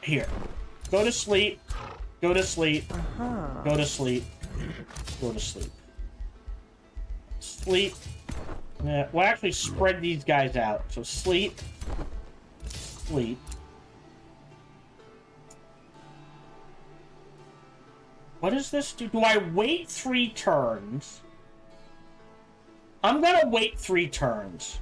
Here. Go to sleep. Go to sleep. Go to sleep. Go to sleep. Sleep. We'll actually spread these guys out. So sleep. Sleep. What does this do? Do I wait 3 turns? I'm gonna wait 3 turns.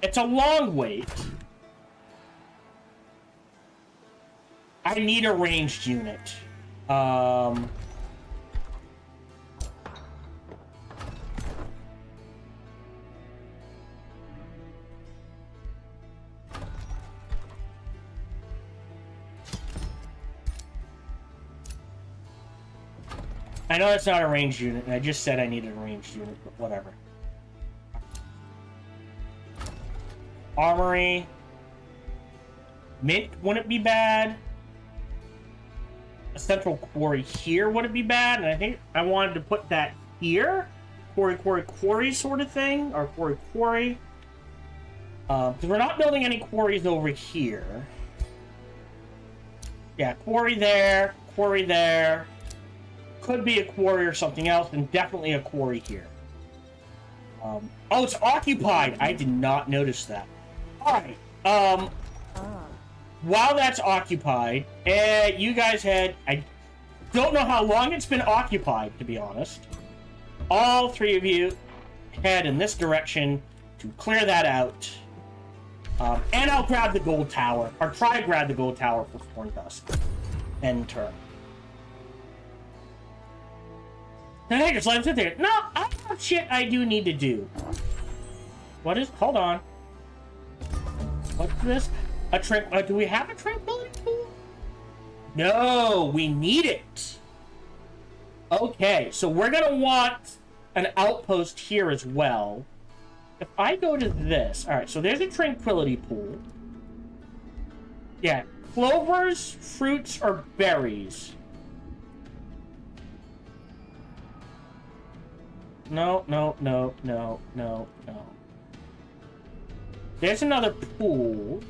It's a long wait. I need a ranged unit. I know that's not a ranged unit, and I just said I needed a ranged unit, but whatever. Armory. Mint wouldn't be bad. A central quarry here wouldn't be bad, and I think I wanted to put that here. Quarry sort of thing, or quarry. Because we're not building any quarries over here. Yeah, quarry there, quarry there. Could be a quarry or something else, and definitely a quarry here. Oh, it's occupied! I did not notice that. Alright, while that's occupied, you guys had... I don't know how long it's been occupied, to be honest. All 3 of you head in this direction to clear that out. And I'll grab the gold tower, or try to grab the gold tower for Thorndusk. End turn. Now, hey, just let him sit there. No, I have shit I do need to do. What is... Hold on. What's this? Do we have a tranquility pool? No, we need it. Okay, so we're gonna want an outpost here as well. If I go to this... Alright, so there's a tranquility pool. Yeah, clovers, fruits, or berries. No. There's another pool,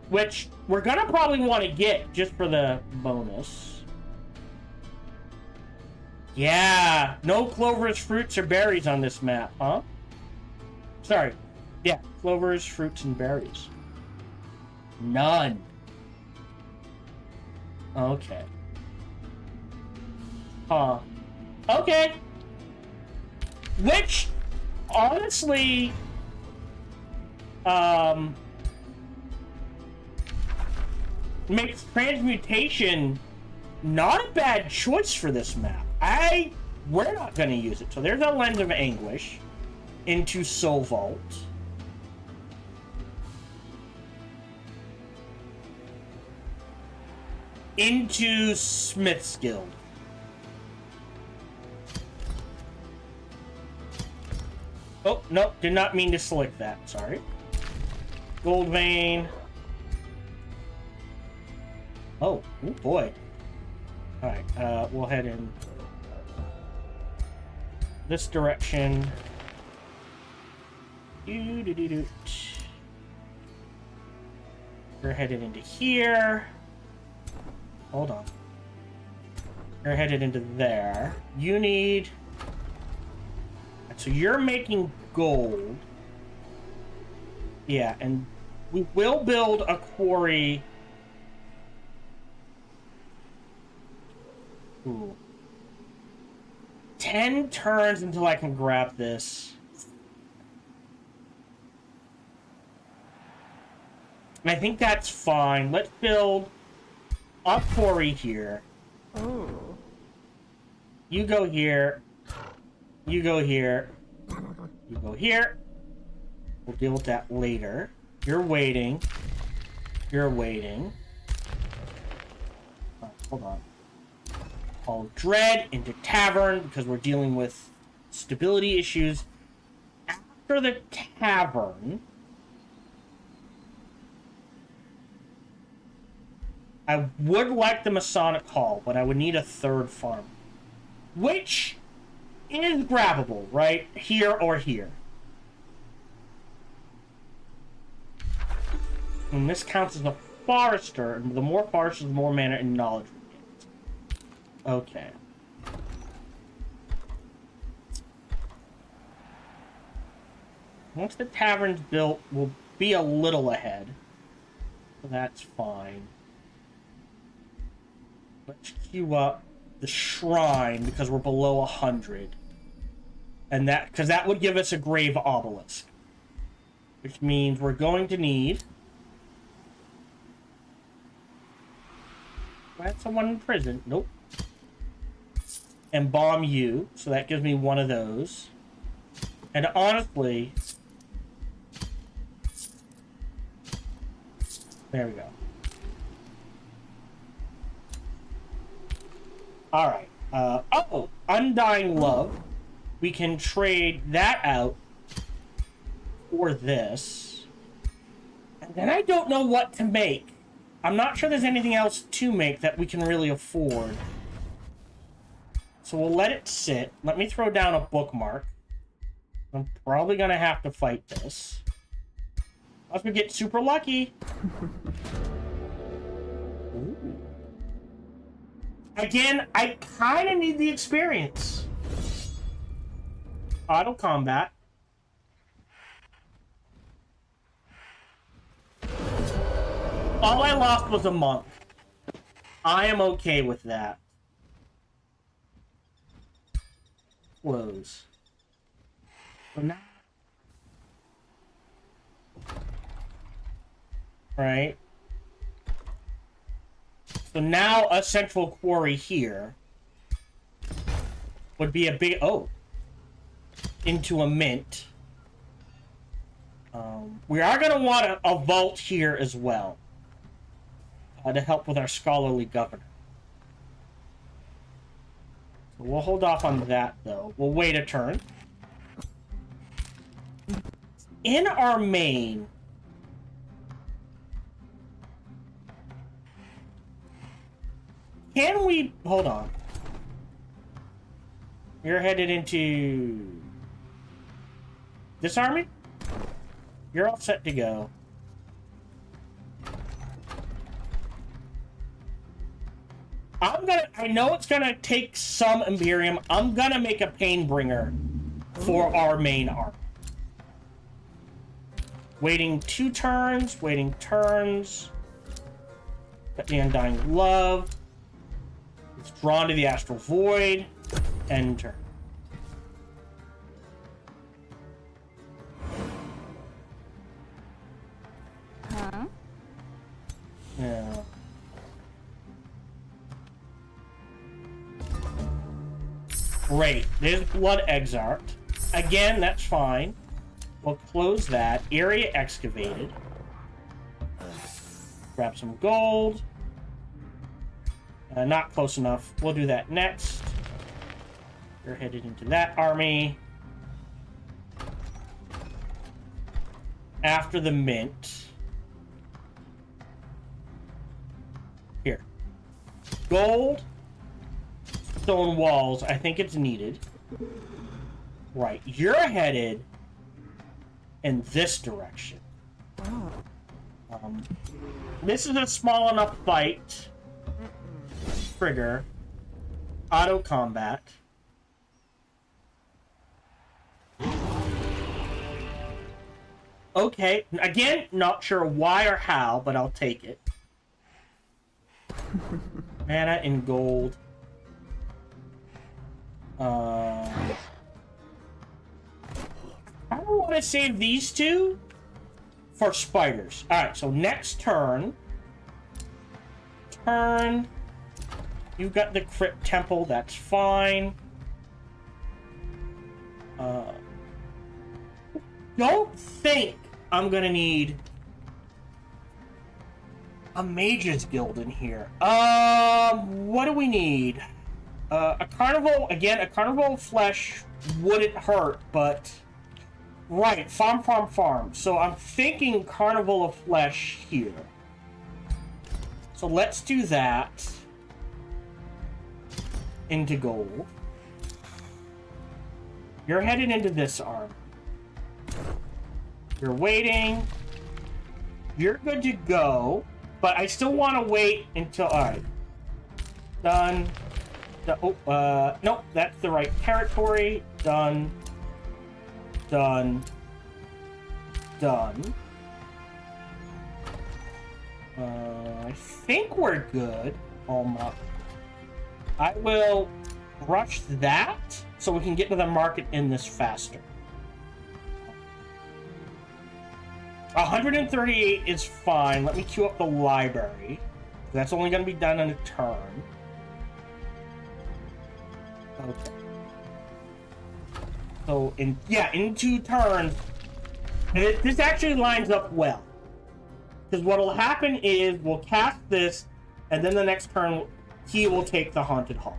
which we're gonna probably want to get just for the bonus. Yeah, no clovers, fruits, or berries on this map, huh? Sorry. Yeah, clovers, fruits, and berries. None. Okay. Huh. Okay. Which, honestly, makes transmutation not a bad choice for this map. We're not going to use it. So there's a Lens of Anguish into Soul Vault. Into Smith's Guild. Oh, nope, did not mean to select that, sorry. Gold Vein. Oh boy. Alright, we'll head in this direction. We're headed into here. Hold on. You're headed into there. You need... So you're making gold. Yeah, and we will build a quarry. Ooh. 10 turns until I can grab this. I think that's fine. Let's build a quarry here. Oh. You go here. You go here. You go here. We'll deal with that later. You're waiting. You're waiting. Hold on. All Dread into Tavern because we're dealing with stability issues. After the Tavern, I would like the Masonic Hall, but I would need a third farm. Which is grabbable, right? Here or here. And this counts as a forester, and the more foresters, the more mana and knowledge we get. Okay. Once the tavern's built, we'll be a little ahead. So that's fine. Let's queue up the shrine because we're below 100. And that, because that would give us a grave obelisk. Which means we're going to need... Do I have someone in prison? Nope. Embalm you, so that gives me one of those. And honestly... There we go. Alright. Oh! Undying Love. We can trade that out for this. And then I don't know what to make. I'm not sure there's anything else to make that we can really afford. So we'll let it sit. Let me throw down a bookmark. I'm probably going to have to fight this. Unless we get super lucky. Ooh. Again, I kind of need the experience. Auto combat. All I lost was a monk. I am okay with that. Close. So now... Right. So now a central quarry here would be a big... Oh. Into a mint. We are going to want a vault here as well. To help with our scholarly governor. So we'll hold off on that, though. We'll wait a turn. In our main... Can we... Hold on. You're headed into... This army? You're all set to go. I know it's gonna take some Imperium. I'm gonna make a Painbringer for our main arc. Waiting 2 turns, waiting turns. Got the Undying Love. It's drawn to the Astral Void. End turn. Huh? Yeah. Great. There's Blood Exarch. Again, that's fine. We'll close that. Area excavated. Grab some gold. Not close enough. We'll do that next. You're headed into that army. After the mint. Here. Gold. Stone walls. I think it's needed. Right. You're headed in this direction. Oh. This is a small enough fight. Trigger. Auto combat. Okay. Again, not sure why or how, but I'll take it. Mana and gold. I don't want to save these two for spiders. Alright, so next turn. You've got the Crypt Temple, that's fine. Don't think I'm gonna need a Mage's Guild in here. What do we need? A Carnival, again, a Carnival of Flesh wouldn't hurt, but... Right, farm. So I'm thinking Carnival of Flesh here. So let's do that. Into gold. You're headed into this arm. You're waiting. You're good to go, but I still want to wait until... Alright. Done. Nope, that's the right territory. Done. I think we're good. Almost. I will rush that so we can get to the market in this faster. 138 is fine. Let me queue up the library. That's only going to be done in a turn. Okay. So, in 2 turns, and this actually lines up well. Because what will happen is we'll cast this, and then the next turn, he will take the Haunted Hall.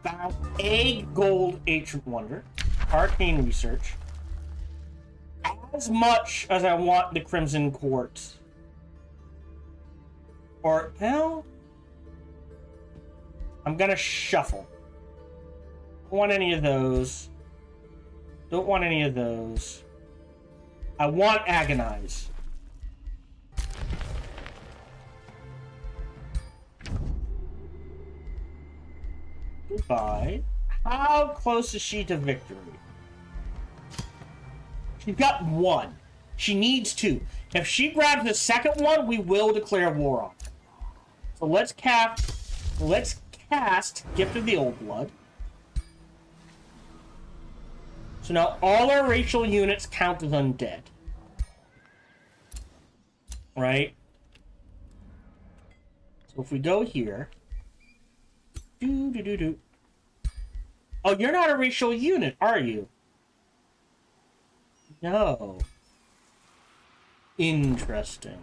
Found a gold Ancient Wonder, Arcane Research. As much as I want the Crimson Court. Or, well, I'm gonna shuffle. Don't want any of those. Don't want any of those. I want Agonize. Goodbye. How close is she to victory? She's got 1. She needs 2. If she grabs the second one, we will declare war on her. So let's cast Gift of the Old Blood. So now all our racial units count as undead. Right? So if we go here... Oh, you're not a racial unit, are you? No. Interesting.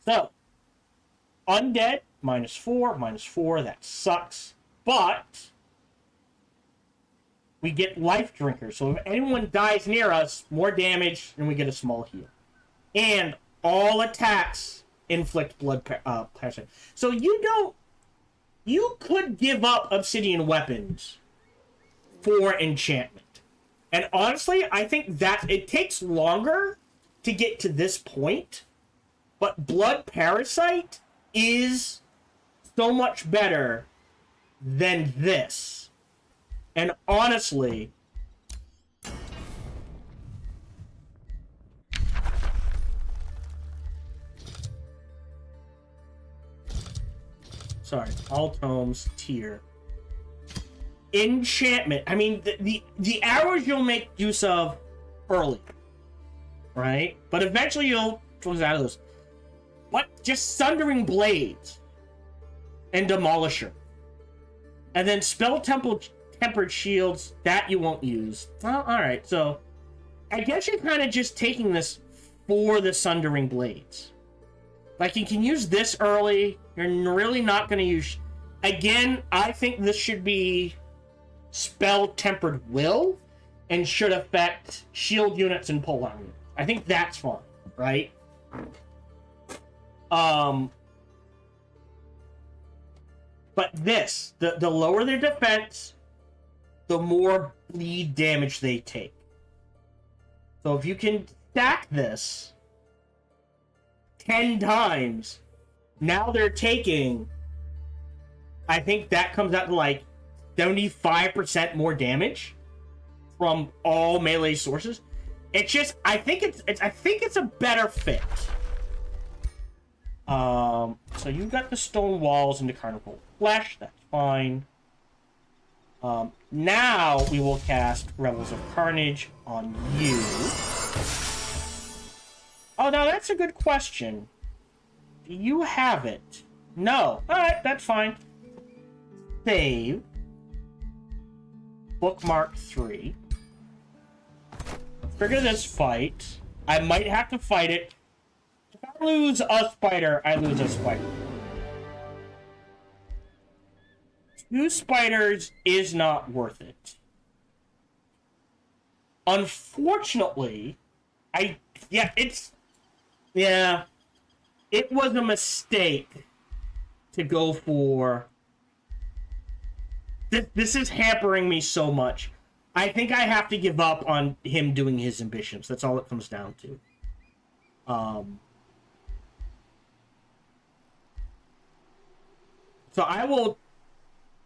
So, undead, -4, that sucks. But, we get Life Drinker. So if anyone dies near us, more damage, and we get a small heal. And all attacks inflict blood parasite. So you You could give up obsidian weapons for enchantment. And honestly, I think that it takes longer to get to this point, but Blood Parasite is so much better than this. And honestly, sorry, all tomes tier. Enchantment. I mean, the arrows you'll make use of early, right? But eventually you'll close out of those. What? Just Sundering Blades and Demolisher. And then Spell Tempered Shields, that you won't use. Well, alright, so I guess you're kind of just taking this for the Sundering Blades. Like, you can use this early. You're really not going to use... Again, I think this should be Spell Tempered Will and should affect shield units and pull on units. I think that's fine, right? But this, the lower their defense, the more bleed damage they take. So if you can stack this 10 times, now they're taking, I think that comes out to like 75% more damage from all melee sources. It's just, I think it's a better fit. So you've got the stone walls and the carnival flesh, that's fine. Now we will cast Rebels of Carnage on you. Oh, now that's a good question. Do you have it? No. Alright, that's fine. Save. Bookmark 3. Trigger this fight. I might have to fight it. If I lose a spider, I lose a spider. 2 spiders is not worth it. Unfortunately, it was a mistake to go for... This is hampering me so much. I think I have to give up on him doing his ambitions. That's all it comes down to. So I will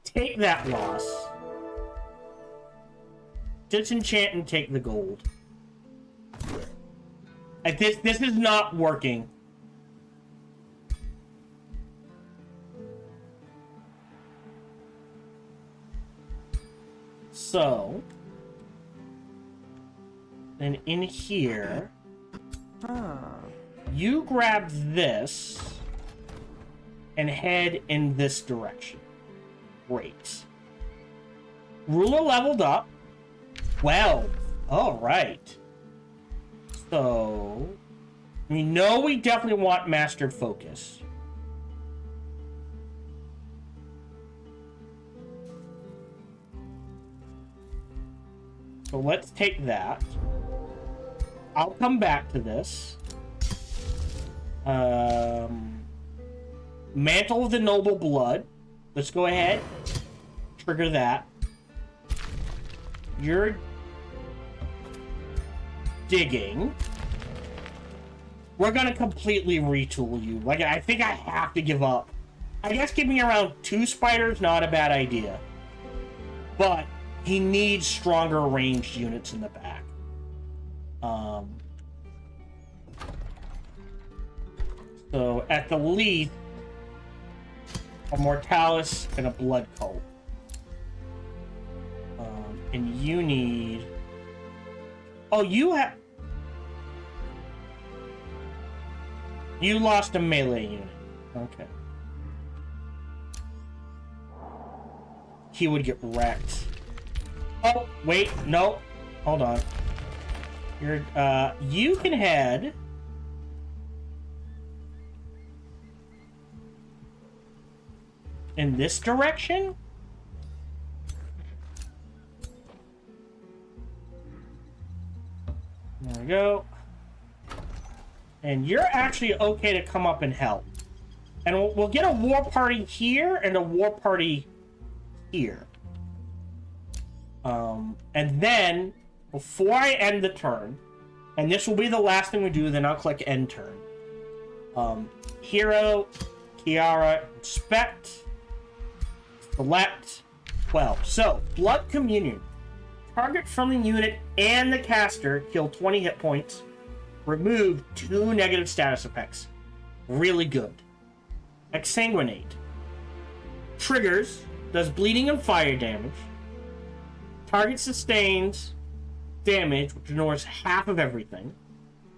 take that loss. Disenchant and take the gold. This is not working. So, then in here, you grab this and head in this direction. Great. Ruler leveled up. 12. All right. So, we know we definitely want Mastered Focus. So let's take that. I'll come back to this. Mantle of the Noble Blood. Let's go ahead. Trigger that. You're digging. We're gonna completely retool you. Like, I think I have to give up. I guess giving around 2 spiders, not a bad idea. But he needs stronger ranged units in the back. So, at the least, a Mortalis and a Blood Cult. And you need... Oh, you have... You lost a melee unit. Okay. He would get wrecked. Oh, wait, no. Hold on. You're, you can head... in this direction? There we go. And you're actually okay to come up and help. And we'll get a war party here and a war party here. And then, before I end the turn, and this will be the last thing we do, then I'll click end turn. Hero, Kiara, inspect, select, 12. So, Blood Communion. Target friendly unit and the caster kill 20 hit points. Remove 2 negative status effects. Really good. Exsanguinate. Triggers, does bleeding and fire damage. Target sustains damage, which ignores half of everything,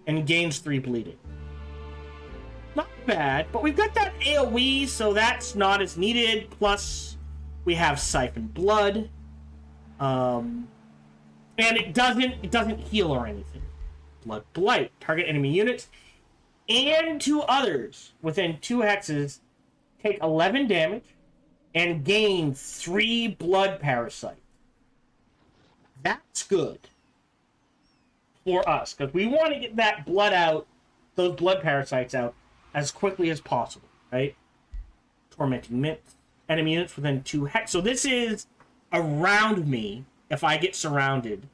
and gains 3 bleeding. Not bad, but we've got that AoE, so that's not as needed. Plus, we have Siphon Blood. And it doesn't heal or anything. Blood Blight. Target enemy units and 2 others within 2 hexes take 11 damage and gain 3 blood parasite. That's good for us, because we want to get that blood out, those blood parasites out, as quickly as possible, right? Tormenting Myth. Enemy units within 2 hex. So this is around me if I get surrounded.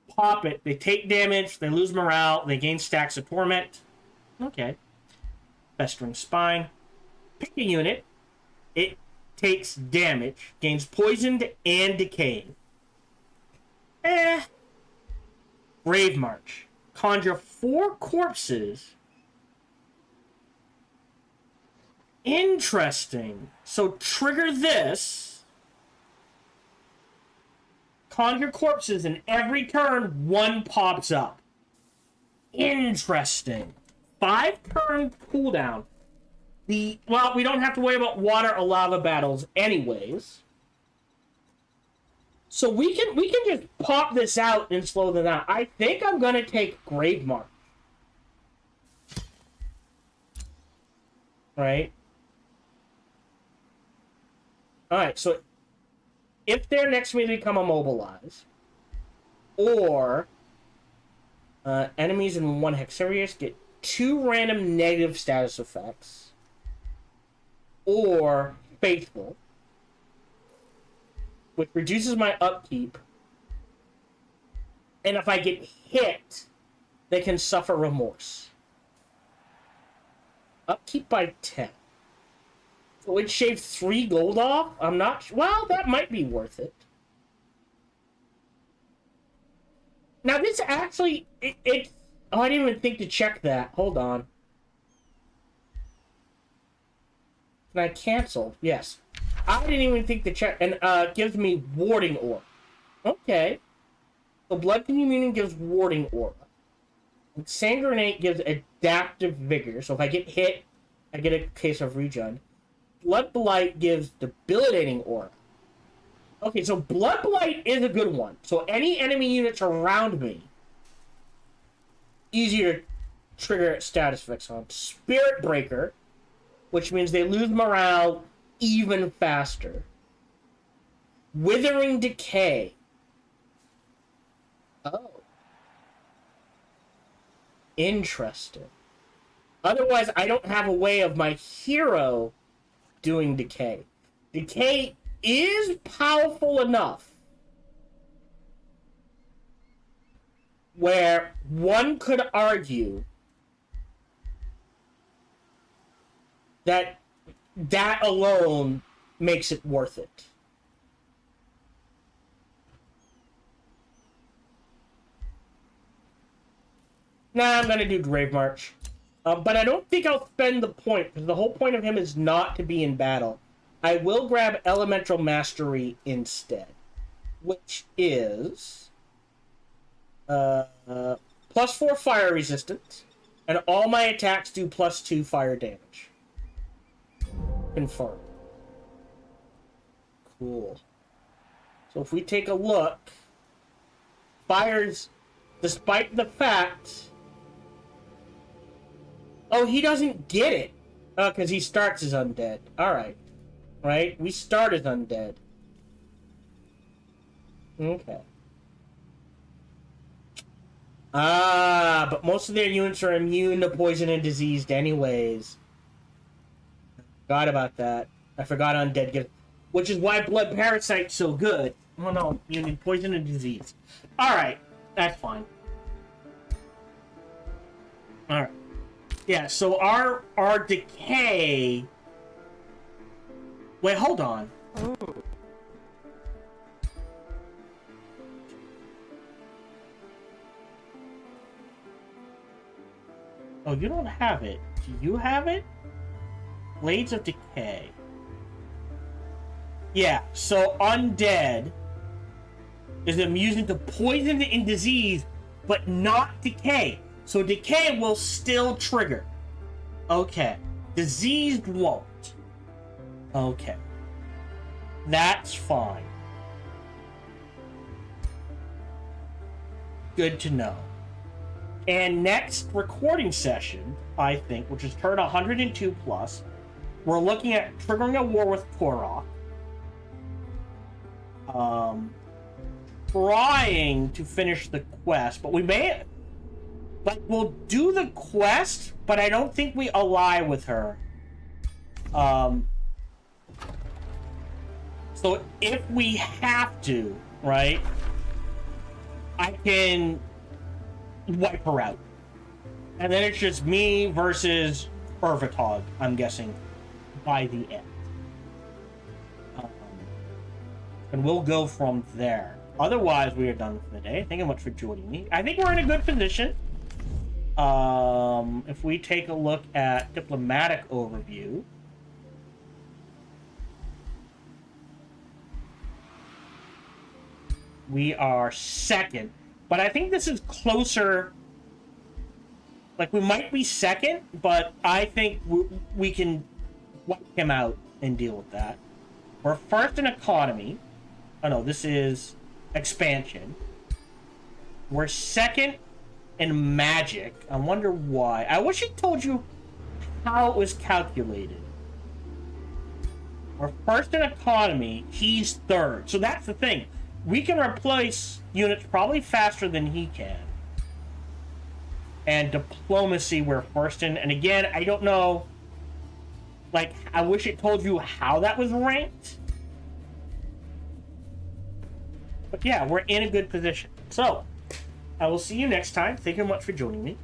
Pop it. They take damage. They lose morale. They gain stacks of torment. Okay. Festering Spine. Pick a unit. It takes damage. Gains poisoned and decaying. Grave March. Conjure 4 corpses. Interesting. So trigger this. Conjure corpses, and every turn 1 pops up. Interesting. 5-turn cooldown. Well, we don't have to worry about water or lava battles anyways. So we can just pop this out and slow them down. I think I'm gonna take Grave March. Right? Alright, so if they're next to me, they become immobilized. Or enemies in 1 hex areas get 2 random negative status effects. Or Faithful, which reduces my upkeep. And if I get hit, they can suffer remorse. Upkeep by 10. So it shaved 3 gold off? I'm not... Well, that might be worth it. Now, this actually... Oh, I didn't even think to check that. Hold on. Can I cancel? Yes. I didn't even think to check. And gives me Warding Aura. Okay. So Blood Communion gives Warding Aura. Sanguinate gives Adaptive Vigor. So if I get hit, I get a case of regen. Blood Blight gives Debilitating Aura. Okay, so Blood Blight is a good one. So any enemy units around me, easier to trigger status effects on. Spirit Breaker, which means they lose morale even faster. Withering Decay. Oh. Interesting. Otherwise, I don't have a way of my hero doing Decay. Decay is powerful enough where one could argue that that alone makes it worth it. Nah, I'm gonna do Grave March. But I don't think I'll spend the point, because the whole point of him is not to be in battle. I will grab Elemental Mastery instead, which is +4 fire resistance, and all my attacks do +2 fire damage. Confirm. Cool. So if we take a look, fires, despite the fact... Oh, he doesn't get it. Oh, because he starts as undead. Alright. Right? We start as undead. Okay. Ah, but most of their units are immune to poison and diseased anyways. Forgot about that. I forgot undead gift, which is why blood parasite's so good. Oh no, you need poison and disease. All right, that's fine. All right, yeah. So our decay. Wait, hold on. Oh. Oh, you don't have it. Do you have it? Blades of Decay. Yeah, so undead is immune to poison and disease, but not decay. So decay will still trigger. Okay. Diseased won't. Okay. That's fine. Good to know. And next recording session, I think, which is turn 102 plus, we're looking at triggering a war with Korok. Trying to finish the quest, but we may, but we'll do the quest, but I don't think we ally with her. So if we have to, right, I can wipe her out. And then it's just me versus Urvatog, I'm guessing, by the end. And we'll go from there. Otherwise, we are done for the day. Thank you much for joining me. I think we're in a good position. If we take a look at diplomatic overview, we are second. But I think this is closer. Like, we might be second, but I think we can wipe him out and deal with that. We're first in economy. Oh no, this is expansion. We're second in magic. I wonder why. I wish it told you how it was calculated. We're first in economy. He's third. So that's the thing. We can replace units probably faster than he can. And diplomacy, we're first in. And again, I don't know. Like, I wish it told you how that was ranked. But yeah, we're in a good position. So, I will see you next time. Thank you very much for joining me.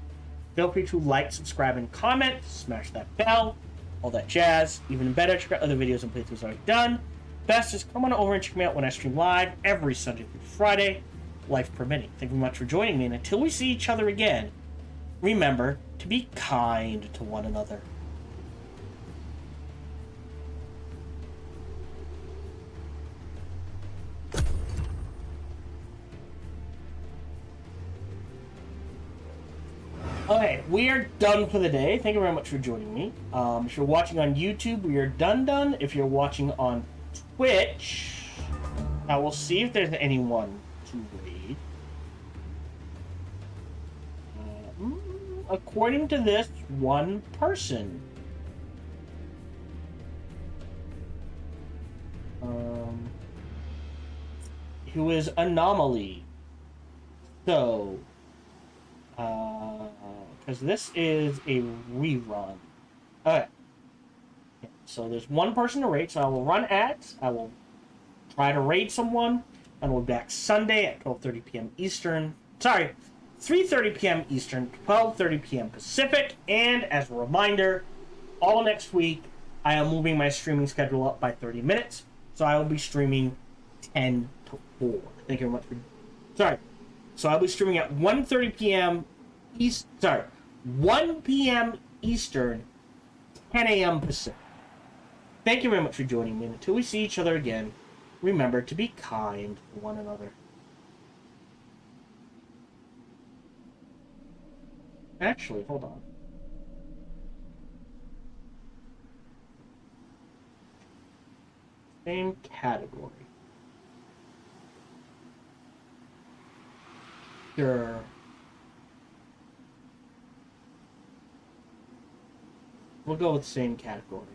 Feel free to like, subscribe, and comment. Smash that bell. All that jazz. Even better, check out other videos and playthroughs I've done. Best is come on over and check me out when I stream live every Sunday through Friday, life permitting. Thank you very much for joining me, and until we see each other again, remember to be kind to one another. Okay, we are done for the day. Thank you very much for joining me. If you're watching on YouTube, we are done. If you're watching on Twitch, I will see if there's anyone to raid. According to this, one person. Who is Anomaly. So, because this is a rerun. Okay. So there's one person to raid, so I will run ads. I will try to raid someone, and we'll be back Sunday at 12:30 p.m. Eastern. Sorry, 3:30 p.m. Eastern, 12:30 p.m. Pacific. And as a reminder, all next week, I am moving my streaming schedule up by 30 minutes. So I will be streaming 10 to 4. Thank you very much for... Sorry. So I'll be streaming at 1:30 p.m. 1 p.m. Eastern, 10 a.m. Pacific. Thank you very much for joining me. And until we see each other again, remember to be kind to one another. Actually, hold on. Same category. Sure. We'll go with the same category.